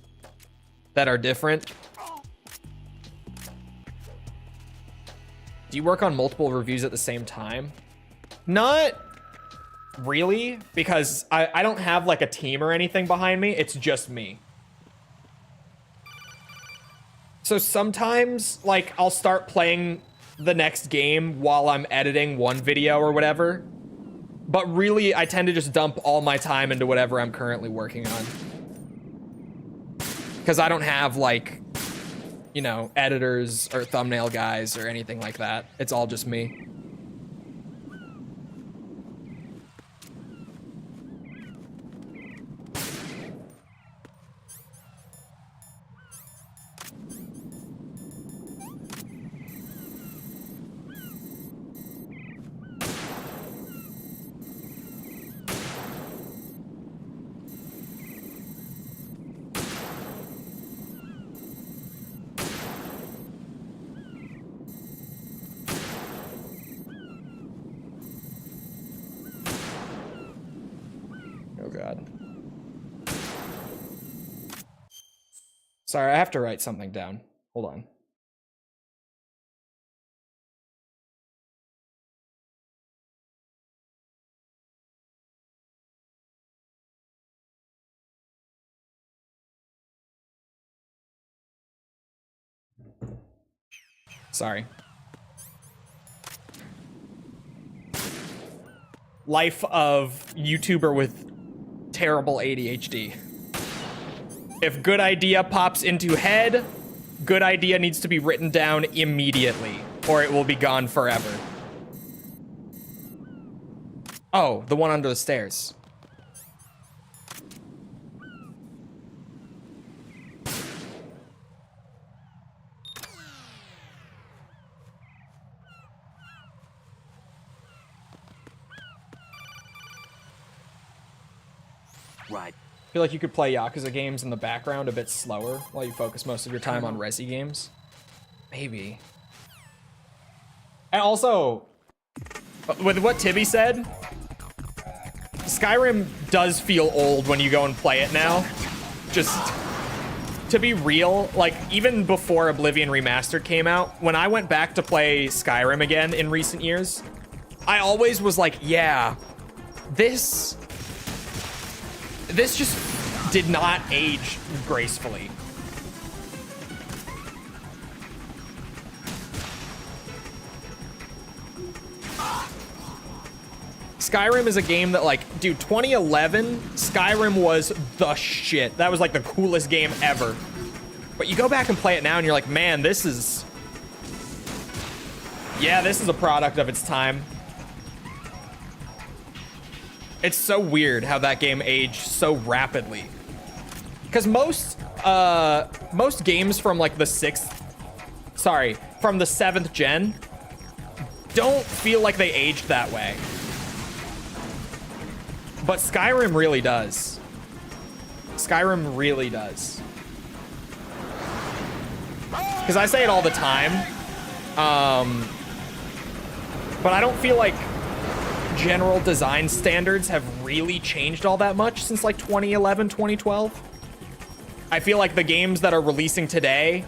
that are different. Do you work on multiple reviews at the same time? Not really, because I don't have like a team or anything behind me. It's just me. So sometimes, like, I'll start playing the next game while I'm editing one video or whatever. But really, I tend to just dump all my time into whatever I'm currently working on. Because I don't have, like, you know, editors or thumbnail guys or anything like that. It's all just me. Oh god. Sorry, I have to write something down. Hold on. Sorry. Life of YouTuber with terrible ADHD. If good idea pops into head, good idea needs to be written down immediately, or it will be gone forever. Oh, the one under the stairs. Right. I feel like you could play Yakuza games in the background a bit slower while you focus most of your time on Resi games. Maybe. And also, with what Tibby said, Skyrim does feel old when you go and play it now. Just to be real, like even before Oblivion Remastered came out, when I went back to play Skyrim again in recent years, I always was like, yeah, this just did not age gracefully. Skyrim is a game that, like, dude, 2011, Skyrim was the shit. That was like the coolest game ever. But you go back and play it now and you're like, man, this is... yeah, this is a product of its time. It's so weird how that game aged so rapidly. Because most games from like the from the 7th gen don't feel like they aged that way. But Skyrim really does. Skyrim really does. Because I say it all the time. But I don't feel like general design standards have really changed all that much since like 2011, 2012. I feel like the games that are releasing today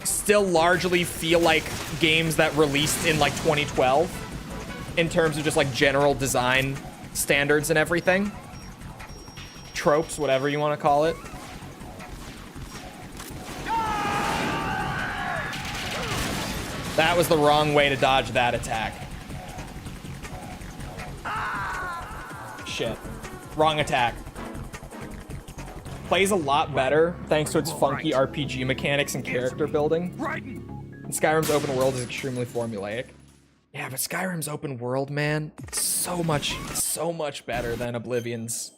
still largely feel like games that released in like 2012 in terms of just like general design standards and everything. Tropes, whatever you want to call it. That was the wrong way to dodge that attack. Shit. Wrong attack. Plays a lot better thanks to its funky RPG mechanics and character building. And Skyrim's open world is extremely formulaic. Yeah, but Skyrim's open world, man, it's so much better than Oblivion's.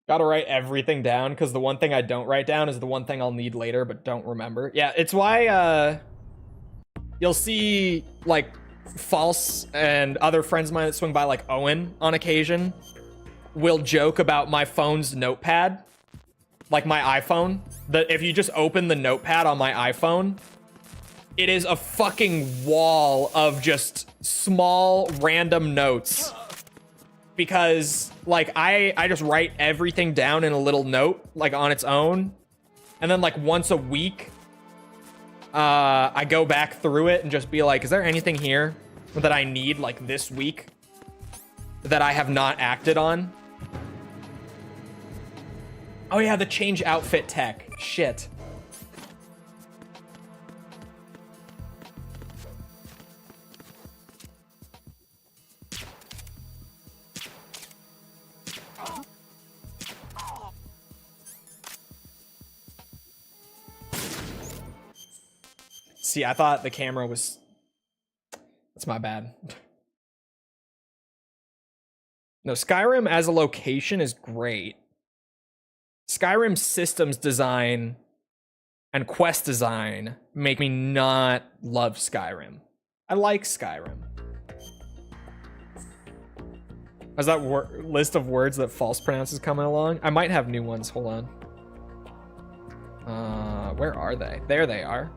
Gotta write everything down, because the one thing I don't write down is the one thing I'll need later but don't remember. Yeah, it's why you'll see like False and other friends of mine that swing by, like Owen on occasion, will joke about my phone's notepad, like my iPhone. That if you just open the notepad on my iPhone, it is a fucking wall of just small random notes. Because like I just write everything down in a little note, like on its own, and then like once a week I go back through it and just be like, is there anything here that I need like this week that I have not acted on? Oh yeah, the change outfit tech. Shit. See, I thought the camera was... That's my bad. No, Skyrim as a location is great. Skyrim's systems design and quest design make me not love Skyrim. I like Skyrim. How's that list of words that false pronounces coming along? I might have new ones. Hold on. Where are they? There they are.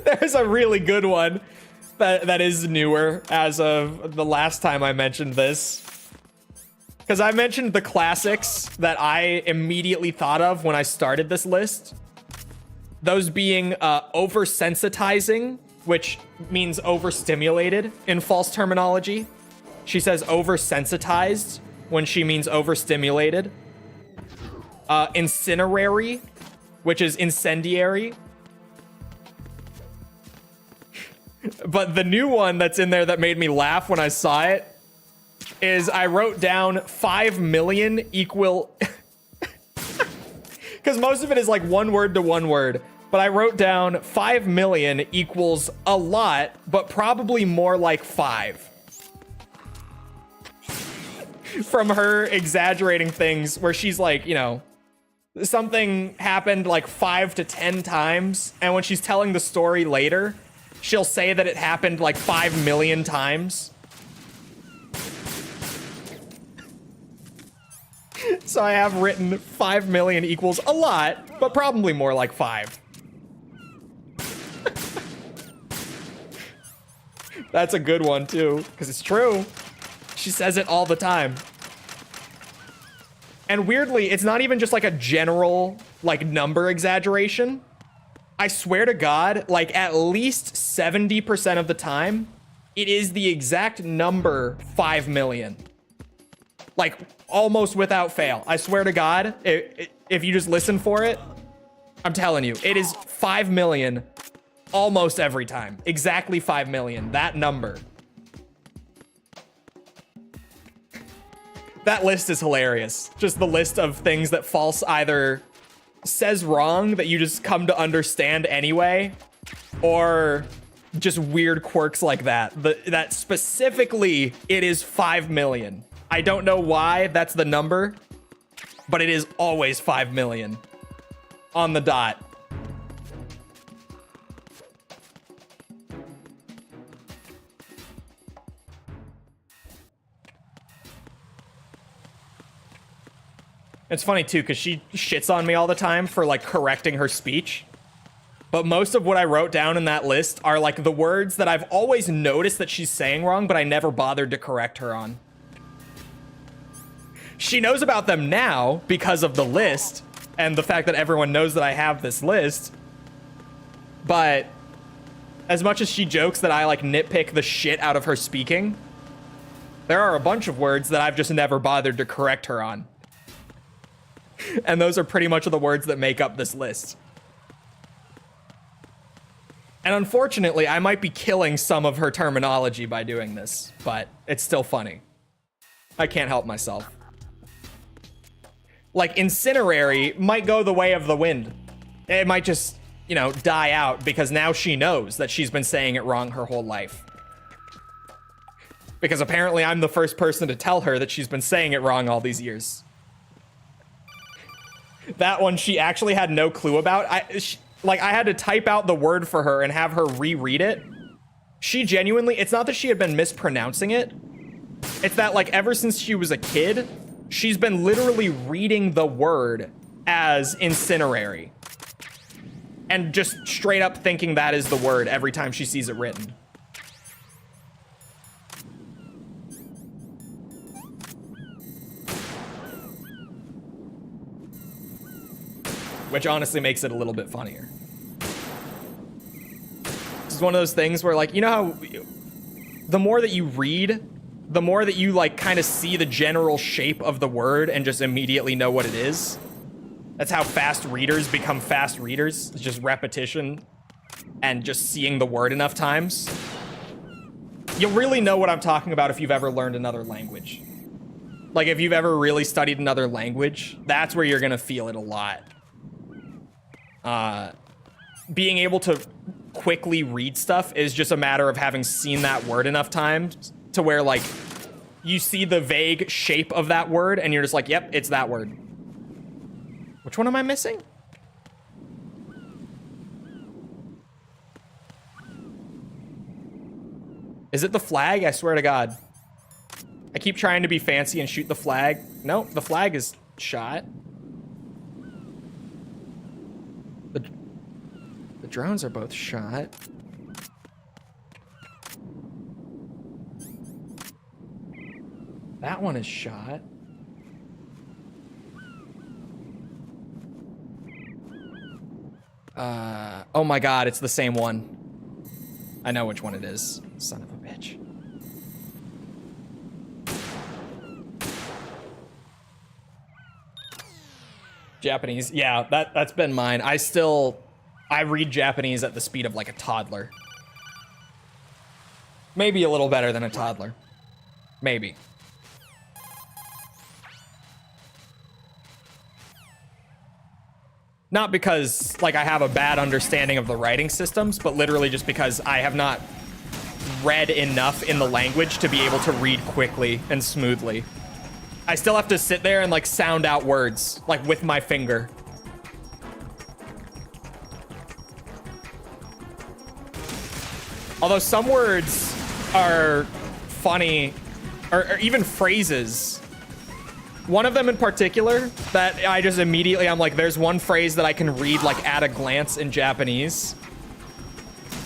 There's a really good one that is newer as of the last time I mentioned this. Because I mentioned the classics that I immediately thought of when I started this list. Those being oversensitizing, which means overstimulated in false terminology. She says oversensitized when she means overstimulated. Incinerary, which is incendiary. But the new one that's in there that made me laugh when I saw it is I wrote down 5 million equal... Because most of it is like one word to one word. But I wrote down 5 million equals a lot, but probably more like 5. From her exaggerating things where she's like, you know, something happened like 5 to 10 times. And when she's telling the story later, she'll say that it happened like 5 million times. So I have written 5 million equals a lot, but probably more like 5. That's a good one too, because it's true. She says it all the time. And weirdly, it's not even just like a general like number exaggeration. I swear to God, like at least 70% of the time, it is the exact number 5 million. Like almost without fail. I swear to God, if you just listen for it, I'm telling you, it is 5 million almost every time. Exactly 5 million, that number. That list is hilarious. Just the list of things that false either says wrong that you just come to understand anyway, or just weird quirks like that. That specifically, it is 5 million. I don't know why that's the number, but it is always 5 million on the dot. It's funny too, because she shits on me all the time for like correcting her speech. But most of what I wrote down in that list are like the words that I've always noticed that she's saying wrong, but I never bothered to correct her on. She knows about them now because of the list and the fact that everyone knows that I have this list. But as much as she jokes that I like nitpick the shit out of her speaking, there are a bunch of words that I've just never bothered to correct her on. And those are pretty much the words that make up this list. And unfortunately, I might be killing some of her terminology by doing this, but it's still funny. I can't help myself. Like, incinerary might go the way of the wind. It might just, you know, die out because now she knows that she's been saying it wrong her whole life. Because apparently I'm the first person to tell her that she's been saying it wrong all these years. That one she actually had no clue about. I had to type out the word for her and have her reread it. She genuinely, it's not that she had been mispronouncing it. It's that like ever since she was a kid, she's been literally reading the word as incinerary. And just straight up thinking that is the word every time she sees it written. which honestly makes it a little bit funnier. This is one of those things where, like, you know how the more that you read, the more that you, like, kind of see the general shape of the word and just immediately know what it is. That's how fast readers become fast readers. It's just repetition and just seeing the word enough times. You'll really know what I'm talking about if you've ever learned another language. Like, if you've ever really studied another language, that's where you're gonna feel it a lot. Being able to quickly read stuff is just a matter of having seen that word enough times to where, like, you see the vague shape of that word and you're just like, yep, it's that word. Which one am I missing? Is it the flag? I swear to God. I keep trying to be fancy and shoot the flag. Nope, the flag is shot. The drones are both shot. That one is shot. Oh my God, it's the same one. I know which one it is. Son of a bitch. Japanese, yeah, that's been mine. I read Japanese at the speed of like a toddler. Maybe a little better than a toddler. Maybe. Not because, like, I have a bad understanding of the writing systems, but literally just because I have not read enough in the language to be able to read quickly and smoothly. I still have to sit there and, like, sound out words, like, with my finger. Although some words are funny, or even phrases. One of them in particular that I just immediately, I'm like, there's one phrase that I can read like at a glance in Japanese.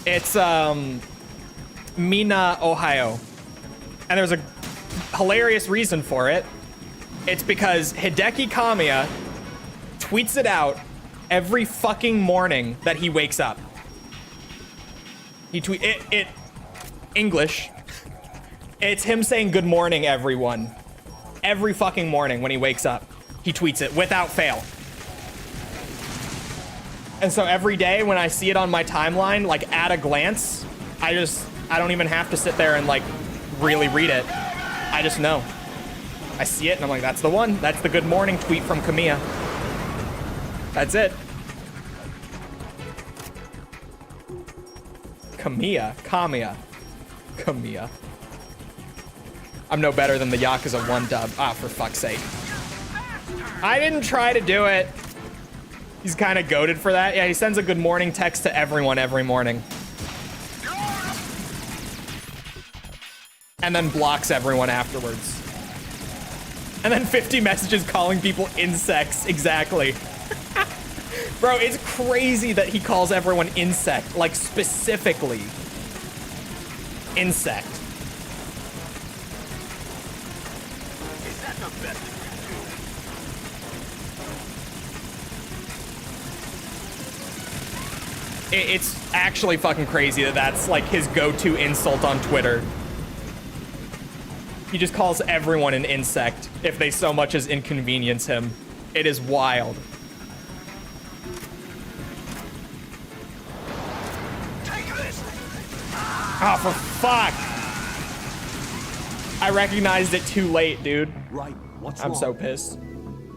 It's Mina Ohio. And there's a hilarious reason for it. It's because Hideki Kamiya tweets it out every fucking morning that he wakes up. He tweet it English. It's him saying good morning, everyone. Every fucking morning when he wakes up, he tweets it without fail. And so every day when I see it on my timeline, like at a glance, I don't even have to sit there and like really read it. I just know. I see it and I'm like, that's the one. That's the good morning tweet from Kamiya. That's it. Kamiya. I'm no better than the Yakuza 1 dub. Ah, for fuck's sake. I didn't try to do it. He's kind of goated for that. Yeah, he sends a good morning text to everyone every morning. And then blocks everyone afterwards. And then 50 messages calling people insects. Exactly. Bro, it's crazy that he calls everyone insect. Like, specifically. Insect. It's actually fucking crazy that that's like his go-to insult on Twitter. He just calls everyone an insect if they so much as inconvenience him. It is wild. Oh, for fuck! I recognized it too late, dude. Right. What's I'm wrong? so pissed.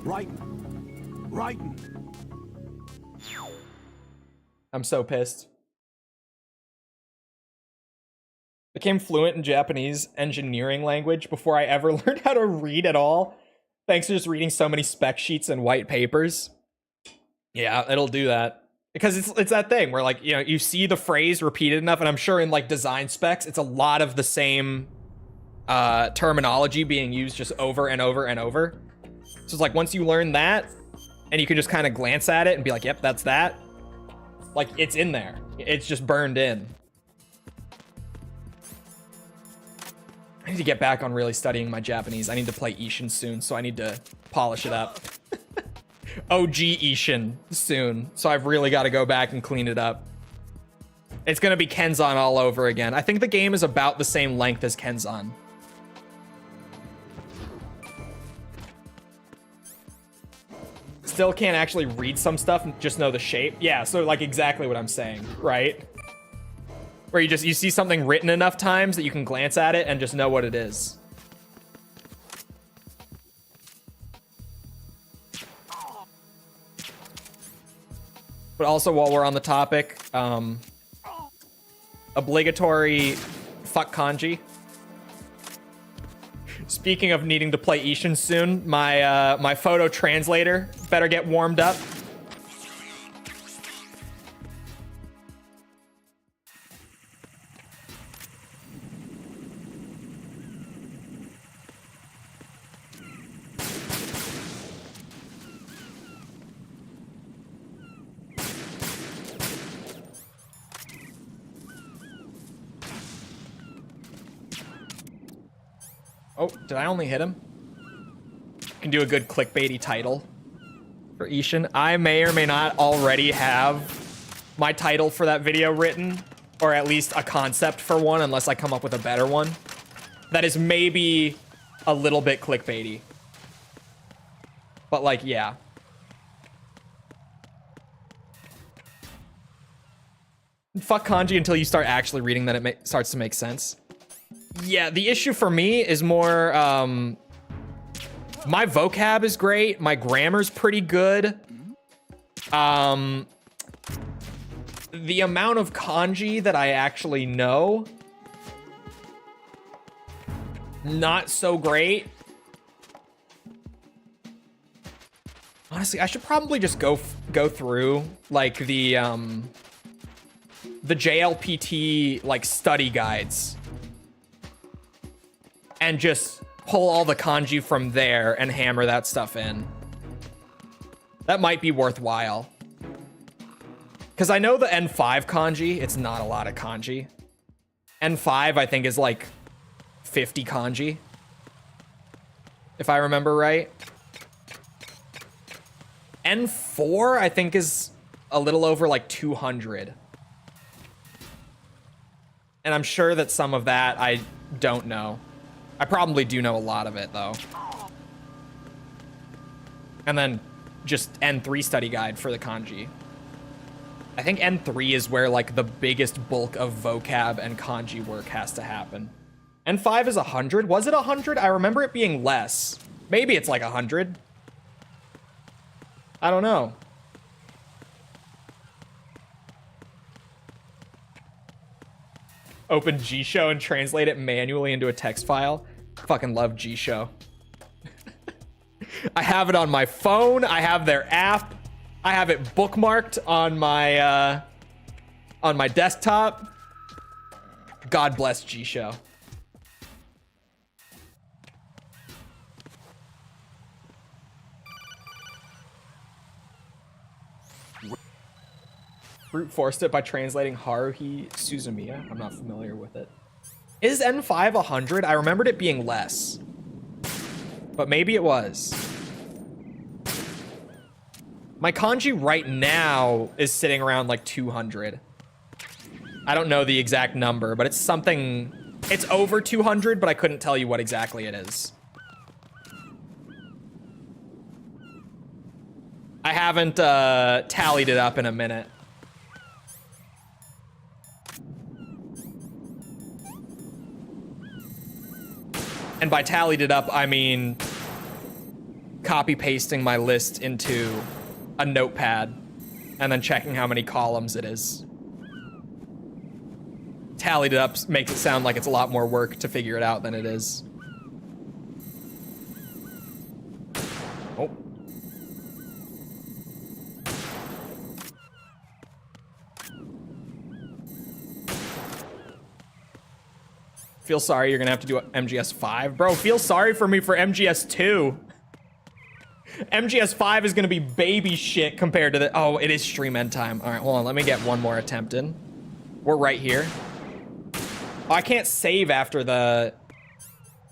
Right. I'm so pissed. Became fluent in Japanese engineering language before I ever learned how to read at all. Thanks to just reading so many spec sheets and white papers. Yeah, it'll do that. Because it's that thing where, like, you know, you see the phrase repeated enough, and I'm sure in like design specs, it's a lot of the same terminology being used just over and over and over. So it's like once you learn that, and you can just kind of glance at it and be like, yep, that's that. Like, it's in there. It's just burned in. I need to get back on really studying my Japanese. I need to play Ishin soon, so I need to polish it up. OG Ishin soon, so I've really got to go back and clean it up. It's gonna be Kenzan all over again. I think the game is about the same length as Kenzan. Still can't actually read some stuff, just know the shape. Yeah, so like exactly what I'm saying, right? Where you see something written enough times that you can glance at it and just know what it is. But also, while we're on the topic, obligatory fuck kanji. Speaking of needing to play Ishin soon, my photo translator better get warmed up. Oh, did I only hit him? Can do a good clickbaity title for Ishin. I may or may not already have my title for that video written, or at least a concept for one, unless I come up with a better one. That is maybe a little bit clickbaity. But like, yeah. Fuck kanji until you start actually reading, then it starts to make sense. Yeah, the issue for me is more, my vocab is great. My grammar's pretty good. The amount of kanji that I actually know, not so great. Honestly, I should probably just go through like the JLPT like study guides and just pull all the kanji from there and hammer that stuff in. That might be worthwhile. Because I know the N5 kanji, it's not a lot of kanji. N5, I think, is like 50 kanji. If I remember right. N4, I think, is a little over like 200. And I'm sure that some of that I don't know. I probably do know a lot of it, though. And then just N3 study guide for the kanji. I think N3 is where like the biggest bulk of vocab and kanji work has to happen. N5 is 100. Was it 100? I remember it being less. Maybe it's like 100. I don't know. Open G-Show and translate it manually into a text file. Fucking love G-Show. I have it on my phone. I have their app. I have it bookmarked on my desktop. God bless G-Show. Brute forced it by translating Haruhi Suzumiya. I'm not familiar with it. Is N5 100? I remembered it being less. But maybe it was. My kanji right now is sitting around like 200. I don't know the exact number, but it's something... It's over 200, but I couldn't tell you what exactly it is. I haven't tallied it up in a minute. And by tallied it up, I mean copy pasting my list into a notepad and then checking how many columns it is. Tallied it up makes it sound like it's a lot more work to figure it out than it is. Oh. Feel sorry you're gonna have to do MGS 5. Bro, feel sorry for me for MGS 2. MGS 5 is gonna be baby shit compared to the... Oh, it is stream end time. All right, hold on. Let me get one more attempt in. We're right here. Oh, I can't save after the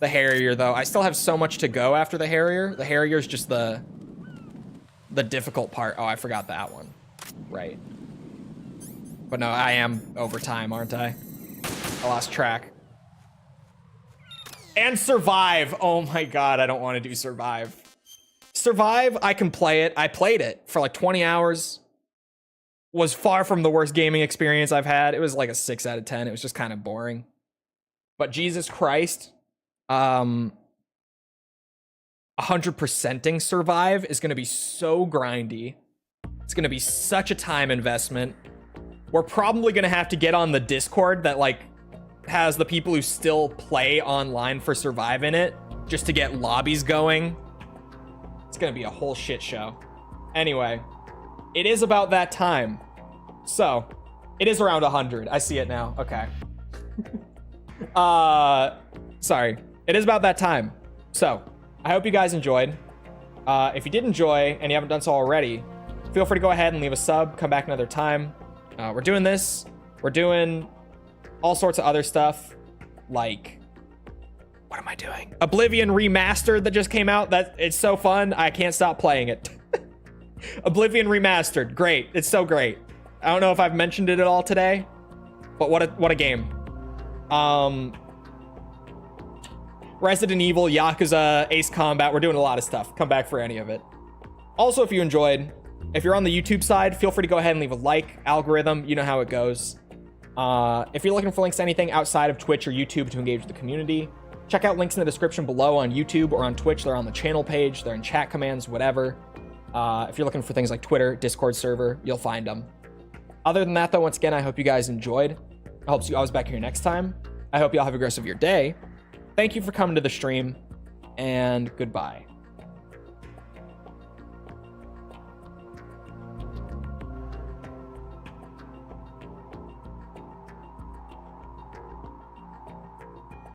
Harrier, though. I still have so much to go after the Harrier. The Harrier is just the the difficult part. Oh, I forgot that one. Right. But no, I am over time, aren't I? I lost track. And Survive. Oh my god, I don't want to do Survive. Survive, I can play it. I played it for like 20 hours. Was far from the worst gaming experience I've had. It was like a 6 out of 10. It was just kind of boring. But Jesus Christ, 100%ing Survive is going to be so grindy. It's going to be such a time investment. We're probably going to have to get on the Discord that like has the people who still play online for Survive in it just to get lobbies going. It's going to be a whole shit show. Anyway, it is about that time. So, it is around 100. I see it now. Okay. Sorry. It is about that time. So, I hope you guys enjoyed. If you did enjoy and you haven't done so already, feel free to go ahead and leave a sub. Come back another time. We're doing this. We're doing all sorts of other stuff. Like, what am I doing? Oblivion Remastered that just came out. It's so fun. I can't stop playing it. Oblivion Remastered. Great. It's so great. I don't know if I've mentioned it at all today, but what a game. Resident Evil, Yakuza, Ace Combat. We're doing a lot of stuff. Come back for any of it. Also, if you enjoyed, if you're on the YouTube side, feel free to go ahead and leave a like. Algorithm, you know how it goes. If you're looking for links to anything outside of Twitch or YouTube to engage with the community, check out links in the description below on YouTube or on Twitch. They're on the channel page. They're in chat commands, whatever. If you're looking for things like Twitter, Discord server, you'll find them. Other than that, though, once again, I hope you guys enjoyed. I hope to see you always back here next time. I hope you all have a great rest of your day. Thank you for coming to the stream, and goodbye.